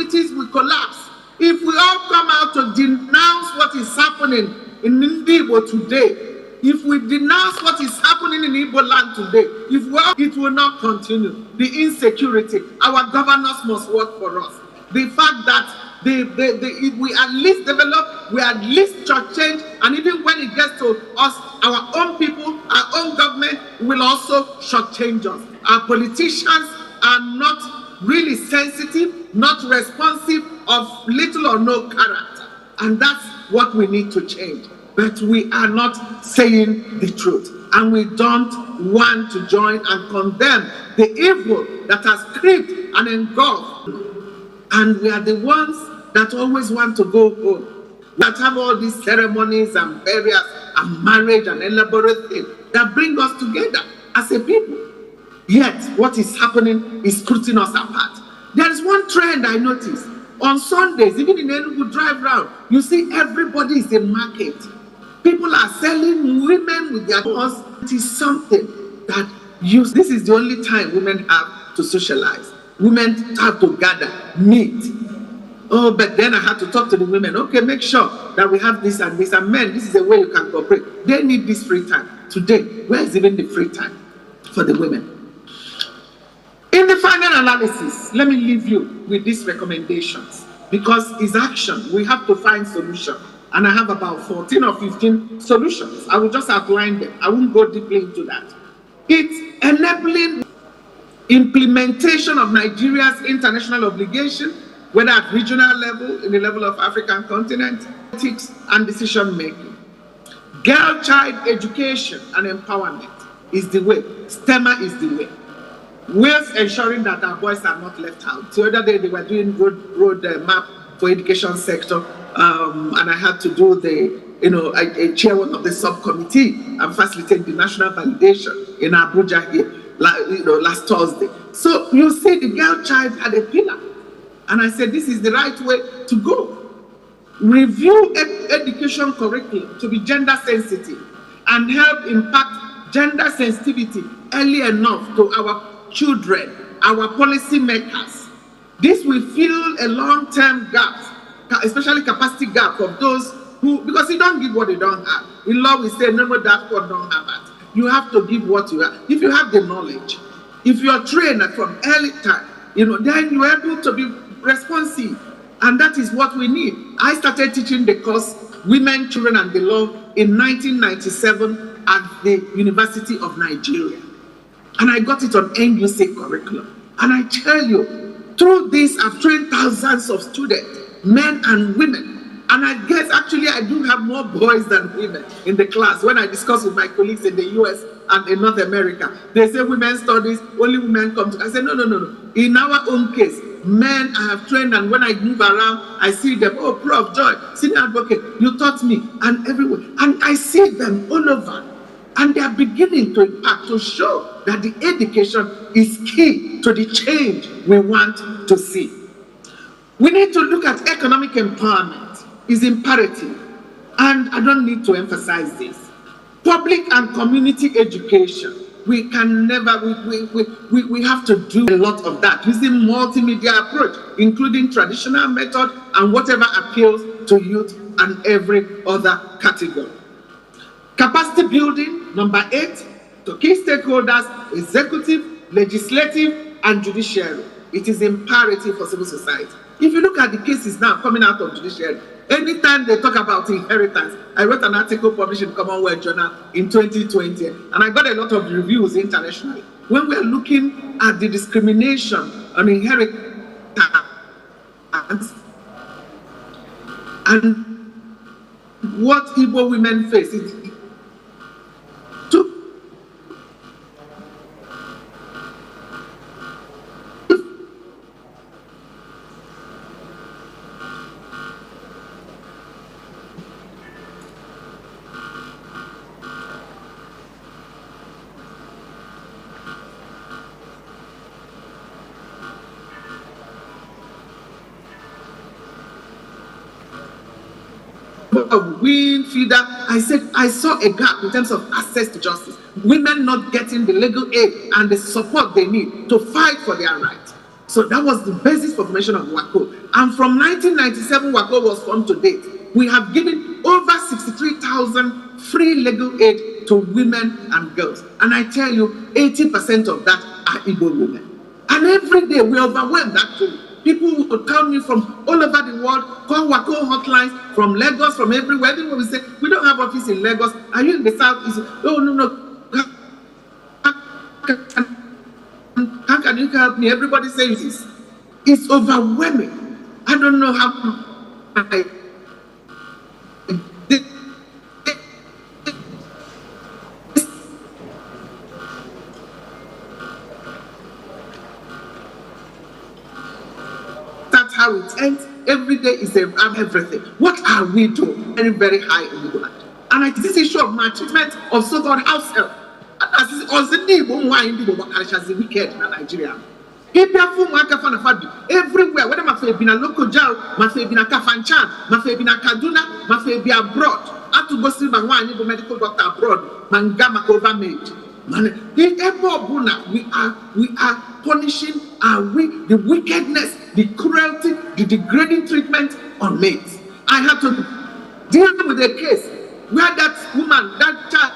communities will collapse. If we all come out to denounce what is happening in Ndi IGBO today, if we denounce what is happening in Igbo land today, it will not continue. The insecurity, our governors must work for us. The fact that we at least develop, we at least church change, and even when it gets to us, our own people, our own government will also shortchange us. Our politicians are not really sensitive, not responsive, of little or no character. And that's what we need to change. But we are not saying the truth. And we don't want to join and condemn the evil that has crept and engulfed. And we are the ones that always want to go home. That have all these ceremonies and burials and marriage and elaborate things that bring us together as a people. Yet, what is happening is putting us apart. There is one trend I noticed. On Sundays, even in Enugu drive round, you see everybody is in market. People are selling women with their horse. It is something that this is the only time women have to socialize. Women have to gather, meet. Oh, but then I had to talk to the women. Okay, make sure that we have this and this. And men, this is the way you can cooperate. They need this free time. Today, where is even the free time for the women? In the final analysis, let me leave you with these recommendations, because it's action. We have to find solutions. And I have about 14 or 15 solutions. I will just outline them. I won't go deeply into that. It's enabling implementation of Nigeria's international obligation, whether at regional level, in the level of African continent, politics and decision making. Girl-child education and empowerment is the way. STEMA is the way. We're ensuring that our boys are not left out. The other day they were doing road map for education sector, and I had to do a chair one of the subcommittee and facilitate the national validation in Abuja here, last Thursday. So you see, the girl child had a pillar, and I said this is the right way to go. Review education curriculum to be gender sensitive and help impact gender sensitivity early enough to our children, our policy makers. This will fill a long-term gap, especially capacity gap of those who, because you don't give what you don't have. In law, we say, no, that one don't have it. You have to give what you have. If you have the knowledge, if you are trained from early time, then you are able to be responsive. And that is what we need. I started teaching the course, Women, Children, and the Law in 1997 at the University of Nigeria. And I got it on NUC curriculum. And I tell you, through this, I've trained thousands of students, men and women. And I guess actually I do have more boys than women in the class. When I discuss with my colleagues in the US and in North America, they say women studies, only women come to. I say, no. In our own case, men I have trained, and when I move around, I see them, oh, Prof. Joy, senior advocate, you taught me, and everywhere. And I see them all over. And they are beginning to impact, to show that the education is key to the change we want to see. We need to look at economic empowerment. It's imperative. And I don't need to emphasize this. Public and community education. We can never, we have to do a lot of that using multimedia approach, including traditional method and whatever appeals to youth and every other category. Capacity building, number 8, to key stakeholders, executive, legislative, and judiciary. It is imperative for civil society. If you look at the cases now coming out of judiciary, anytime they talk about inheritance, I wrote an article published in Commonwealth Journal in 2020, and I got a lot of reviews internationally. When we're looking at the discrimination on inheritance and what Igbo women face, of wind feeder. I said I saw a gap in terms of access to justice. Women not getting the legal aid and the support they need to fight for their rights. So that was the basis for formation of WACO. And from 1997, WACO was formed to date. We have given over 63,000 free legal aid to women and girls. And I tell you, 80% of that are Igbo women. And every day we overwhelm actually. People will tell me from all over the world, call WACO hotlines from Lagos, from everywhere. Then when we say, we don't have office in Lagos, are you in the south? Oh, no. How can you help me? Everybody says this. It's overwhelming. I don't know how. That's how it ends. Every day is everything. What are we doing? Very, very high in the land. And it is this issue of maltreatment of so-called house help. As is also the wicked in Nigeria. Everywhere, whether my fair been a local jail, my fair been a Kafanchan, my fair been a Kaduna, my fair be abroad. I have to go see my one medical doctor abroad. Mangama overmade. We are punishing the wickedness, the cruelty, the degrading treatment on maids. I had to deal with a case where that woman, that child.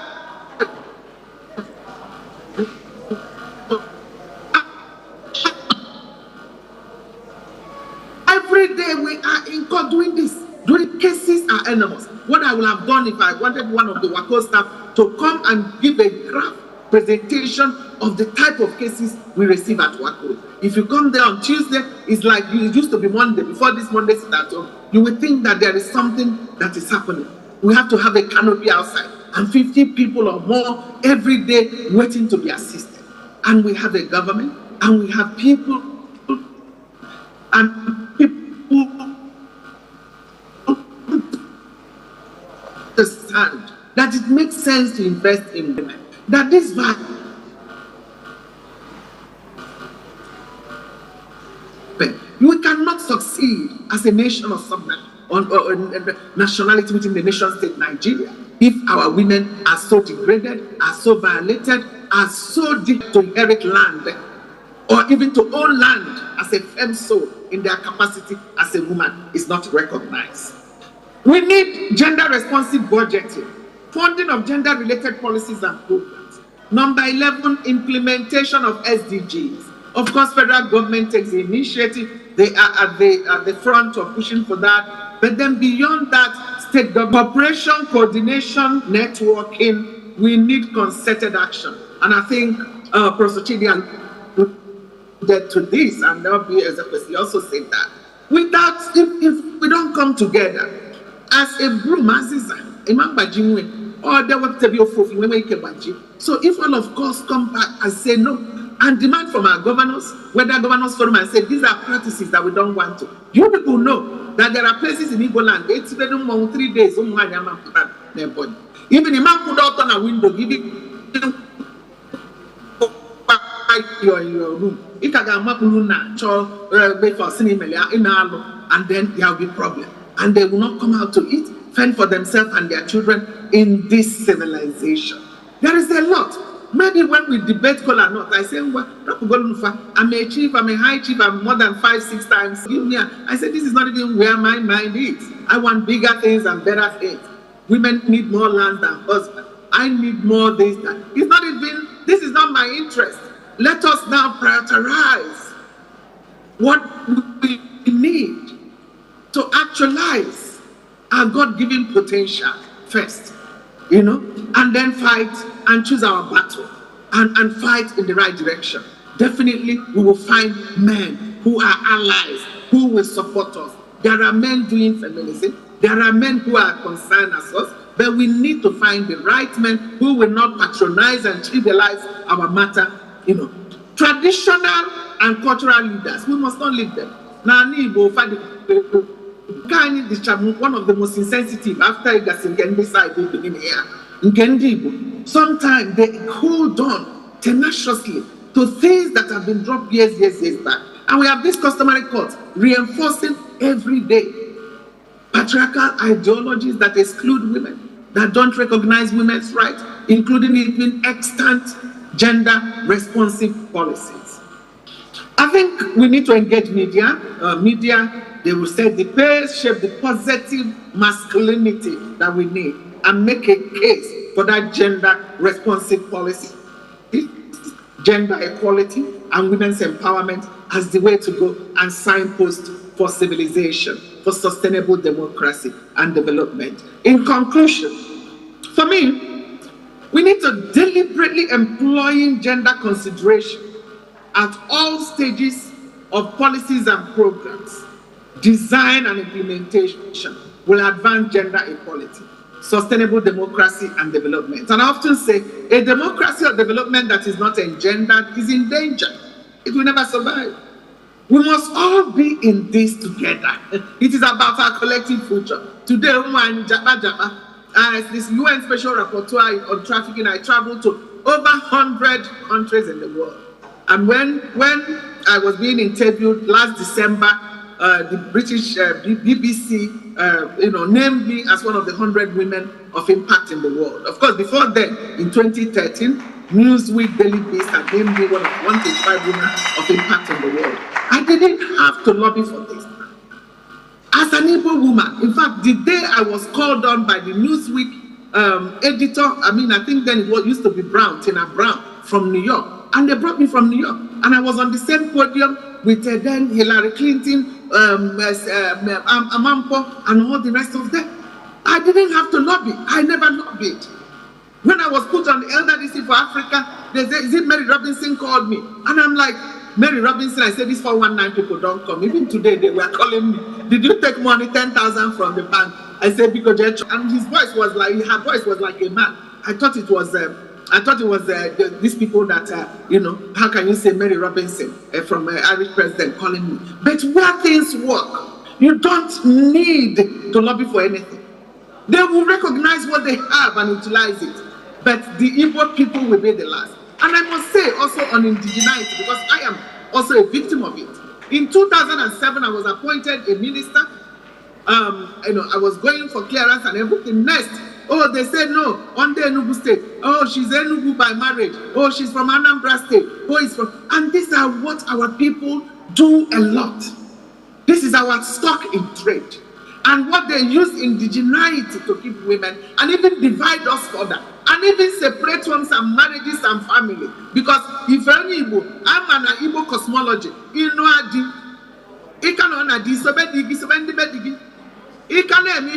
Every day we are in court doing this. Doing cases are enormous. What I would have done if I wanted one of the WACO staff to come and give a graph presentation of the type of cases we receive at WACO. If you come there on Tuesday, it's like it used to be Monday. Before this Monday starts, you will think that there is something that is happening. We have to have a canopy outside and 50 people or more every day waiting to be assisted. And we have a government and we have people understand that it makes sense to invest in women. That this value we cannot succeed as a nation or nationality within the nation state Nigeria if our women are so degraded, are so violated, are so deep to inherit land or even to own land as a firm soul in their capacity as a woman is not recognized. We need gender responsive budgeting, funding of gender related policies and programs. Number 11, implementation of SDGs. Of course, federal government takes the initiative. They are at the front of pushing for that. But then beyond that, state cooperation, coordination, networking, we need concerted action. And I think Professor Chidian get to this, and there'll be as he also said that. Without, if we don't come together as a group, or there will be a so if all of us come back and say no, and demand from our governors, whether governors forum and say these are practices that we don't want to. You people know that there are places in Igbo land, 3 days, even a man put out on a window, giving your room. And then there will be problem. And they will not come out to eat, fend for themselves and their children in this civilization. There is a lot. Maybe when we debate call or not, I say, well, I'm a chief, I'm a high chief, I'm more than 5-6 times. I said, this is not even where my mind is. I want bigger things and better things. Women need more land than husbands. I need more this, that. It's not even, this is not my interest. Let us now prioritize what we need to actualize our God-given potential first, and then fight and choose our battle and fight in the right direction. Definitely, we will find men who are allies, who will support us. There are men doing feminism. There are men who are concerned as us, but we need to find the right men who will not patronize and trivialize our matter. Traditional and cultural leaders, we must not leave them. Now, one of the most insensitive after Nkendi side in here. Sometimes they hold on tenaciously to things that have been dropped years back. And we have this customary court reinforcing every day patriarchal ideologies that exclude women, that don't recognize women's rights, including even extant gender responsive policies. I think we need to engage media. They will set the pace, shape the positive masculinity that we need, and make a case for that gender responsive policy, gender equality, and women's empowerment as the way to go and signpost for civilization, for sustainable democracy and development. In conclusion, for me, we need to deliberately employ gender consideration at all stages of policies and programs. Design and implementation will advance gender equality, sustainable democracy and development. And I often say, a democracy or development that is not engendered is in danger. It will never survive. We must all be in this together. It is about our collective future. Today, as this UN Special Rapporteur on Trafficking, I traveled to over 100 countries in the world. And when I was being interviewed last December, the British BBC, named me as one of the 100 women of impact in the world. Of course, before then, in 2013, Newsweek Daily Beast had named me one of 125 women of impact in the world. I didn't have to lobby for this. As an Igbo woman, in fact, the day I was called on by the Newsweek editor, I think then it used to be Tina Brown from New York, and they brought me from New York, and I was on the same podium with then Hillary Clinton, Amampo, and all the rest of them. I didn't have to lobby. I never lobbied. When I was put on the LDC for Africa, they said, is it Mary Robinson called me? And I'm like, Mary Robinson, I said, these 419 people don't come. Even today, they were calling me. Did you take money, 10,000 from the bank? I said, because and her voice was like a man. I thought it was these people that, how can you say Mary Robinson from Irish president calling me? But where things work, you don't need to lobby for anything. They will recognize what they have and utilize it. But the Igbo people will be the last. And I must say also on indigeneity, because I am also a victim of it. In 2007, I was appointed a minister. I was going for clearance and everything. Next, they said no, on the Enugu state. Oh, she's Enugu by marriage. Oh, she's from Anambra state. Oh, it's from. And these are what our people do a lot. This is our stock in trade. And what they use indigeneity to keep women and even divide us further. And even separate homes and marriages and family. Because if any Igbo, I'm an Igbo cosmology. You know, I can't so bad. If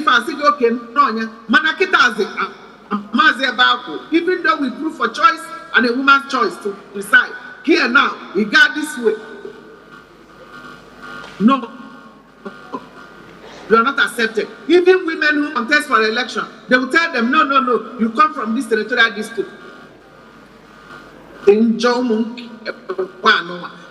I say okay, even though we prove for choice and a woman's choice to decide. Here now, we got this way. No. You are not accepted. Even women who contest for election, they will tell them, no, you come from this territorial district.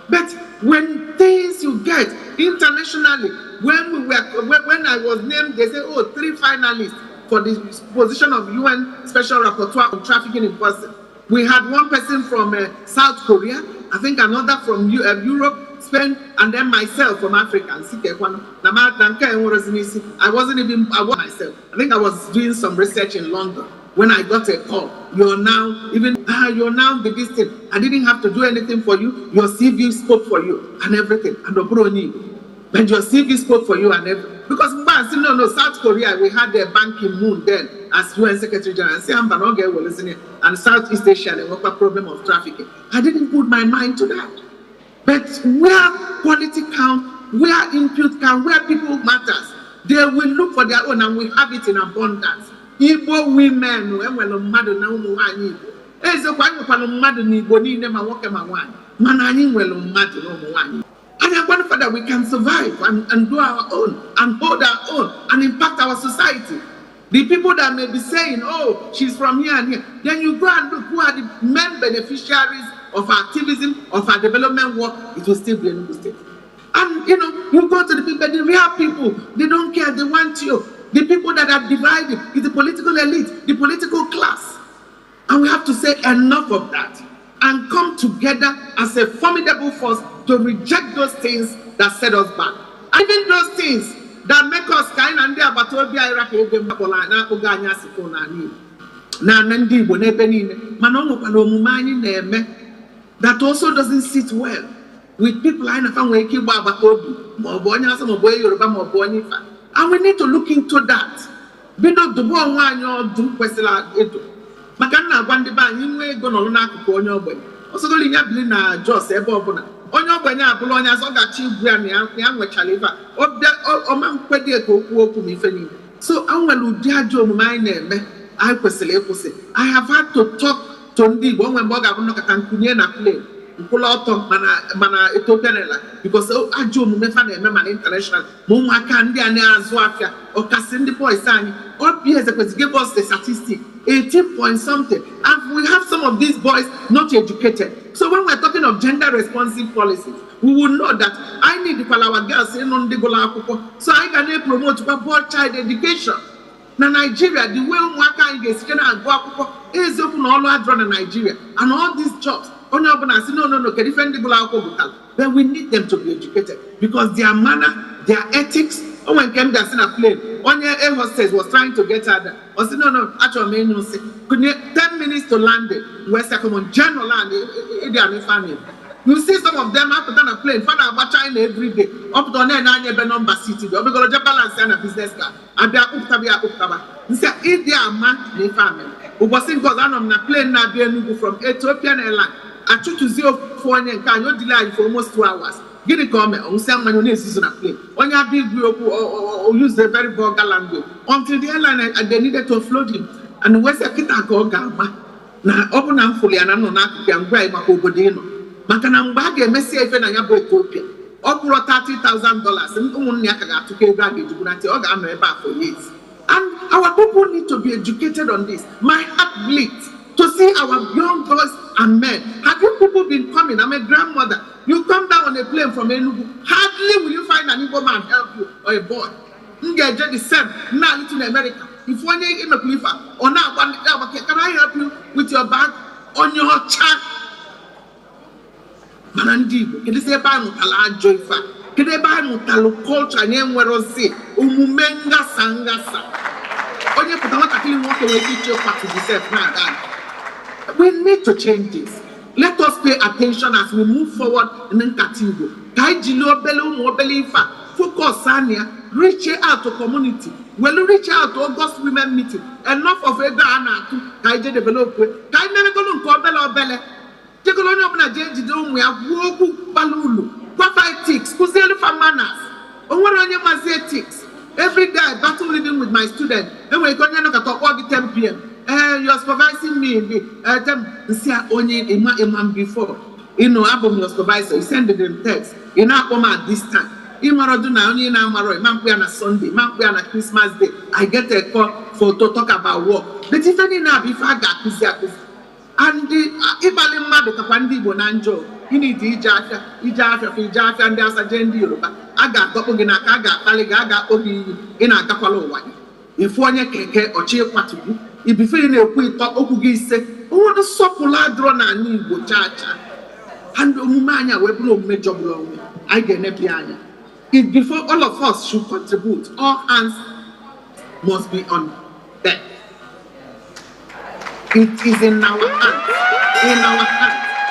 But when things you get internationally, when I was named, they say, 3 finalists for the position of UN Special Rapporteur on Trafficking in Person. We had one person from South Korea, I think another from Europe, Spain, and then myself from Africa. I wasn't myself. I think I was doing some research in London when I got a call. You're now the distant. I didn't have to do anything for you. Your CV spoke for you and everything. And when your CV spoke for you and everything. Because South Korea, we had the Ban Ki-moon then as UN Secretary General. And Southeast Asia, there was a problem of trafficking. I didn't put my mind to that. But where quality count, where input count, where people matters, they will look for their own, and we have it in abundance. Igbo women, and I'm wonderful that we can survive and do our own and hold our own and impact our society. The people that may be saying, oh, she's from here and here, then you go and look who are the main beneficiaries of our activism, of our development work. It will still be in the state. And you go to the people, the real people, they don't care, they want you. The people that are divided is the political elite, the political class. And we have to say enough of that and come together as a formidable force to reject those things that set us back. And even those things that make us kind and that also doesn't sit well. with people I know we keep Yoruba, and we need to look into that. Be not the one you do Quesela Edo. Makana Bandiba, you may go on your way. Also, the Linya Jos Ebobona. On your way now, Bologna, so that you bring young Chaliva, or Man Quedio, who me failing. So I will do my name. I have had to talk to Ndi when Boga Cancunia play. Pull out mana Ethiopian because I do Mefan international. Muma Candia Zwafia or Cassindi Boys all peers give us the statistic 18 point something, and we have some of these boys not educated. So when we're talking of gender responsive policies, we will know that I need to call our girls in on the Gola, so I can promote child education. Now Nigeria, the way we can get is open all around Nigeria and all these jobs. No, then we need them to be educated because their manner, their ethics. When came there in a plane, 1 year air hostess was trying to get her there. I said, no, actually, 10 minutes to land it. West Common General land, family. You see some of them after on a plane, find out about China every day. Up to 9 number city, or because of balance and a business car. And they are Uktaba. You say, if they are man, they family. Who was in because I'm on a plane now, from Ethiopian Airlines. I took to 04 and can you delay for almost 2 hours. Get a comment on some mayonnaise on a plane. On your big group or use a very vulgar language. Until the airline they needed to offload him. And where's a kita go gamma? Now open and fully and I'm not going to my Obodino. Makanambag a messy event and your Ethiopia. Up $30,000 and only to get baggage to Uganda for years. And our people need to be educated on this. My heart bleeds to see our young boys and men. Have you people been coming? I'm a grandmother. You come down on a plane from Enugu. Hardly will you find an Igbo man help you or a boy. You get the same. Now it's in America. If one day in a cliff or now can I help you with your bag on your chat? Manandibo, can you say by Mutala Joyfa? Can they buy Mutalo culture and Yemwerosi? Umumenga Sangasa. On your Putamakati walk away with your part to yourself now. We need to change this. Let us pay attention as we move forward in NKATA. Focus on here, reach out to community. Well, reach out to August women meeting. Enough of a Ghana to Kaije develop. Kai never go to Kobel or Bele. Take a long of Najan, we have Woku Balulu, Prophytics, Kuzeli for manners. Or what on your ethics? Every day, battle living with my student. And we're going to talk all the 10 p.m. You're supervising me. See, only a man before. You know, album your supervisor, you send them text. You know, come at this time. You Maradona, only in Amaro, man, on Sunday, man, on Christmas Day. I get a call to talk about work. But if any now, if I got this, and if I am mad at Kapandi Bonanjo, you need the Ijafia, and there's a gender Yoruba. I got Gopogina, I got Paliga, Obi in a Kapalo one. If one keke or cheer patu. If you feel a quick talk, Okugi say, oh, the sopola drone and need go chacha. And Umanya will blow major blow. I get Nepiana. If before all of us should contribute, all hands must be on deck. It is in our hands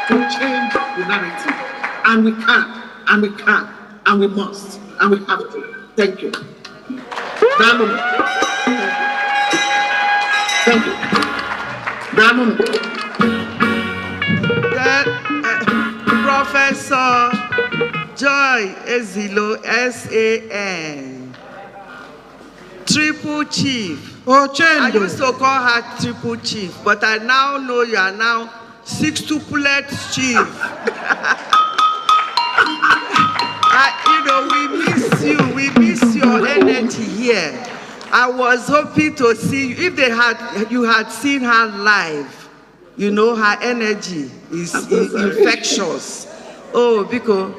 to change the narrative. And we can, and we must, and we have to. Thank you. Thank you. Professor Joy Ezilo, SAN, Triple Chief. Oh, Chendo. I used to call her Triple Chief, but I now know you are now Sextuplet Chief. We miss your energy here. I was hoping to see you. If you had seen her live, you know her energy is infectious. Oh, because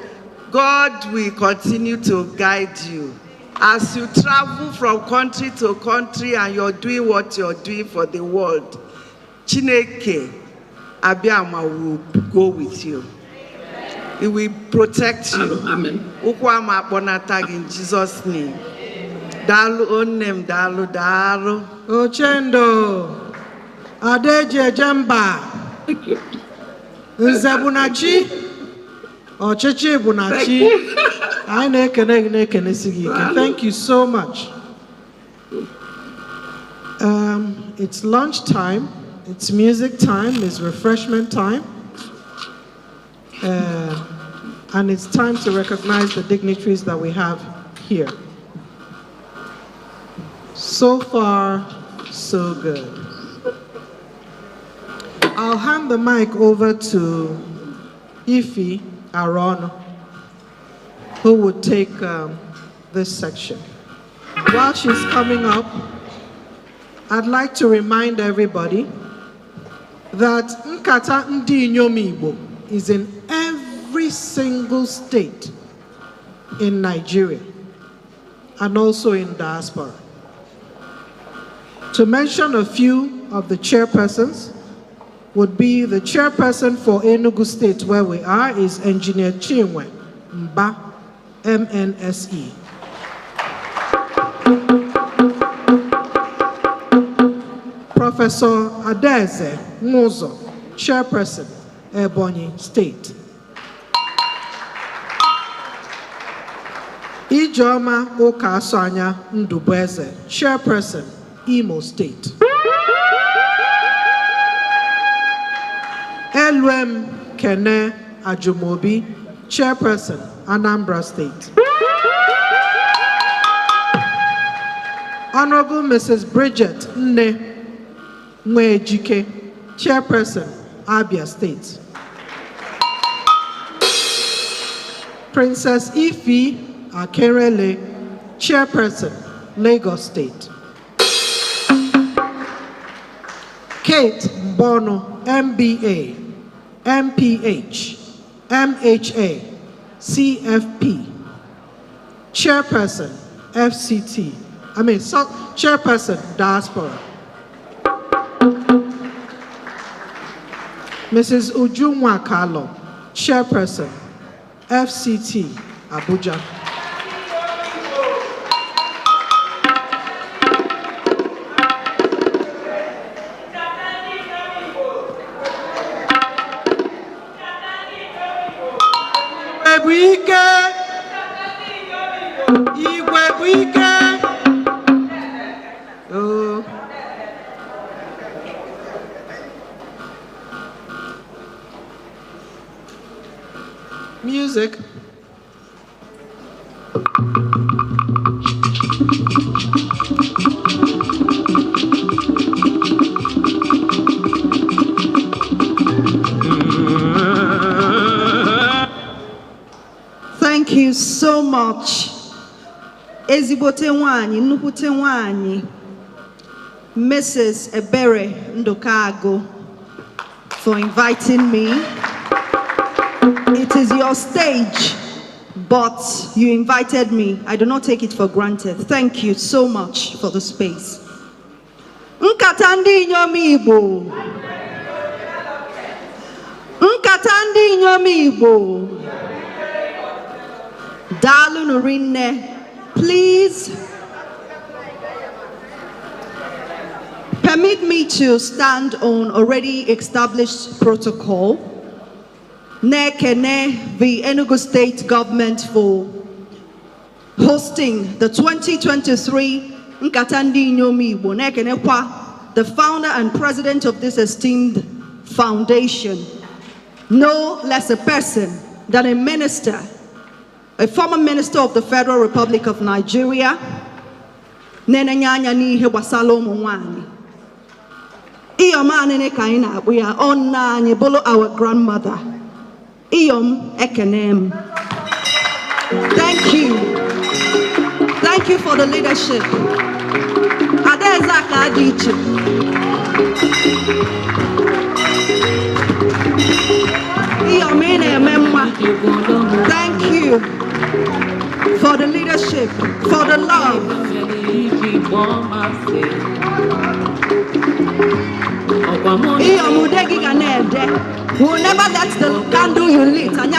God will continue to guide you. As you travel from country to country and you're doing what you're doing for the world, Chineke Abiyama will go with you. He will protect you. Amen. Ukwama Bonatag in Jesus' name. Dalu onem dalu dalu. Ochendo. Adeje Jamba. Nzebunachi. Ocheche Bunachi. Thank you so much. It's lunch time, it's music time, it's refreshment time. And it's time to recognize the dignitaries that we have here. So far, so good. I'll hand the mic over to Ife Aron, who would take this section. While she's coming up, I'd like to remind everybody that NKATA NDI INYOM IGBO is in every single state in Nigeria and also in diaspora. To mention a few of the chairpersons would be the chairperson for Enugu State, where we are, is Engineer Chinwe Mba, MNSE. Professor Adeze Muzo, chairperson, Ebonyi State. Ijoma Okasanya Ndubeze, chairperson, Imo State. Elwem Kene Ajumobi, chairperson, Anambra State. Honorable Mrs. Bridget Nne Mwejike, chairperson, Abia State. Princess Ife Akerele, chairperson, Lagos State. Kate Mbono, MBA, MPH, MHA, CFP, chairperson, FCT, chairperson, diaspora. Mrs. Ujunwa Kalo, chairperson, FCT, Abuja. Music. Thank you so much. Ezigbote nwanyi, nnukwute nwanyi, Mrs. Ebere Ndokago, for inviting me. It is your stage, but you invited me. I do not take it for granted. Thank you so much for the space. NKATA NDI INYOM IGBO. NKATA NDI INYOM IGBO. Dalu Nurinne, please permit me to stand on already established protocol. Nekene the Enugu State government for hosting the 2023 NKATA NDI INYOM IGBO. Nekene kwa, the founder and president of this esteemed foundation, no less a person than a minister, a former minister of the Federal Republic of Nigeria, Nene Nyanya Nihe Wasalo Mwani. Iyoma Nene Kaina, we are on Nyebolo, our grandmother. Iyom Ekenem. Thank you. Thank you for the leadership. Adezaka Adichi. Iyomene Memwa. Thank you for the leadership, for the love. Iyomudegi Ganede. We'll never let the candle you lit and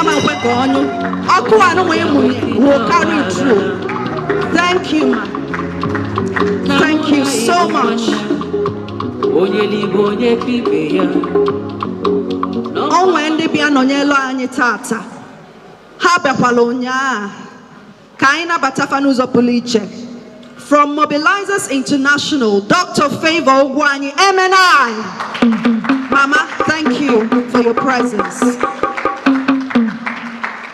will carry it through. Thank you, ma. Thank you so much. ha bịakwala ụnyaa ka anyị nabatafa n'ụzọ pụrụ iche. From Mobilizers International, Dr. Favor Ogwani, MNI. Mama, thank you for your presence.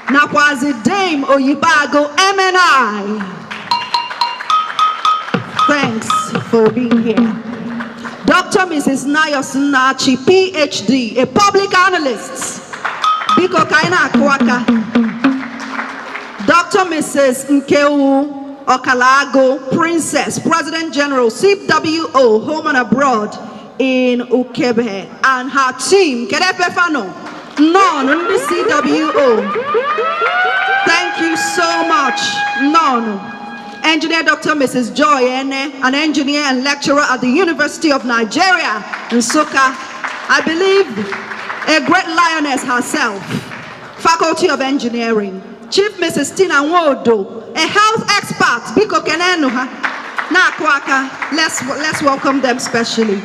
Nakwazi Dame Oyibago, MNI. Thanks for being here. Dr. Mrs. Nayos Nachi, PhD, a public analyst. Biko Kaina Akwaka. Dr. Mrs. Nkeu Okalago, Princess, President General, CWO, Home and Abroad in Ukebe, and her team, Kedepefano, none on the CWO. Thank you so much, none. Engineer Dr. Mrs. Joy Ene, an engineer and lecturer at the University of Nigeria in Nsukka. I believe a great lioness herself, Faculty of Engineering. Chief Mrs. Tina Nwodo, a health expert, Biko Kenenuha, Nakwaka, let's welcome them specially.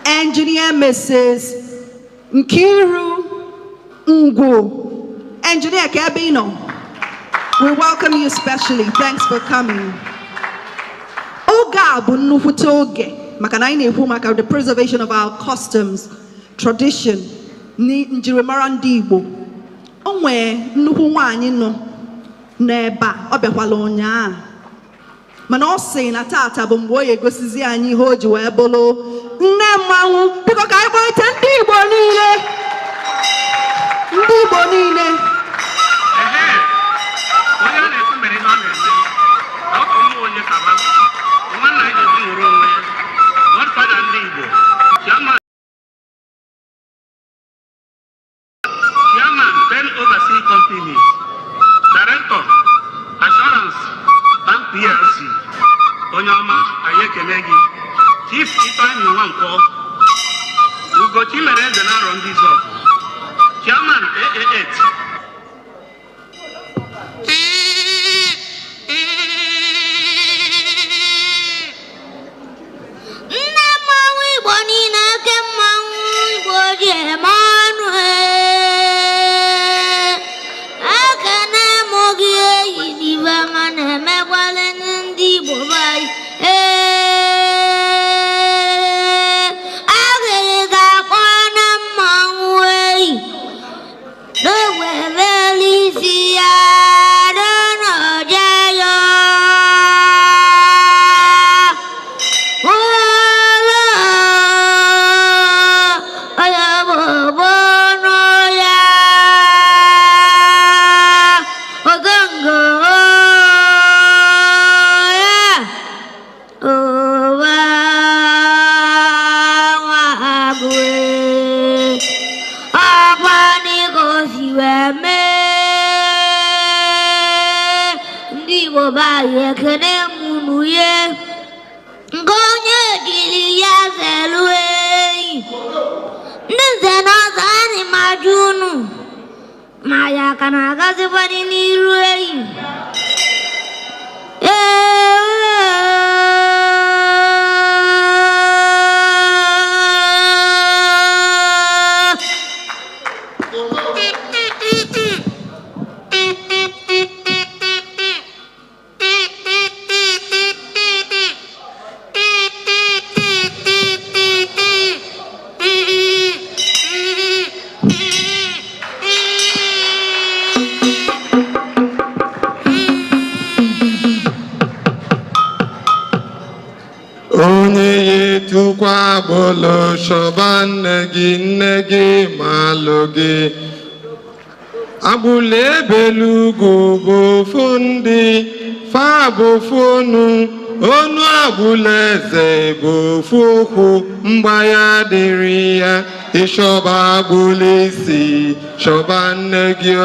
Engineer Mrs. Nkiru Ngwo, Engineer Kabino, we welcome you specially. Thanks for coming. Oga Bunufutoge, Makanaine Humaka, the preservation of our customs, tradition, Njirimara Ndibo. Onwe nnukwu nwaanyị nọ n'ebe ọ bịakwala ụnyaa mana ọ sị na tata bụ mgbe o ga-egosizi anyị ihe o ji wee bụrụ nne mmanwụ. Biko ka anyị kpọrịta ndị Igbo niile, ndị Igbo niile. Onye na-ekwu mere ihe ọ na-eme na ọkụ mmụọ onye kaba nwanna anyị ga-ebu nwere onwe ya Godfather ndị Igbo Chairman 10 overseas companies, Director, Assurance Bank PLC, Onyama Ayekenegi, Chief Ifeanyi Nwankwo, Ugochi Mereze na Rondizo, Chairman AA8. Bolo shoban negi malogi Abule belugo bo fundi fa bo fonu onu abuleze bo fuku mbaya diriya ishoba abulisi shoban negi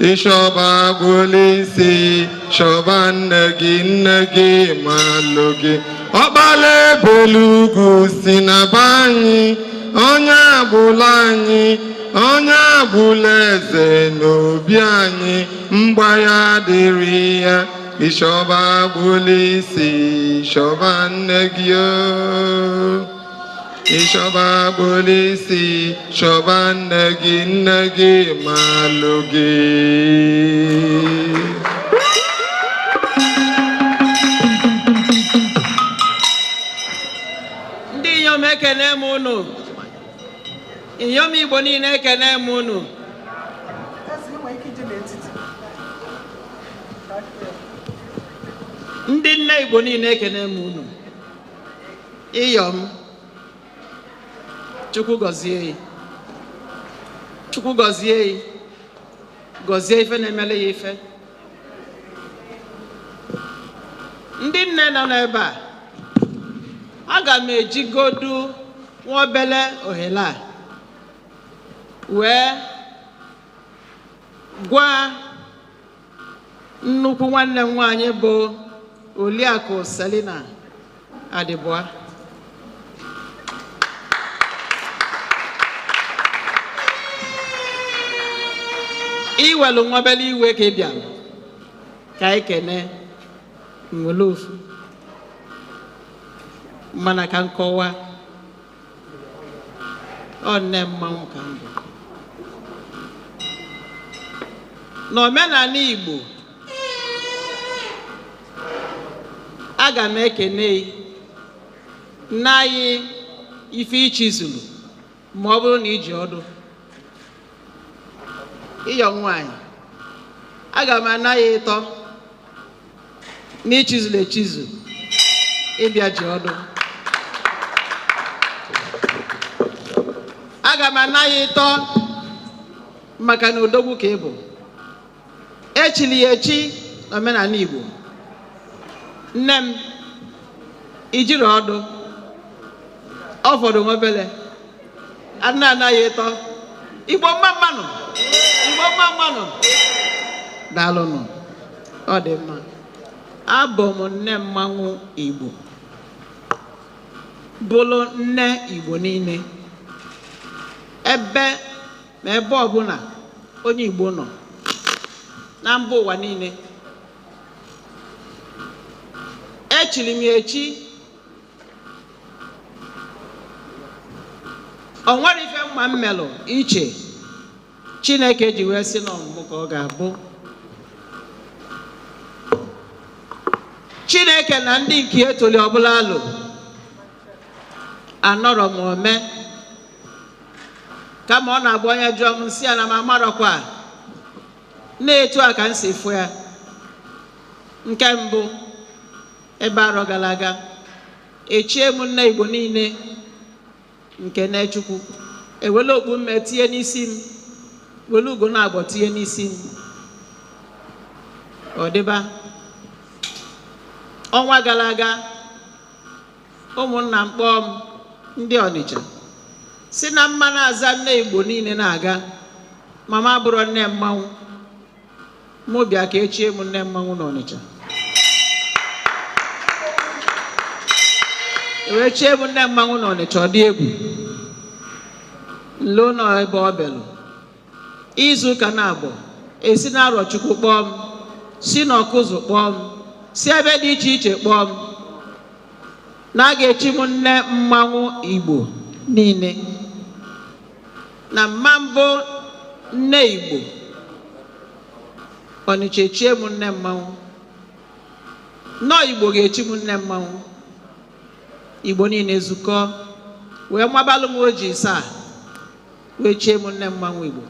Ishoba gulisi, shoban negi malogi. Obale belugu sinabani, onya bulani, onya buleze nobiani, mbaya diriya. Ishoba gulisi, shoban negio. Ishoba Bulisi, Shoban Nagi Malugi. Ndi inyom ekene m unu. Inyom Igbo niile ekene m unu. Ndị nne Igbo niile ekene m unu. Iyom Chukwu gọzie gọzie ife na-emele ya ife. Ndị nne nọ n'ebe a, aga m ejigodu nwa obele ohere a wee gwa nnukwu nwanne m nwaanyị bụ Oliakụ Selina Adịbụa. Iwelu nwa obele iwe ka ị bịara ka anyị kene nwere ofu mana ka nkọwa ọ nne mmanwụ ka mbụ n'omenala Igbo. Aga m ekene nna anyị ife ichizulu ma ọ bụrụ na iji ọdụ ịyọ nwaanyị. Aga m anaghị ịtọ n'ichizulu echizu ịbịa ji ọdụ. Aga m anaghị ịtọ maka na odogwu ka ị bụ. Echili ya echi n'omenala Igbo. Nne m ijiri ọdụ ọ fọdụ nwebele anaghị ịtọ. Igbo mma mmanụ daalụnụ. Ọ dị mma. Abụ m nne mmanwụ Igbo bụrụ nne Igbo niile ebe ma ebe ọbụla onye Igbo nọ na mba ụwa niile. Echiri m echi. O nwere ife mma mmelụ iche Chineke ji wee sị n'ọmụmụ ka ọ ga-abụ. Chineke na ndị nke etoli ọbụla alụ anọrọ m ome kama ọ na-agba onye jụọ m nsị ya na m amarọkwa na-etu a ka m si fụ ya. Nke mbụ, ebe arọ gara aga echie m nne Igbo niile nke na-echukwu ewele okpu mme tinye n'isi m, wele ugo na-agbọ tinye n'isi m. Ọ dịba ọnwa gara aga ụmụnna m kpọọ m ndị Ọnịcha si na mma na-aza nne Igbo niile na-aga mama bụrụ nne mmanwụ. Mụ bịa ka echie m nne mmanwụ n'Ọnịcha. Wee chie m nne mmanwụ n'Ọnịcha. Ọ dị egwu. Nlo nọ ebe ọ belụ izu ụka na-abụ esi na Arọchukwu kpọọ m, si n'Ọkụzụ kpọọ m, si ebe dị iche iche kpọọ m na a ga-echi m nne mmanwụ Igbo niile. Na mma mbụ nne Igbo Ọnịcha echie m nne mmanwụ. Nọọ Igbo ga-echi m nne mmanwụ. Igbo niile zukọ wee mabalụ m oji saa wee chie m nne mmanwụ Igbo.